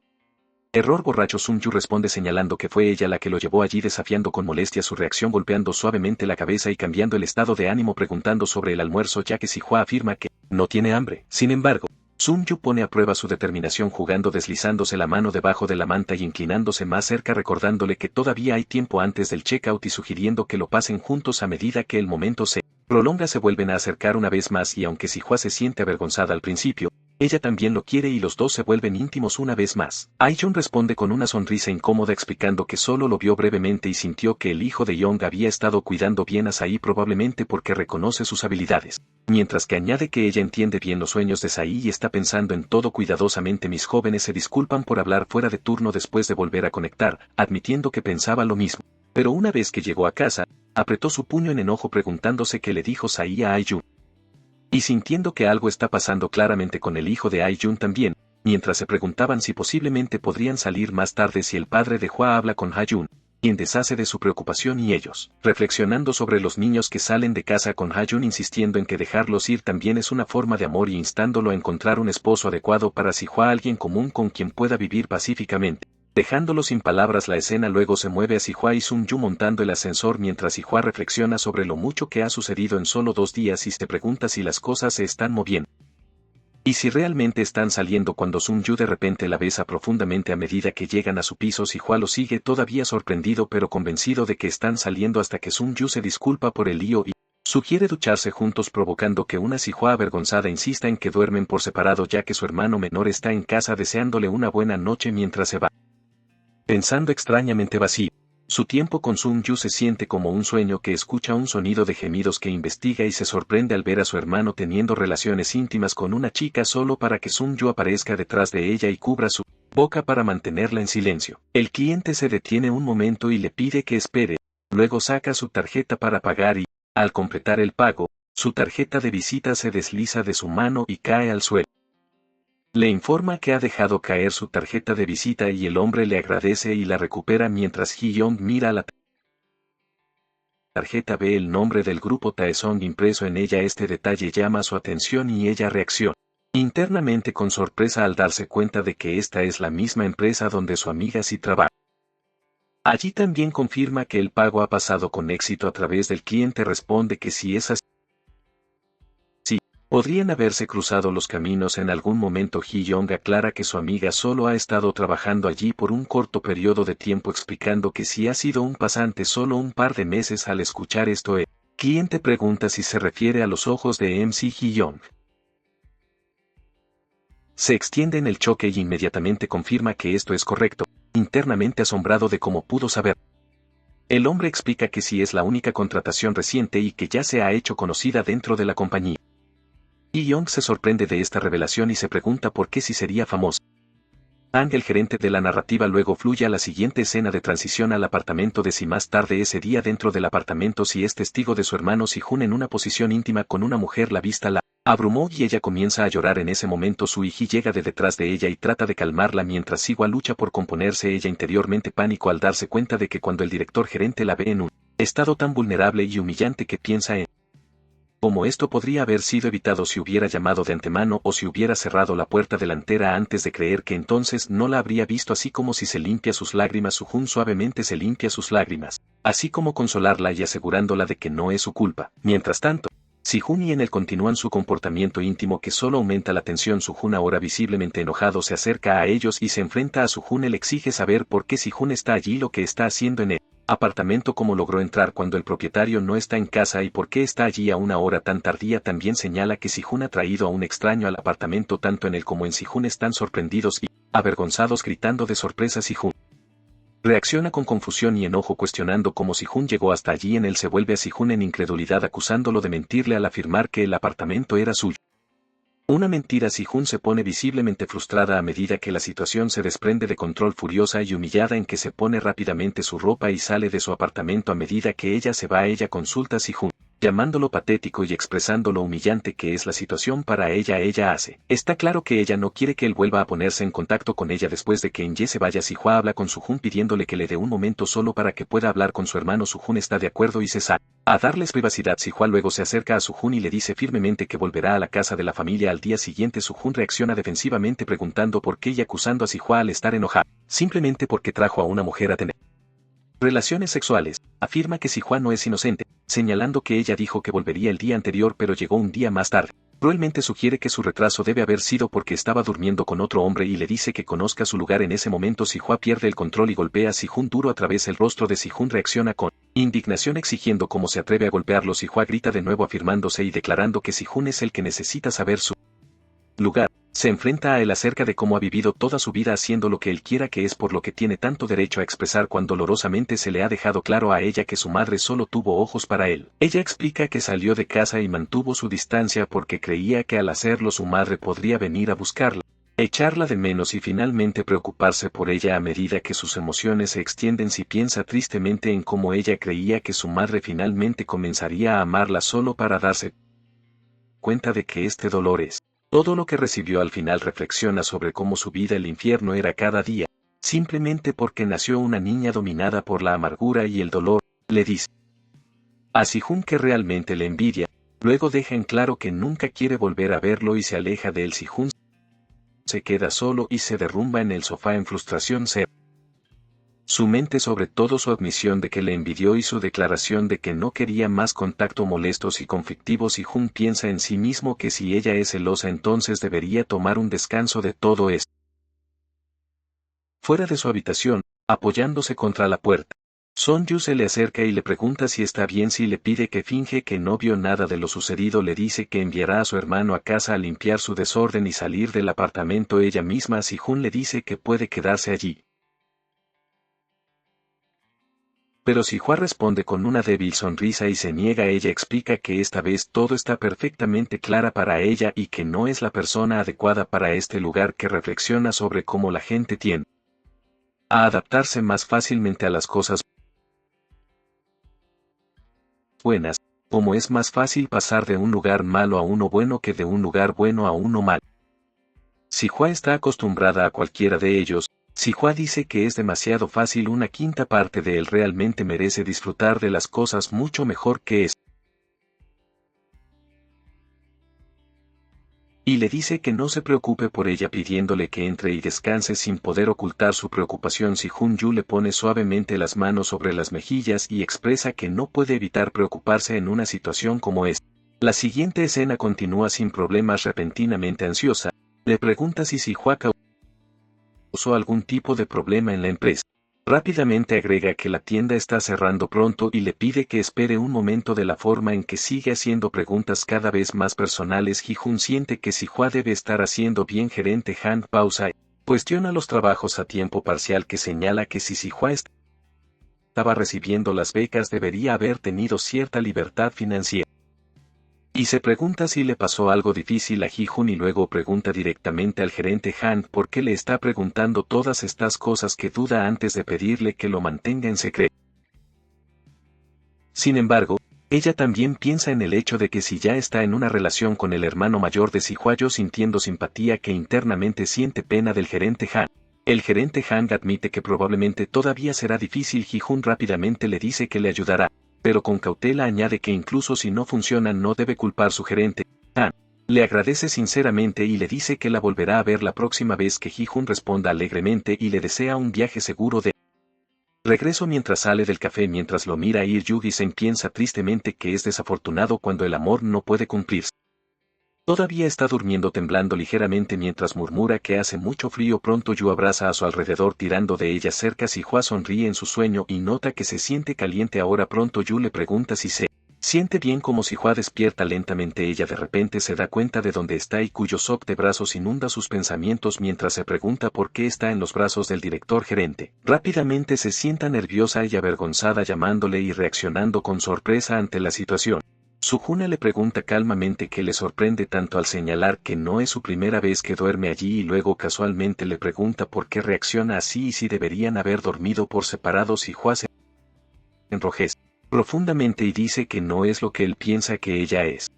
error. Borracho, Sun-Yu responde señalando que fue ella la que lo llevó allí, desafiando con molestia su reacción, golpeando suavemente la cabeza y cambiando el estado de ánimo preguntando sobre el almuerzo, ya que Sihua afirma que no tiene hambre. Sin embargo, Sun-Yu pone a prueba su determinación jugando, deslizándose la mano debajo de la manta y inclinándose más cerca, recordándole que todavía hay tiempo antes del checkout y sugiriendo que lo pasen juntos. A medida que el momento se prolonga, se vuelven a acercar una vez más, y aunque Sihua se siente avergonzada al principio, ella también lo quiere y los dos se vuelven íntimos una vez más. Ai-Jon responde con una sonrisa incómoda, explicando que solo lo vio brevemente y sintió que el hijo de Young había estado cuidando bien a Sai, probablemente porque reconoce sus habilidades, mientras que añade que ella entiende bien los sueños de Sai y está pensando en todo cuidadosamente. Mis jóvenes se disculpan por hablar fuera de turno después de volver a conectar, admitiendo que pensaba lo mismo. Pero una vez que llegó a casa, apretó su puño en enojo preguntándose qué le dijo Sai a Ai-Jon. Y sintiendo que algo está pasando claramente con el hijo de Ai-Jon también, mientras se preguntaban si posiblemente podrían salir más tarde si el padre de Hua habla con Ha-Jun, quien deshace de su preocupación, y ellos, reflexionando sobre los niños que salen de casa con Ha-Jun insistiendo en que dejarlos ir también es una forma de amor y instándolo a encontrar un esposo adecuado para Sihua, alguien común con quien pueda vivir pacíficamente. Dejándolo sin palabras, la escena luego se mueve a Sihua y Sun-Yu montando el ascensor, mientras Sihua reflexiona sobre lo mucho que ha sucedido en solo 2 días y se pregunta si las cosas se están moviendo y si realmente están saliendo, cuando Sun-Yu de repente la besa profundamente. A medida que llegan a su piso, Sihua lo sigue, todavía sorprendido pero convencido de que están saliendo, hasta que Sun-Yu se disculpa por el lío y sugiere ducharse juntos, provocando que una Sihua avergonzada insista en que duermen por separado, ya que su hermano menor está en casa deseándole una buena noche mientras se va pensando extrañamente vacío. Su tiempo con Sun-Yu se siente como un sueño, que escucha un sonido de gemidos que investiga y se sorprende al ver a su hermano teniendo relaciones íntimas con una chica, solo para que Sun-Yu aparezca detrás de ella y cubra su boca para mantenerla en silencio. El cliente se detiene un momento y le pide que espere, luego saca su tarjeta para pagar y, al completar el pago, su tarjeta de visita se desliza de su mano y cae al suelo. Le informa que ha dejado caer su tarjeta de visita y el hombre le agradece y la recupera, mientras Hee-Young mira la tarjeta, ve el nombre del grupo Taesong impreso en ella. Este detalle llama su atención y ella reacciona internamente con sorpresa al darse cuenta de que esta es la misma empresa donde su amiga sí trabaja. Allí también confirma que el pago ha pasado con éxito a través del cliente. Responde que si es así, podrían haberse cruzado los caminos en algún momento. Hee-Young aclara que su amiga solo ha estado trabajando allí por un corto periodo de tiempo, explicando que si ha sido un pasante solo un par de meses. Al escuchar esto, Cliente pregunta si se refiere a los ojos de MC Hyung. Se extiende en el choque y inmediatamente confirma que esto es correcto, internamente asombrado de cómo pudo saber. El hombre explica que sí es la única contratación reciente y que ya se ha hecho conocida dentro de la compañía. Hyung se sorprende de esta revelación y se pregunta por qué si sería famosa. Ang, el gerente de la narrativa, luego fluye a la siguiente escena de transición al apartamento de Si. Más tarde ese día dentro del apartamento, Si es testigo de su hermano Si-hun en una posición íntima con una mujer. La vista la abrumó y ella comienza a llorar. En ese momento Su Hee llega de detrás de ella y trata de calmarla mientras Siwa lucha por componerse. Ella interiormente pánico al darse cuenta de que cuando el director gerente la ve en un estado tan vulnerable y humillante que piensa en cómo esto podría haber sido evitado si hubiera llamado de antemano o si hubiera cerrado la puerta delantera antes de creer que entonces no la habría visto. Así como si se limpia sus lágrimas, Soo-hun suavemente se limpia sus lágrimas, así como consolarla y asegurándola de que no es su culpa. Mientras tanto, Si-hun y en él continúan su comportamiento íntimo que solo aumenta la tensión. Soo-hun, ahora visiblemente enojado, se acerca a ellos y se enfrenta a Soo-hun. Él exige saber por qué Si-hun está allí, lo que está haciendo en él apartamento, cómo logró entrar cuando el propietario no está en casa y por qué está allí a una hora tan tardía. También señala que Si-hun ha traído a un extraño al apartamento. Tanto en él como en Si-hun están sorprendidos y avergonzados, gritando de sorpresa. Si-hun reacciona con confusión y enojo, cuestionando cómo Si-hun llegó hasta allí. En él se vuelve a Si-hun en incredulidad, acusándolo de mentirle al afirmar que el apartamento era suyo. Una mentira. Si-hun se pone visiblemente frustrada a medida que la situación se desprende de control, furiosa y humillada, en que se pone rápidamente su ropa y sale de su apartamento. A medida que ella se va, ella consulta a Si-hun, llamándolo patético y expresando lo humillante que es la situación para ella. Ella hace está claro que ella no quiere que él vuelva a ponerse en contacto con ella después de que Inye se vaya. Si-hwa habla con Soo-hun pidiéndole que le dé un momento solo para que pueda hablar con su hermano. Soo-hun está de acuerdo y se sale a darles privacidad. Si-hwa luego se acerca a Soo-hun y le dice firmemente que volverá a la casa de la familia al día siguiente. Soo-hun reacciona defensivamente preguntando por qué y acusando a Si-hwa al estar enojada, simplemente porque trajo a una mujer a tener relaciones sexuales. Afirma que Si-hwa no es inocente, señalando que ella dijo que volvería el día anterior pero llegó un día más tarde. Cruelmente sugiere que su retraso debe haber sido porque estaba durmiendo con otro hombre y le dice que conozca su lugar. En ese momento Si-hwa pierde el control y golpea a Si-hun duro a través. El rostro de Si-hun reacciona con indignación exigiendo cómo se atreve a golpearlo. Si-hwa grita de nuevo afirmándose y declarando que Si-hun es el que necesita saber su lugar. Se enfrenta a él acerca de cómo ha vivido toda su vida haciendo lo que él quiera, que es por lo que tiene tanto derecho a expresar cuando dolorosamente se le ha dejado claro a ella que su madre solo tuvo ojos para él. Ella explica que salió de casa y mantuvo su distancia porque creía que al hacerlo su madre podría venir a buscarla, echarla de menos y finalmente preocuparse por ella. A medida que sus emociones se extienden, Si piensa tristemente en cómo ella creía que su madre finalmente comenzaría a amarla solo para darse cuenta de que este dolor es todo lo que recibió. Al final reflexiona sobre cómo su vida el infierno era cada día, simplemente porque nació una niña dominada por la amargura y el dolor. Le dice a Si-hun que realmente le envidia, luego deja en claro que nunca quiere volver a verlo y se aleja de él. Si-hun se queda solo y se derrumba en el sofá en frustración. Su mente sobre todo su admisión de que le envidió y su declaración de que no quería más contacto molestos y conflictivos. Si-hun piensa en sí mismo que si ella es celosa entonces debería tomar un descanso de todo esto. Fuera de su habitación, apoyándose contra la puerta, Son-yu se le acerca y le pregunta si está bien. Si le pide que finge que no vio nada de lo sucedido. Le dice que enviará a su hermano a casa a limpiar su desorden y salir del apartamento ella misma. Si-hun le dice que puede quedarse allí, pero Si-hwa responde con una débil sonrisa y se niega. Ella explica que esta vez todo está perfectamente clara para ella y que no es la persona adecuada para este lugar, que reflexiona sobre cómo la gente tiende a adaptarse más fácilmente a las cosas buenas, como es más fácil pasar de un lugar malo a uno bueno que de un lugar bueno a uno malo. Si-hwa está acostumbrada a cualquiera de ellos. Si-hwa dice que es demasiado fácil. Una quinta parte de él realmente merece disfrutar de las cosas mucho mejor que es. Y le dice que no se preocupe por ella, pidiéndole que entre y descanse sin poder ocultar su preocupación. Si-hun-yu le pone suavemente las manos sobre las mejillas y expresa que no puede evitar preocuparse en una situación como esta. La siguiente escena continúa sin problemas. Repentinamente ansiosa, le pregunta si Si-hwa causó algún tipo de problema en la empresa. Rápidamente agrega que la tienda está cerrando pronto y le pide que espere un momento. De la forma en que sigue haciendo preguntas cada vez más personales, Ji-Hoon siente que Si-hwa debe estar haciendo bien. Gerente Han pausa y cuestiona los trabajos a tiempo parcial, que señala que si Si-hwa estaba recibiendo las becas debería haber tenido cierta libertad financiera. Y se pregunta si le pasó algo difícil a Ji-Hoon y luego pregunta directamente al gerente Han por qué le está preguntando todas estas cosas, que duda antes de pedirle que lo mantenga en secreto. Sin embargo, ella también piensa en el hecho de que si ya está en una relación con el hermano mayor de Si-hwa, sintiendo simpatía que internamente siente pena del gerente Han. El gerente Han admite que probablemente todavía será difícil. Ji-Hoon rápidamente le dice que le ayudará, pero con cautela añade que incluso si no funcionan no debe culpar. Su gerente Han le agradece sinceramente y le dice que la volverá a ver la próxima vez. Que Ji-Hoon responda alegremente y le desea un viaje seguro de regreso. Mientras sale del café, mientras lo mira ir, Yugi-sen piensa tristemente que es desafortunado cuando el amor no puede cumplirse. Todavía está durmiendo, temblando ligeramente mientras murmura que hace mucho frío. Pronto Yu abraza a su alrededor tirando de ella cerca. Si-hwa sonríe en su sueño y nota que se siente caliente ahora. Pronto Yu le pregunta si se siente bien. Como Si-hwa despierta lentamente, ella de repente se da cuenta de dónde está y cuyo shock de brazos inunda sus pensamientos mientras se pregunta por qué está en los brazos del director gerente. Rápidamente se sienta nerviosa y avergonzada, llamándole y reaccionando con sorpresa ante la situación. Sujuna le pregunta calmamente qué le sorprende tanto al señalar que no es su primera vez que duerme allí, y luego casualmente le pregunta por qué reacciona así y si deberían haber dormido por separado. Si-hwa se enrojece profundamente y dice que no es lo que él piensa que ella es.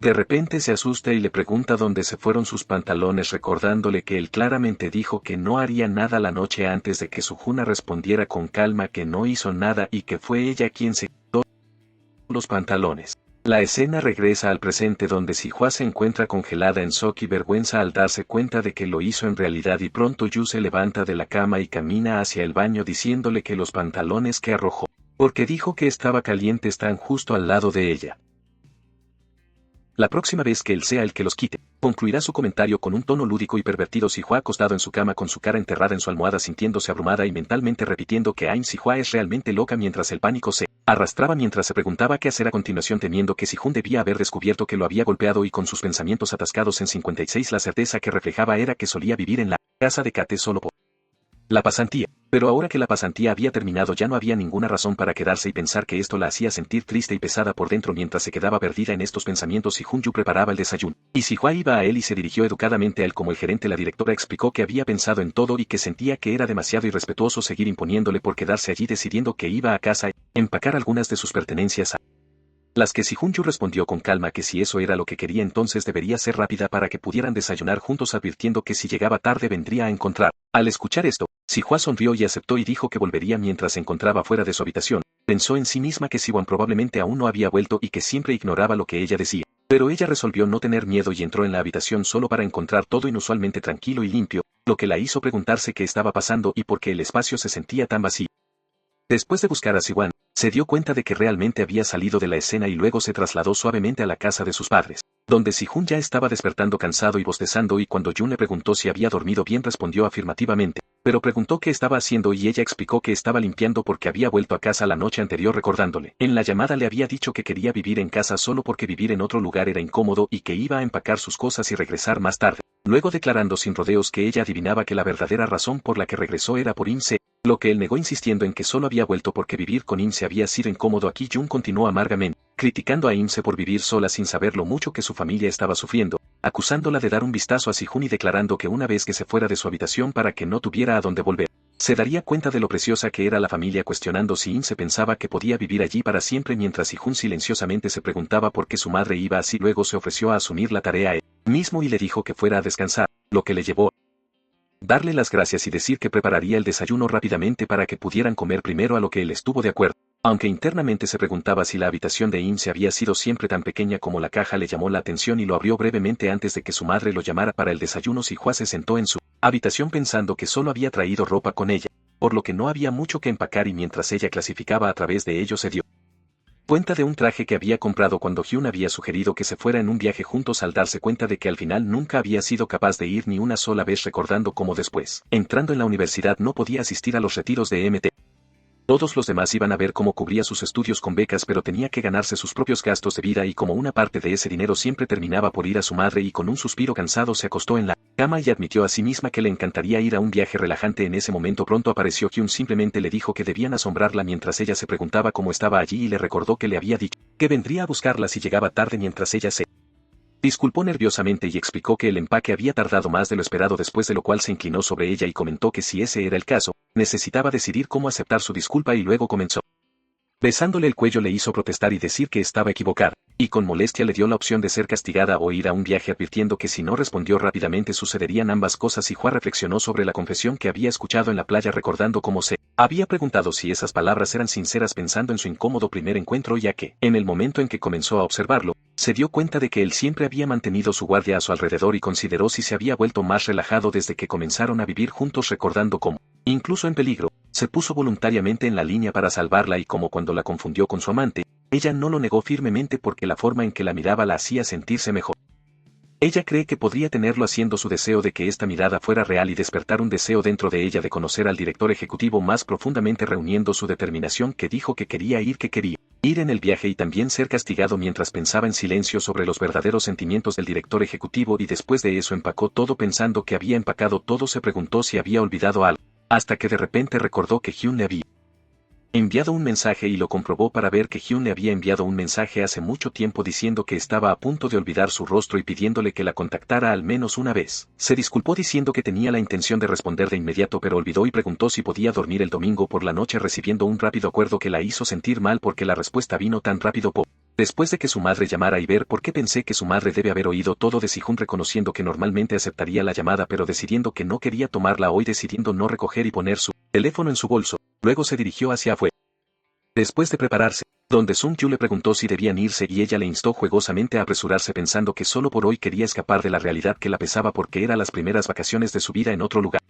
De repente se asusta y le pregunta dónde se fueron sus pantalones, recordándole que él claramente dijo que no haría nada la noche antes de que Sujuna respondiera con calma que no hizo nada y que fue ella quien se quitó los pantalones. La escena regresa al presente, donde Si-hwa se encuentra congelada en shock y vergüenza al darse cuenta de que lo hizo en realidad, y pronto Yu se levanta de la cama y camina hacia el baño diciéndole que los pantalones que arrojó, porque dijo que estaba caliente, están justo al lado de ella. La próxima vez que él sea el que los quite, concluirá su comentario con un tono lúdico y pervertido. Si-hwa acostado en su cama con su cara enterrada en su almohada, sintiéndose abrumada y mentalmente repitiendo que Si-hwa es realmente loca, mientras el pánico se arrastraba mientras se preguntaba qué hacer a continuación, temiendo que Si-hoon debía haber descubierto que lo había golpeado, y con sus pensamientos atascados en 56 la certeza que reflejaba era que solía vivir en la casa de Kate solo por la pasantía. Pero ahora que la pasantía había terminado ya no había ninguna razón para quedarse, y pensar que esto la hacía sentir triste y pesada por dentro. Mientras se quedaba perdida en estos pensamientos, Si-hoon preparaba el desayuno, y Si-hwa iba a él y se dirigió educadamente a él como el gerente. La directora explicó que había pensado en todo y que sentía que era demasiado irrespetuoso seguir imponiéndole por quedarse allí, decidiendo que iba a casa y empacar algunas de sus pertenencias a las que Si-hoon respondió con calma que si eso era lo que quería entonces debería ser rápida para que pudieran desayunar juntos, advirtiendo que si llegaba tarde vendría a encontrar. Al escuchar esto, Si-hwa sonrió y aceptó y dijo que volvería mientras se encontraba fuera de su habitación. Pensó en sí misma que Si-hwan probablemente aún no había vuelto y que siempre ignoraba lo que ella decía. Pero ella resolvió no tener miedo y entró en la habitación solo para encontrar todo inusualmente tranquilo y limpio, lo que la hizo preguntarse qué estaba pasando y por qué el espacio se sentía tan vacío. Después de buscar a Si-hwan, se dio cuenta de que realmente había salido de la escena y luego se trasladó suavemente a la casa de sus padres, donde Si-hoon ya estaba despertando cansado y bostezando, y cuando Jun le preguntó si había dormido bien respondió afirmativamente, pero preguntó qué estaba haciendo y ella explicó que estaba limpiando porque había vuelto a casa la noche anterior, recordándole. En la llamada le había dicho que quería vivir en casa solo porque vivir en otro lugar era incómodo y que iba a empacar sus cosas y regresar más tarde, luego declarando sin rodeos que ella adivinaba que la verdadera razón por la que regresó era por In-se, lo que él negó insistiendo en que solo había vuelto porque vivir con In-se había sido incómodo. Aquí Jun continuó amargamente, criticando a In-se por vivir sola sin saber lo mucho que su familia estaba sufriendo, acusándola de dar un vistazo a Si-hoon y declarando que una vez que se fuera de su habitación para que no tuviera a dónde volver, se daría cuenta de lo preciosa que era la familia, cuestionando si In-se pensaba que podía vivir allí para siempre, mientras Si-hoon silenciosamente se preguntaba por qué su madre iba así. Luego se ofreció a asumir la tarea él mismo y le dijo que fuera a descansar, lo que le llevó a darle las gracias y decir que prepararía el desayuno rápidamente para que pudieran comer primero, a lo que él estuvo de acuerdo. Aunque internamente se preguntaba si la habitación de In-se había sido siempre tan pequeña como la caja, le llamó la atención y lo abrió brevemente antes de que su madre lo llamara para el desayuno. Si-hwa se sentó en su habitación pensando que solo había traído ropa con ella, por lo que no había mucho que empacar, y mientras ella clasificaba a través de ello se dio Cuenta de un traje que había comprado cuando Hyun había sugerido que se fuera en un viaje juntos al darse cuenta de que al final nunca había sido capaz de ir ni una sola vez, recordando cómo después, entrando en la universidad, no podía asistir a los retiros de MT. Todos los demás iban a ver cómo cubría sus estudios con becas, pero tenía que ganarse sus propios gastos de vida y como una parte de ese dinero siempre terminaba por ir a su madre, y con un suspiro cansado se acostó en la cama y admitió a sí misma que le encantaría ir a un viaje relajante. En ese momento pronto apareció Hyun, simplemente le dijo que debían asombrarla mientras ella se preguntaba cómo estaba allí y le recordó que le había dicho que vendría a buscarla si llegaba tarde, mientras ella se disculpó nerviosamente y explicó que el empaque había tardado más de lo esperado, después de lo cual se inclinó sobre ella y comentó que si ese era el caso, necesitaba decidir cómo aceptar su disculpa, y luego comenzó. Besándole el cuello le hizo protestar y decir que estaba equivocada, y con molestia le dio la opción de ser castigada o ir a un viaje, advirtiendo que si no respondió rápidamente sucederían ambas cosas. Y Hua reflexionó sobre la confesión que había escuchado en la playa, recordando cómo se había preguntado si esas palabras eran sinceras, pensando en su incómodo primer encuentro, ya que, en el momento en que comenzó a observarlo, se dio cuenta de que él siempre había mantenido su guardia a su alrededor y consideró si se había vuelto más relajado desde que comenzaron a vivir juntos, recordando cómo, incluso en peligro, se puso voluntariamente en la línea para salvarla, y como cuando la confundió con su amante, ella no lo negó firmemente porque la forma en que la miraba la hacía sentirse mejor. Ella cree que podría tenerlo haciendo su deseo de que esta mirada fuera real y despertar un deseo dentro de ella de conocer al director ejecutivo más profundamente, reuniendo su determinación, que dijo que quería ir en el viaje y también ser castigado, mientras pensaba en silencio sobre los verdaderos sentimientos del director ejecutivo. Y después de eso empacó todo. Pensando que había empacado todo, se preguntó si había olvidado algo, hasta que de repente recordó que Hyun le había enviado un mensaje y lo comprobó para ver que Hyun le había enviado un mensaje hace mucho tiempo diciendo que estaba a punto de olvidar su rostro y pidiéndole que la contactara al menos una vez. Se disculpó diciendo que tenía la intención de responder de inmediato, pero olvidó, y preguntó si podía dormir el domingo por la noche, recibiendo un rápido acuerdo que la hizo sentir mal porque la respuesta vino tan rápido después de que su madre llamara. Y ver por qué pensé que su madre debe haber oído todo de Sihun, reconociendo que normalmente aceptaría la llamada pero decidiendo que no quería tomarla hoy, decidiendo no recoger y poner su teléfono en su bolso. Luego se dirigió hacia afuera. Después de prepararse, donde Sung Yu le preguntó si debían irse y ella le instó juegosamente a apresurarse, pensando que solo por hoy quería escapar de la realidad que la pesaba porque eran las primeras vacaciones de su vida en otro lugar.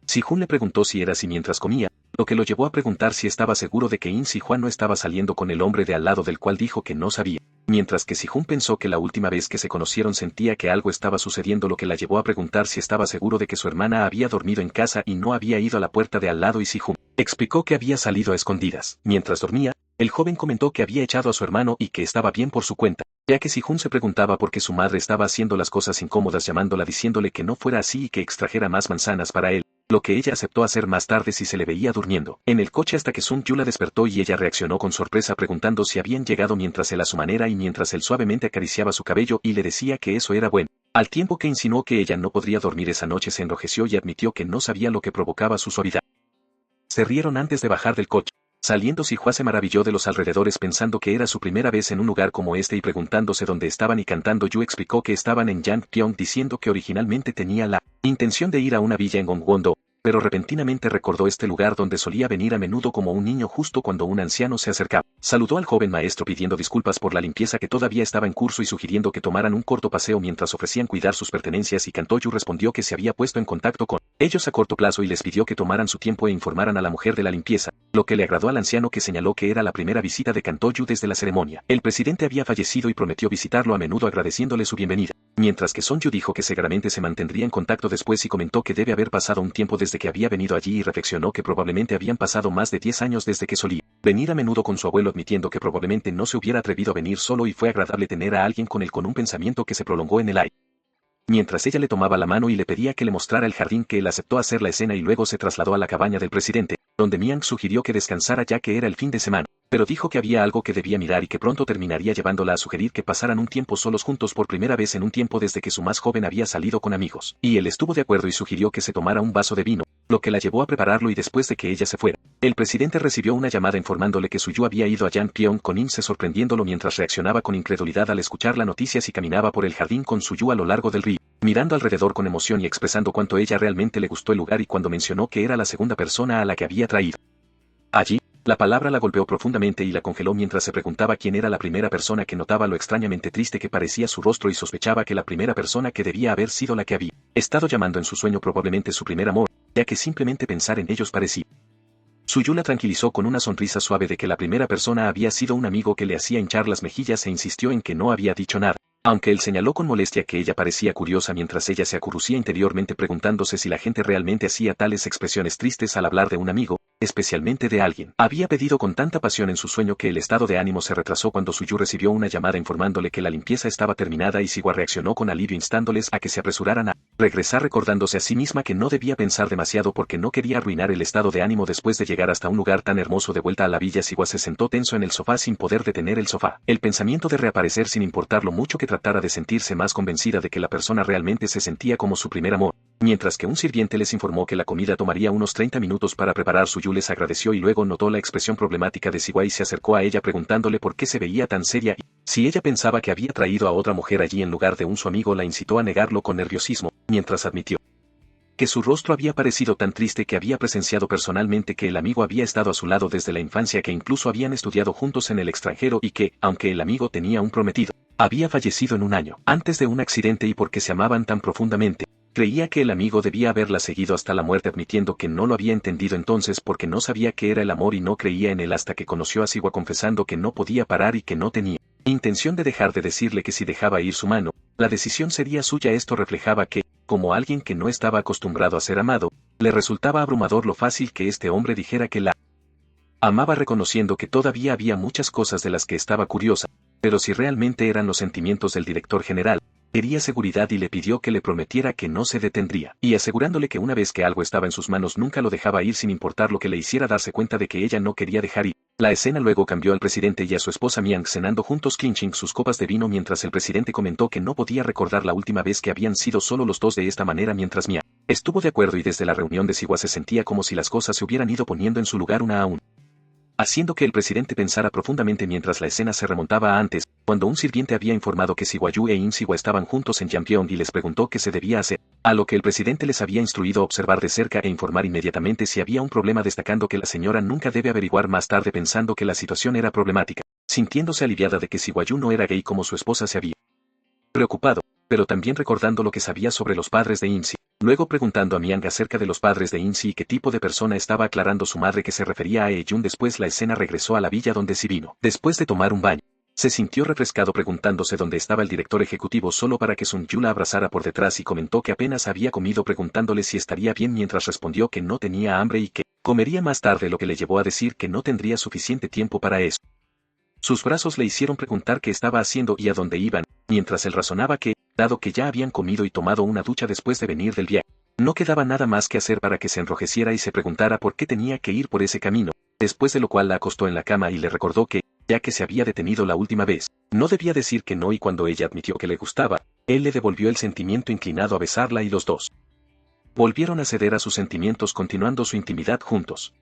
Sihun le preguntó si era así mientras comía, lo que lo llevó a preguntar si estaba seguro de que In Si-hwan no estaba saliendo con el hombre de al lado, del cual dijo que no sabía. Mientras que Sihun pensó que la última vez que se conocieron sentía que algo estaba sucediendo, lo que la llevó a preguntar si estaba seguro de que su hermana había dormido en casa y no había ido a la puerta de al lado, y Sihun explicó que había salido a escondidas. Mientras dormía, el joven comentó que había echado a su hermano y que estaba bien por su cuenta, ya que Sihun se preguntaba por qué su madre estaba haciendo las cosas incómodas, llamándola diciéndole que no fuera así y que extrajera más manzanas para él, lo que ella aceptó hacer más tarde si se le veía durmiendo en el coche, hasta que Sung Yu la despertó y ella reaccionó con sorpresa preguntando si habían llegado, mientras él a su manera y mientras él suavemente acariciaba su cabello y le decía que eso era bueno. Al tiempo que insinuó que ella no podría dormir esa noche, se enrojeció y admitió que no sabía lo que provocaba su suavidad. Se rieron antes de bajar del coche. Saliendo, Si-hwa se maravilló de los alrededores pensando que era su primera vez en un lugar como este y preguntándose dónde estaban, y cantando Yu explicó que estaban en Yangpyeong, diciendo que originalmente tenía la intención de ir a una villa en Gongwon-do, pero repentinamente recordó este lugar donde solía venir a menudo como un niño. Justo cuando un anciano se acercaba, saludó al joven maestro pidiendo disculpas por la limpieza que todavía estaba en curso y sugiriendo que tomaran un corto paseo mientras ofrecían cuidar sus pertenencias, y Kantoyu respondió que se había puesto en contacto con ellos a corto plazo y les pidió que tomaran su tiempo e informaran a la mujer de la limpieza, lo que le agradó al anciano, que señaló que era la primera visita de Kantoyu desde la ceremonia. El presidente había fallecido y prometió visitarlo a menudo, agradeciéndole su bienvenida. Mientras que Sonju dijo que seguramente se mantendría en contacto después y comentó que debe haber pasado un tiempo desde que había venido allí, y reflexionó que probablemente habían pasado más de 10 años desde que solía venir a menudo con su abuelo, admitiendo que probablemente no se hubiera atrevido a venir solo y fue agradable tener a alguien con él, con un pensamiento que se prolongó en el aire. Mientras ella le tomaba la mano y le pedía que le mostrara el jardín, que él aceptó hacer la escena y luego se trasladó a la cabaña del presidente, donde Miang sugirió que descansara ya que era el fin de semana, pero dijo que había algo que debía mirar y que pronto terminaría llevándola a sugerir que pasaran un tiempo solos juntos por primera vez en un tiempo desde que su más joven había salido con amigos, y él estuvo de acuerdo y sugirió que se tomara un vaso de vino, lo que la llevó a prepararlo. Y después de que ella se fuera, el presidente recibió una llamada informándole que Suyu había ido a Yangpyeong con Inse, sorprendiéndolo mientras reaccionaba con incredulidad al escuchar la noticia y caminaba por el jardín con Suyu a lo largo del río, mirando alrededor con emoción y expresando cuánto ella realmente le gustó el lugar, y cuando mencionó que era la segunda persona a la que había traído allí, la palabra la golpeó profundamente y la congeló mientras se preguntaba quién era la primera persona, que notaba lo extrañamente triste que parecía su rostro y sospechaba que la primera persona que debía haber sido la que había estado llamando en su sueño, probablemente su primer amor, ya que simplemente pensar en ellos parecía Suyu la tranquilizó con una sonrisa suave de que la primera persona había sido un amigo que le hacía hinchar las mejillas e insistió en que no había dicho nada. Aunque él señaló con molestia que ella parecía curiosa mientras ella se acurrucía interiormente preguntándose si la gente realmente hacía tales expresiones tristes al hablar de un amigo, especialmente de alguien. Había pedido con tanta pasión en su sueño que el estado de ánimo se retrasó cuando Suyu recibió una llamada informándole que la limpieza estaba terminada y Siwa reaccionó con alivio instándoles a que se apresuraran a regresar recordándose a sí misma que no debía pensar demasiado porque no quería arruinar el estado de ánimo después de llegar hasta un lugar tan hermoso. De vuelta a la villa, Siwa se sentó tenso en el sofá sin poder detener el sofá. El pensamiento de reaparecer sin importar lo mucho que tratara de sentirse más convencida de que la persona realmente se sentía como su primer amor. Mientras que un sirviente les informó que la comida tomaría unos 30 minutos para preparar, Suyu les agradeció y luego notó la expresión problemática de Siwa y se acercó a ella preguntándole por qué se veía tan seria y, si ella pensaba que había traído a otra mujer allí en lugar de su amigo, la incitó a negarlo con nerviosismo, mientras admitió que su rostro había parecido tan triste que había presenciado personalmente que el amigo había estado a su lado desde la infancia, que incluso habían estudiado juntos en el extranjero y que, aunque el amigo tenía un prometido, había fallecido en un año antes de un accidente y porque se amaban tan profundamente, creía que el amigo debía haberla seguido hasta la muerte, admitiendo que no lo había entendido entonces porque no sabía qué era el amor y no creía en él hasta que conoció a Siwa, confesando que no podía parar y que no tenía intención de dejar de decirle que si dejaba ir su mano, la decisión sería suya. Esto reflejaba que, como alguien que no estaba acostumbrado a ser amado, le resultaba abrumador lo fácil que este hombre dijera que la amaba, reconociendo que todavía había muchas cosas de las que estaba curiosa, pero si realmente eran los sentimientos del director general, quería seguridad y le pidió que le prometiera que no se detendría, y asegurándole que una vez que algo estaba en sus manos nunca lo dejaba ir sin importar lo que le hiciera darse cuenta de que ella no quería dejar ir. La escena luego cambió al presidente y a su esposa Miang cenando juntos clinching sus copas de vino mientras el presidente comentó que no podía recordar la última vez que habían sido solo los dos de esta manera, mientras Miang estuvo de acuerdo y desde la reunión de Siwa se sentía como si las cosas se hubieran ido poniendo en su lugar una a una, haciendo que el presidente pensara profundamente mientras la escena se remontaba a antes, cuando un sirviente había informado que Siwa-yu e In-Siwa estaban juntos en Jampyeong y les preguntó qué se debía hacer, a lo que el presidente les había instruido observar de cerca e informar inmediatamente si había un problema, destacando que la señora nunca debe averiguar más tarde, pensando que la situación era problemática, sintiéndose aliviada de que Siwa-yu no era gay como su esposa se había preocupado, pero también recordando lo que sabía sobre los padres de In-si. Luego preguntando a Miang acerca de los padres de In-si y qué tipo de persona estaba, aclarando su madre que se refería a Hye-jun. Después la escena regresó a la villa donde si vino. Después de tomar un baño, se sintió refrescado preguntándose dónde estaba el director ejecutivo solo para que Sun-yu la abrazara por detrás y comentó que apenas había comido, preguntándole si estaría bien mientras respondió que no tenía hambre y que comería más tarde, lo que le llevó a decir que no tendría suficiente tiempo para eso. Sus brazos le hicieron preguntar qué estaba haciendo y a dónde iban, mientras él razonaba que, dado que ya habían comido y tomado una ducha después de venir del viaje, no quedaba nada más que hacer para que se enrojeciera y se preguntara por qué tenía que ir por ese camino, después de lo cual la acostó en la cama y le recordó que, ya que se había detenido la última vez, no debía decir que no, y cuando ella admitió que le gustaba, él le devolvió el sentimiento inclinado a besarla y los dos volvieron a ceder a sus sentimientos, continuando su intimidad juntos.